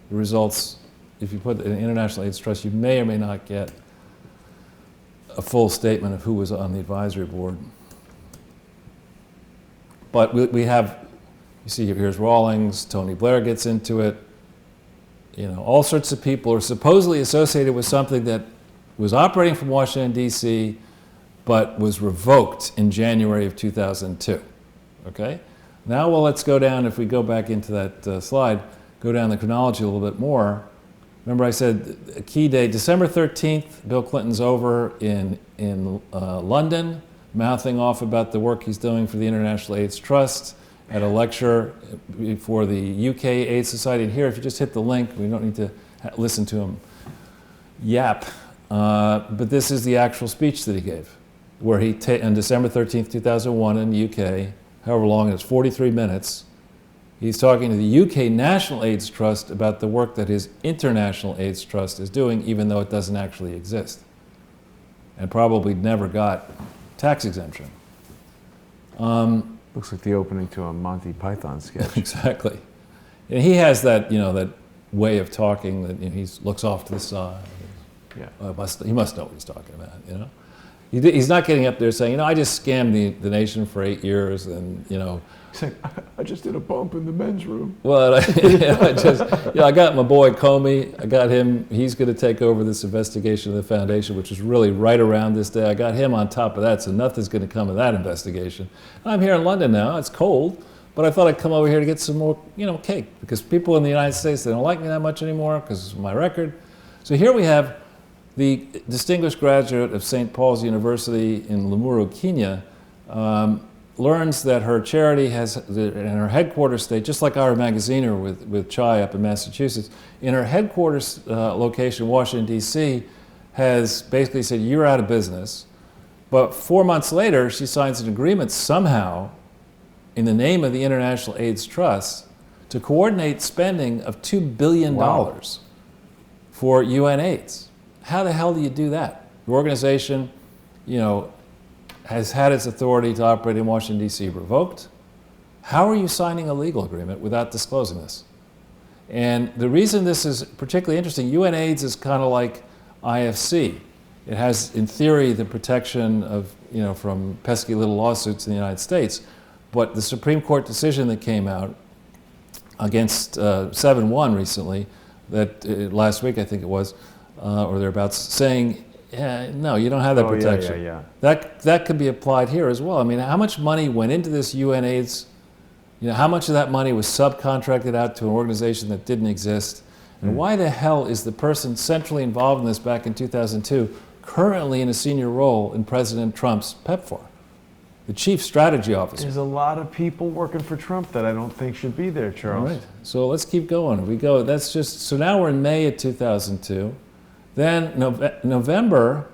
the results. If you put an International AIDS Trust, you may or may not get a full statement of who was on the advisory board. But we have, you see here's Rawlings, Tony Blair gets into it. You know, all sorts of people are supposedly associated with something that was operating from Washington, D.C., but was revoked in January of 2002. Okay? Now, well, let's go down, if we go back into that slide, go down the chronology a little bit more. Remember I said a key date, December 13th, Bill Clinton's over in London, mouthing off about the work he's doing for the International AIDS Trust at a lecture for the UK AIDS Society. And here, if you just hit the link, we don't need to listen to him yap, but this is the actual speech that he gave, where he, on December 13th, 2001 in the UK, however long it is, 43 minutes, he's talking to the UK National AIDS Trust about the work that his International AIDS Trust is doing, even though it doesn't actually exist, and probably never got tax exemption. Looks like the opening to a Monty Python sketch. Exactly. And he has that, you know, that way of talking that, you know, he looks off to the side. Yeah. He must know what he's talking about, you know? He's not getting up there saying, you know, I just scammed the nation for 8 years, and, you know. He's like, I just did a bump in the men's room. Well, I got my boy Comey. I got him. He's going to take over this investigation of the foundation, which is really right around this day. I got him on top of that, so nothing's going to come of that investigation. And I'm here in London now. It's cold, but I thought I'd come over here to get some more, you know, cake, because people in the United States, they don't like me that much anymore because of my record. So here we have the distinguished graduate of St. Paul's University in Limuru, Kenya, learns that her charity has, in her headquarters state, just like our magaziner with Chai up in Massachusetts, in her headquarters location, Washington, D.C., has basically said, you're out of business. But 4 months later, she signs an agreement somehow, in the name of the International AIDS Trust, to coordinate spending of $2 billion for UN AIDS. How the hell do you do that? The organization, you know, has had its authority to operate in Washington, D.C. revoked. How are you signing a legal agreement without disclosing this? And the reason this is particularly interesting, UNAIDS is kind of like IFC. It has, in theory, the protection of, you know, from pesky little lawsuits in the United States. But the Supreme Court decision that came out against 7-1 recently, that last week I think it was, or thereabouts, saying, yeah, no, you don't have that protection. Yeah. That could be applied here as well. I mean, how much money went into this UNAIDS? You know, how much of that money was subcontracted out to an organization that didn't exist? And why the hell is the person centrally involved in this back in 2002 currently in a senior role in President Trump's PEPFAR? The chief strategy officer. There's a lot of people working for Trump that I don't think should be there, Charles. All right. So let's keep going. We go. That's just so now we're in May of 2002. Then November,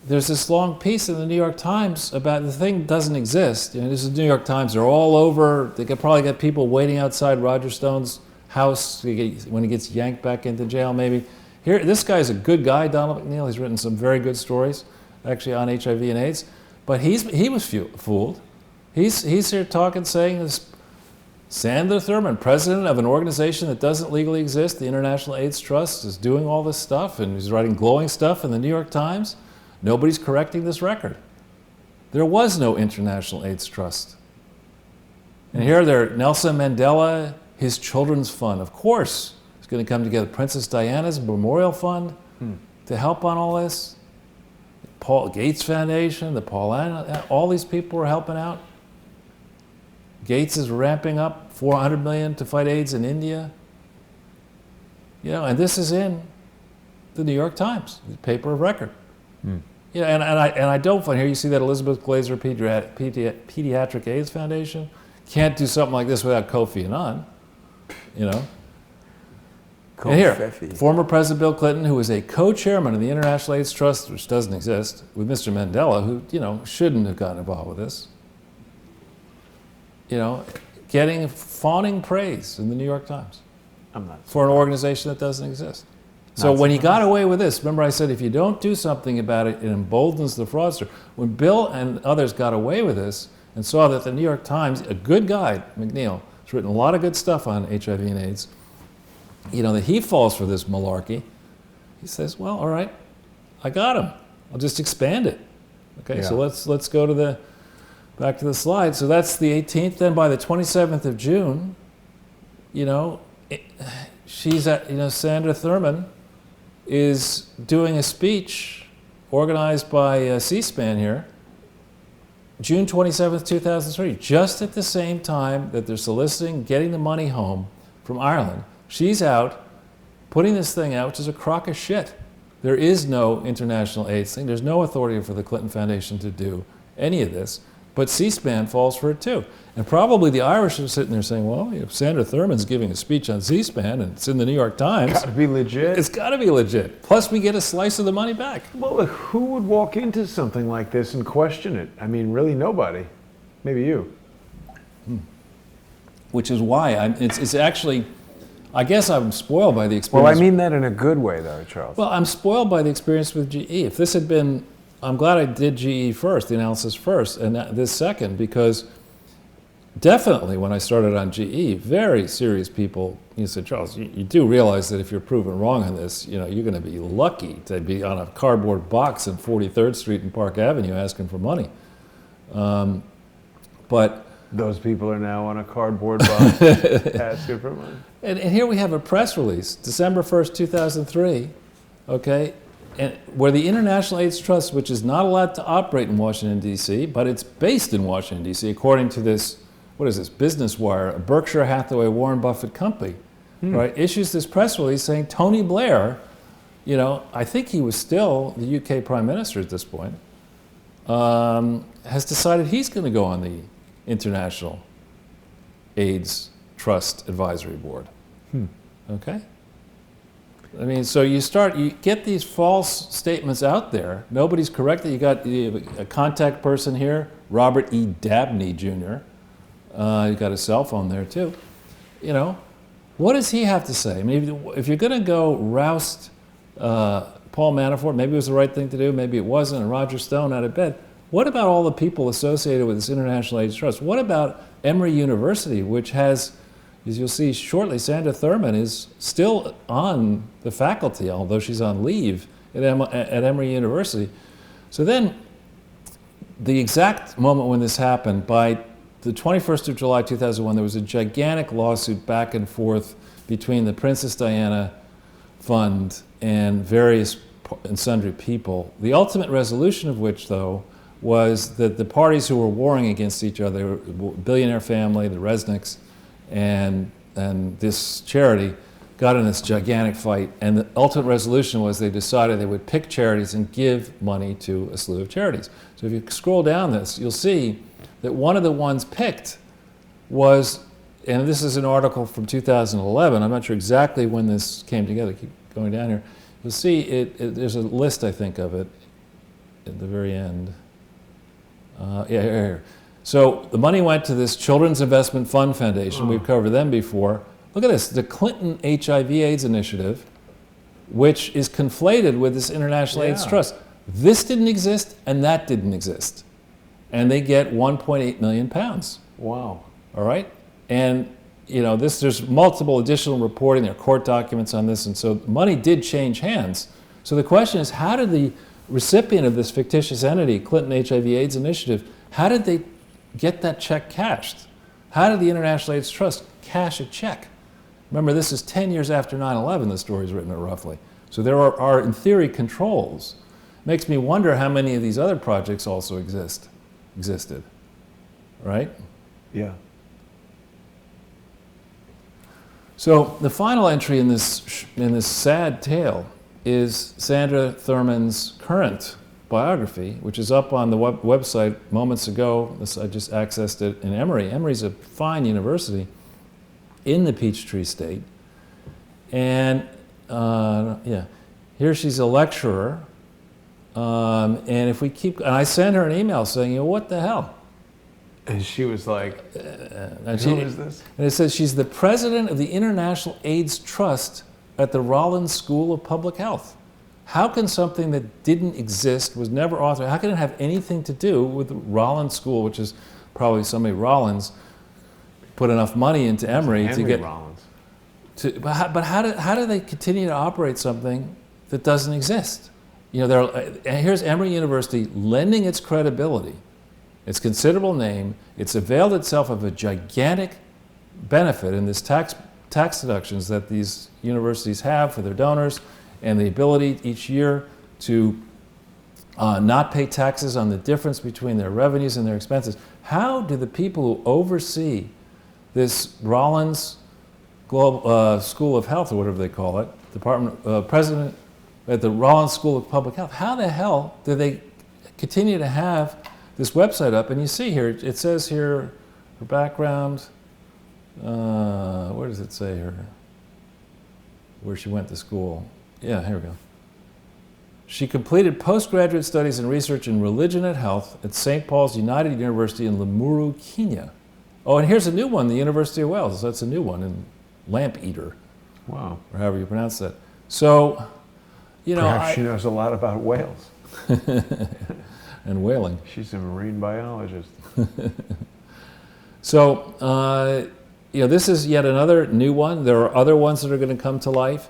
there's this long piece in the New York Times about the thing doesn't exist. You know, this is the New York Times. They're all over. They could probably get people waiting outside Roger Stone's house when he gets yanked back into jail. Maybe here. This guy's a good guy, Donald McNeil. He's written some very good stories, actually, on HIV and AIDS. But he was fooled. He's here talking, saying this Sandra Thurman, president of an organization that doesn't legally exist, the International AIDS Trust, is doing all this stuff, and he's writing glowing stuff in the New York Times. Nobody's correcting this record. There was no International AIDS Trust. And here they're Nelson Mandela, his children's fund. Of course, it's going to come together. Princess Diana's Memorial Fund to help on all this. Paul Gates Foundation, the Paul Allen, all these people are helping out. Gates is ramping up $400 million to fight AIDS in India. You know, and this is in the New York Times, the paper of record. You know, and I don't find here you see that Elizabeth Glaser Pediatric AIDS Foundation can't do something like this without Kofi Annan. You know. And here, former President Bill Clinton, who was a co-chairman of the International AIDS Trust, which doesn't exist, with Mr. Mandela, who, you know, shouldn't have gotten involved with this. You know, getting fawning praise in the New York Times for an organization that doesn't exist. So when he got away with this, remember I said if you don't do something about it, it emboldens the fraudster. When Bill and others got away with this and saw that the New York Times, a good guy, McNeil, has written a lot of good stuff on HIV and AIDS, you know, that he falls for this malarkey, he says, well, all right, I got him. I'll just expand it. Okay, so let's go to back to the slide. So that's the 18th. Then by the 27th of June, you know, she's at, you know, Sandra Thurman is doing a speech organized by C-SPAN here, June 27th, 2003, just at the same time that they're soliciting, getting the money home from Ireland. She's out putting this thing out, which is a crock of shit. There is no international AIDS thing. There's no authority for the Clinton Foundation to do any of this. But C-SPAN falls for it too. And probably the Irish are sitting there saying, well, if Sandra Thurman's giving a speech on C-SPAN and it's in the New York Times. It's got to be legit. It's got to be legit. Plus we get a slice of the money back. Well, who would walk into something like this and question it? I mean, really nobody. Maybe you. Which is why it's actually, I guess I'm spoiled by the experience. Well, I mean that in a good way, though, Charles. Well, I'm spoiled by the experience with GE. If this had been, I'm glad I did GE first, the analysis first, and this second, because definitely when I started on GE, very serious people, you said, Charles, you do realize that if you're proven wrong on this, you know, you're going to be lucky to be on a cardboard box in 43rd Street and Park Avenue asking for money. But those people are now on a cardboard box asking for money. And here we have a press release, December 1st, 2003, okay, and where the International AIDS Trust, which is not allowed to operate in Washington, D.C., but it's based in Washington, D.C., according to this, what is this, Business Wire, a Berkshire Hathaway Warren Buffett company, right, issues this press release saying Tony Blair, you know, I think he was still the UK Prime Minister at this point, has decided he's going to go on the International AIDS Trust Advisory Board. Okay? I mean, so you get these false statements out there. Nobody's corrected. You got a contact person here, Robert E. Dabney Jr. You got a cell phone there too. You know, what does he have to say? I mean, if you're going to go roust Paul Manafort, maybe it was the right thing to do, maybe it wasn't, and Roger Stone out of bed. What about all the people associated with this International AIDS Trust? What about Emory University, which has, as you'll see shortly, Sandra Thurman is still on the faculty, although she's on leave at Emory University. So then, the exact moment when this happened, by the 21st of July 2001, there was a gigantic lawsuit back and forth between the Princess Diana Fund and various and sundry people. The ultimate resolution of which, though, was that the parties who were warring against each other, billionaire family, the Resnicks, and this charity, got in this gigantic fight, and the ultimate resolution was they decided they would pick charities and give money to a slew of charities. So if you scroll down this, you'll see that one of the ones picked was, and this is an article from 2011, I'm not sure exactly when this came together, keep going down here. You'll see there's a list, I think, of it at the very end. Here. So the money went to this Children's Investment Fund Foundation. We've covered them before. Look at this, the Clinton HIV/AIDS Initiative, which is conflated with this International AIDS Trust. This didn't exist, and that didn't exist. And they get 1.8 million pounds. Wow. All right? And there's multiple additional reporting, there are court documents on this, and so money did change hands. So the question is, how did the recipient of this fictitious entity, Clinton HIV/AIDS Initiative, how did they get that check cashed? How did the International AIDS Trust cash a check? Remember, this is 10 years after 9/11, the story's written roughly. So there are, in theory, controls. Makes me wonder how many of these other projects also existed, right? Yeah. So the final entry in this sad tale is Sandra Thurman's current biography, which is up on the website moments ago. I just accessed it in Emory. Emory's a fine university in the Peachtree State. And here she's a lecturer. And if we keep, and I sent her an email saying, what the hell? And she was like, who is this? And it says she's the president of the International AIDS Trust at the Rollins School of Public Health. How can something that didn't exist, was never authorized, how can it have anything to do with the Rollins School, which is probably somebody Rollins put enough money into Emory to get Rollins. But how do they continue to operate something that doesn't exist? And here's Emory University lending its credibility, its considerable name. It's availed itself of a gigantic benefit in this tax deductions that these universities have for their donors, and the ability each year to not pay taxes on the difference between their revenues and their expenses. How do the people who oversee this Rollins School of Health, or whatever they call it, president at the Rollins School of Public Health, how the hell do they continue to have this website up? And you see here, it says here, her background, where does it say here? Where she went to school. Yeah, here we go. She completed postgraduate studies and research in religion and health at St. Paul's United University in Limuru, Kenya. Oh, and here's a new one, the University of Wales. That's a new one in Lampeter. Wow. Or however you pronounce that. So, Perhaps she knows a lot about whales. And whaling. She's a marine biologist. So, this is yet another new one. There are other ones that are going to come to life.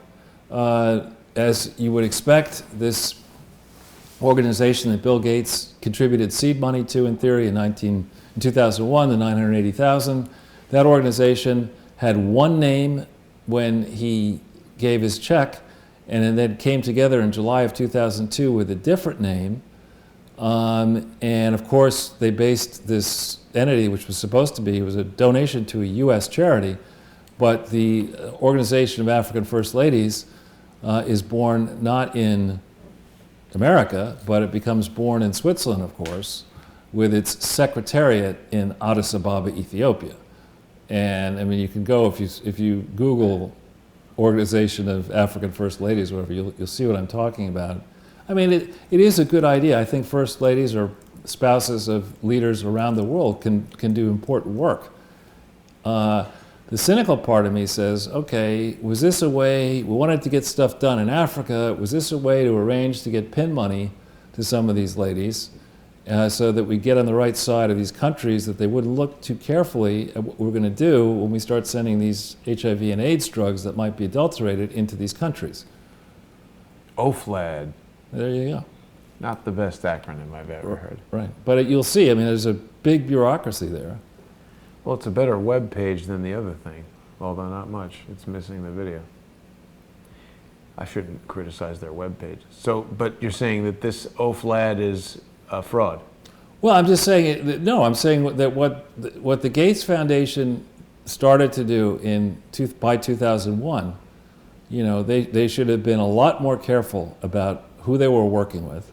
As you would expect, this organization that Bill Gates contributed seed money to, in theory, in 2001, the $980,000, that organization had one name when he gave his check, and then came together in July of 2002 with a different name. And of course, they based this entity, which was supposed to be, it was a donation to a U.S. charity, but the Organization of African First Ladies is born not in America, but it becomes born in Switzerland, of course, with its secretariat in Addis Ababa, Ethiopia. And I mean, you can go, if you Google Organization of African First Ladies, whatever, you'll see what I'm talking about. I mean, it is a good idea. I think first ladies or spouses of leaders around the world can do important work. The cynical part of me says, okay, was this a way, we wanted to get stuff done in Africa, was this a way to arrange to get pin money to some of these ladies so that we get on the right side of these countries, that they wouldn't look too carefully at what we're going to do when we start sending these HIV and AIDS drugs that might be adulterated into these countries? OFLAD. There you go. Not the best acronym I've ever heard. Right. But you'll see, I mean, there's a big bureaucracy there. Well, it's a better web page than the other thing, although not much. It's missing the video. I shouldn't criticize their web page. So, but you're saying that this OFLAD is a fraud? Well, I'm just saying, no, I'm saying that what the Gates Foundation started to do by 2001 you know, they should have been a lot more careful about who they were working with.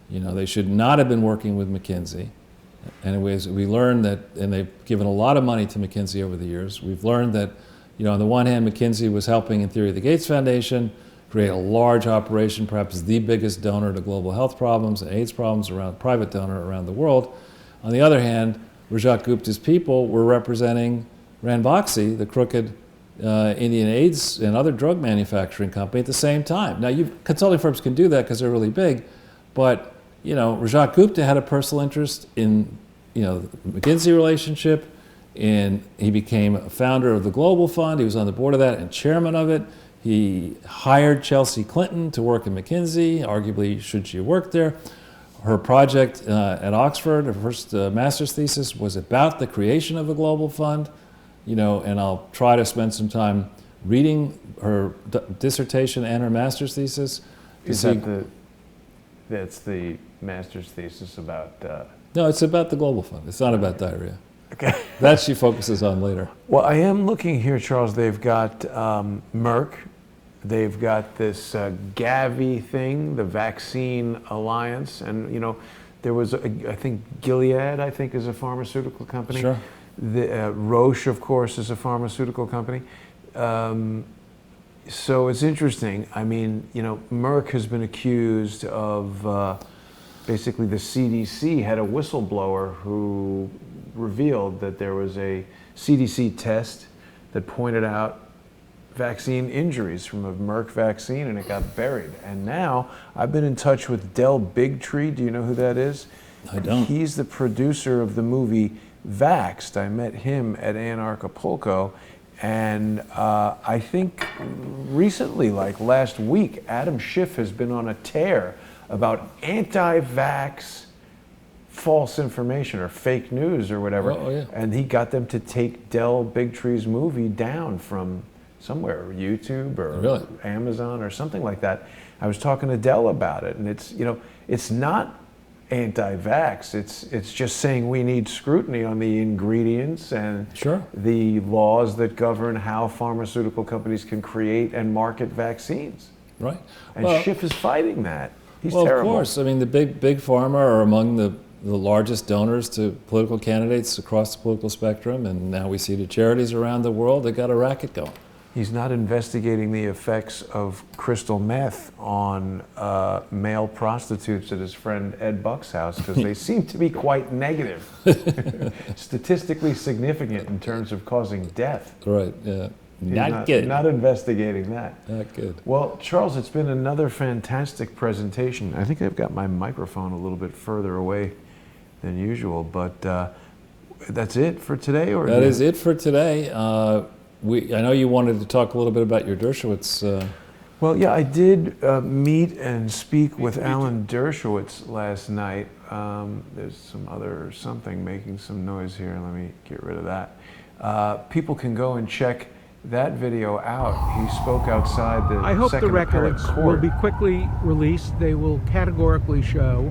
You know, they should not have been working with McKinsey. Anyways, we learned that, and they've given a lot of money to McKinsey over the years. We've learned that, you know, on the one hand, McKinsey was helping, in theory, the Gates Foundation create a large operation, perhaps the biggest donor to global health problems and AIDS problems around, private donor around the world. On the other hand, Rajat Gupta's people were representing Ranbaxy, the crooked Indian AIDS and other drug manufacturing company at the same time. Now, consulting firms can do that because they're really big, but you know, Rajat Gupta had a personal interest in, you know, the McKinsey relationship, and he became a founder of the Global Fund. He was on the board of that and chairman of it. He hired Chelsea Clinton to work at McKinsey. Arguably, should she have worked there? Her project at Oxford, her first master's thesis, was about the creation of a global fund. You know, and I'll try to spend some time reading her dissertation and her master's thesis. That's the master's thesis about... No, it's about the Global Fund. It's not about diarrhea. Okay. That she focuses on later. Well, I am looking here, Charles. They've got Merck. They've got this Gavi thing, the Vaccine Alliance. And, you know, there was, I think, Gilead, I think, is a pharmaceutical company. Sure. Roche, of course, is a pharmaceutical company. So it's interesting. I mean, you know, Merck has been accused of basically the CDC had a whistleblower who revealed that there was a CDC test that pointed out vaccine injuries from a Merck vaccine, and it got buried. And now I've been in touch with Del Bigtree. Do you know who that is? I don't. He's the producer of the movie Vaxxed. I met him at Anarchapulco, and I think recently, like last week, Adam Schiff has been on a tear about anti-vax false information or fake news or whatever. Oh, yeah. And he got them to take Del Bigtree's movie down from somewhere, YouTube or Really? Amazon or something like that. I was talking to Del about it, and it's, you know, it's not anti-vax. It's just saying we need scrutiny on the ingredients and Sure. the laws that govern how pharmaceutical companies can create and market vaccines. Right. And Well, Schiff is fighting that. He's well, terrible. of course. I mean, the big pharma are among the largest donors to political candidates across the political spectrum, and now we see the charities around the world. They've got a racket going. He's not investigating the effects of crystal meth on male prostitutes at his friend Ed Buck's house, because they seem to be quite negative, statistically significant in terms of causing death. Right, yeah. He's Not good. Not investigating that. Not good. Well, Charles, it's been another fantastic presentation. I think I've got my microphone a little bit further away than usual, but that's it for today? Or That is it for today. I know you wanted to talk a little bit about your Dershowitz. Well, yeah, I did meet and speak with Alan Dershowitz last night. There's some other something making some noise here. Let me get rid of that. People can go and check that video out. He spoke outside the I hope the Second Appellate records will Court. be quickly released. They will categorically show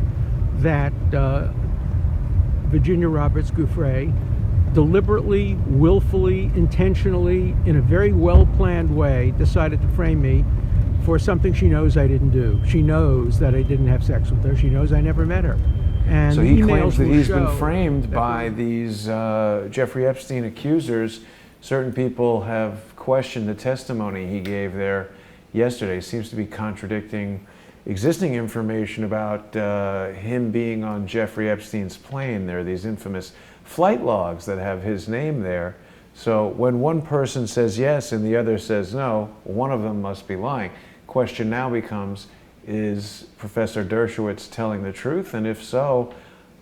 that Virginia Roberts Giuffre deliberately, willfully, intentionally, in a very well-planned way, decided to frame me for something she knows I didn't do. She knows that I didn't have sex with her. She knows I never met her. And So he emails claims that will he's been show framed that by these Jeffrey Epstein accusers. Certain people have questioned the testimony he gave there yesterday. Seems to be contradicting existing information about him being on Jeffrey Epstein's plane. There are these infamous flight logs that have his name there. So when one person says yes and the other says no, one of them must be lying. Question now becomes, is Professor Dershowitz telling the truth? And if so,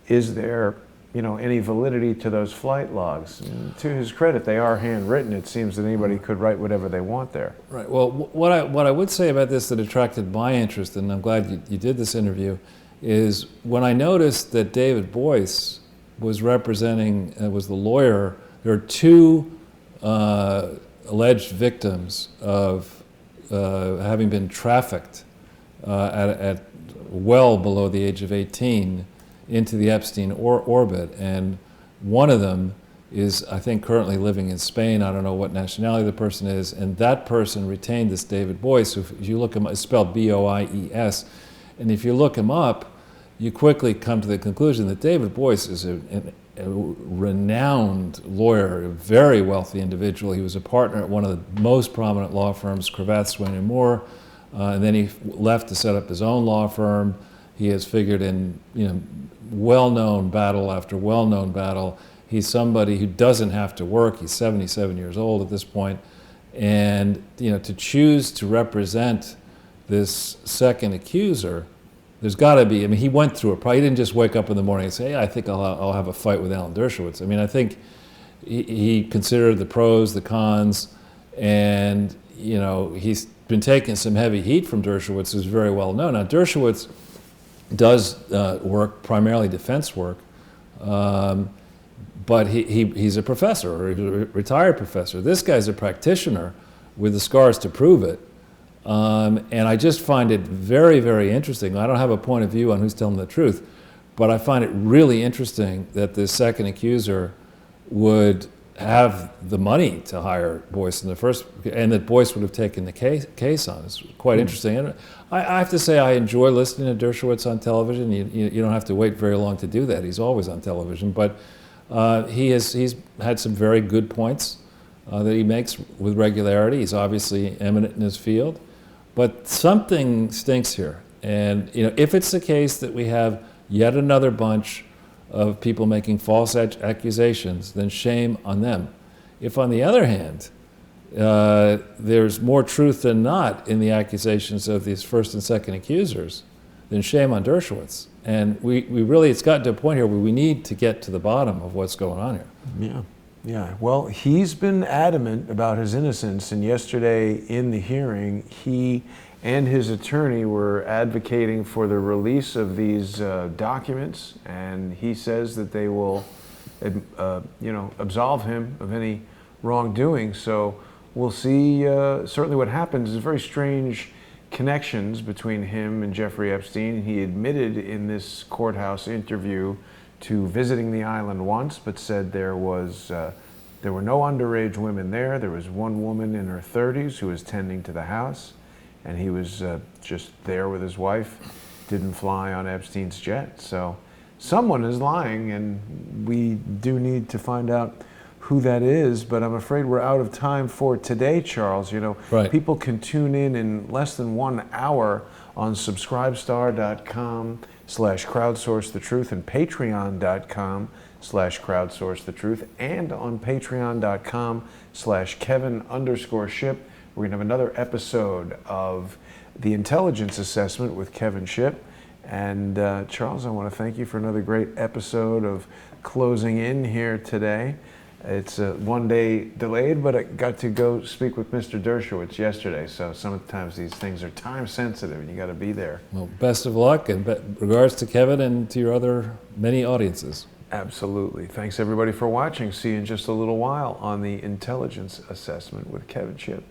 is there, you know, any validity to those flight logs? And to his credit, they are handwritten. It seems that anybody could write whatever they want there. Right. Well, what I would say about this that attracted my interest, and I'm glad you did this interview, is when I noticed that David Boyce was representing, was the lawyer. There are two alleged victims of having been trafficked at well below the age of 18 into the Epstein orbit, and one of them is, I think, currently living in Spain. I don't know what nationality the person is. And that person retained this David Boyce, who, if you look him up, it's spelled B-O-I-E-S. And if you look him up, you quickly come to the conclusion that David Boyce is a renowned lawyer, a very wealthy individual. He was a partner at one of the most prominent law firms, Cravath, Swaine and Moore. And then he left to set up his own law firm. He has figured in, well-known battle after well-known battle. He's somebody who doesn't have to work. He's 77 years old at this point. And, to choose to represent this second accuser, there's got to be, he went through it. Probably didn't just wake up in the morning and say, hey, I think I'll have a fight with Alan Dershowitz. I think he considered the pros, the cons, and, he's been taking some heavy heat from Dershowitz, who's very well known. Now, Dershowitz does work, primarily defense work, but he's a professor, or a retired professor. This guy's a practitioner with the scars to prove it. And I just find it very, very interesting. I don't have a point of view on who's telling the truth, but I find it really interesting that this second accuser would have the money to hire Boyce in the first, and that Boyce would have taken the case on. It's quite interesting. And I have to say, I enjoy listening to Dershowitz on television. You don't have to wait very long to do that. He's always on television, but he's had some very good points that he makes with regularity. He's obviously eminent in his field, but something stinks here. And if it's the case that we have yet another bunch of people making false accusations, then shame on them. If, on the other hand, there's more truth than not in the accusations of these first and second accusers, then shame on Dershowitz. And we really, it's gotten to a point here where we need to get to the bottom of what's going on here. Yeah. Well, he's been adamant about his innocence, and yesterday in the hearing, he and his attorney were advocating for the release of these documents, and he says that they will, absolve him of any wrongdoing. So we'll see certainly what happens. There's very strange connections between him and Jeffrey Epstein. He admitted in this courthouse interview to visiting the island once, but said there were no underage women there. There was one woman in her 30s who was tending to the house, and he was just there with his wife, didn't fly on Epstein's jet. So someone is lying, and we do need to find out who that is, but I'm afraid we're out of time for today, Charles. Right. People can tune in less than 1 hour on subscribestar.com/crowdsourcethetruth and patreon.com/crowdsourcethetruth and on patreon.com/Kevin_Ship. We're going to have another episode of the Intelligence Assessment with Kevin Ship. And Charles, I want to thank you for another great episode of Closing In here today. It's one day delayed, but I got to go speak with Mr. Dershowitz yesterday, so sometimes these things are time sensitive and you got to be there. Well, best of luck, and regards to Kevin and to your other many audiences. Absolutely. Thanks everybody for watching. See you in just a little while on the Intelligence Assessment with Kevin Ship.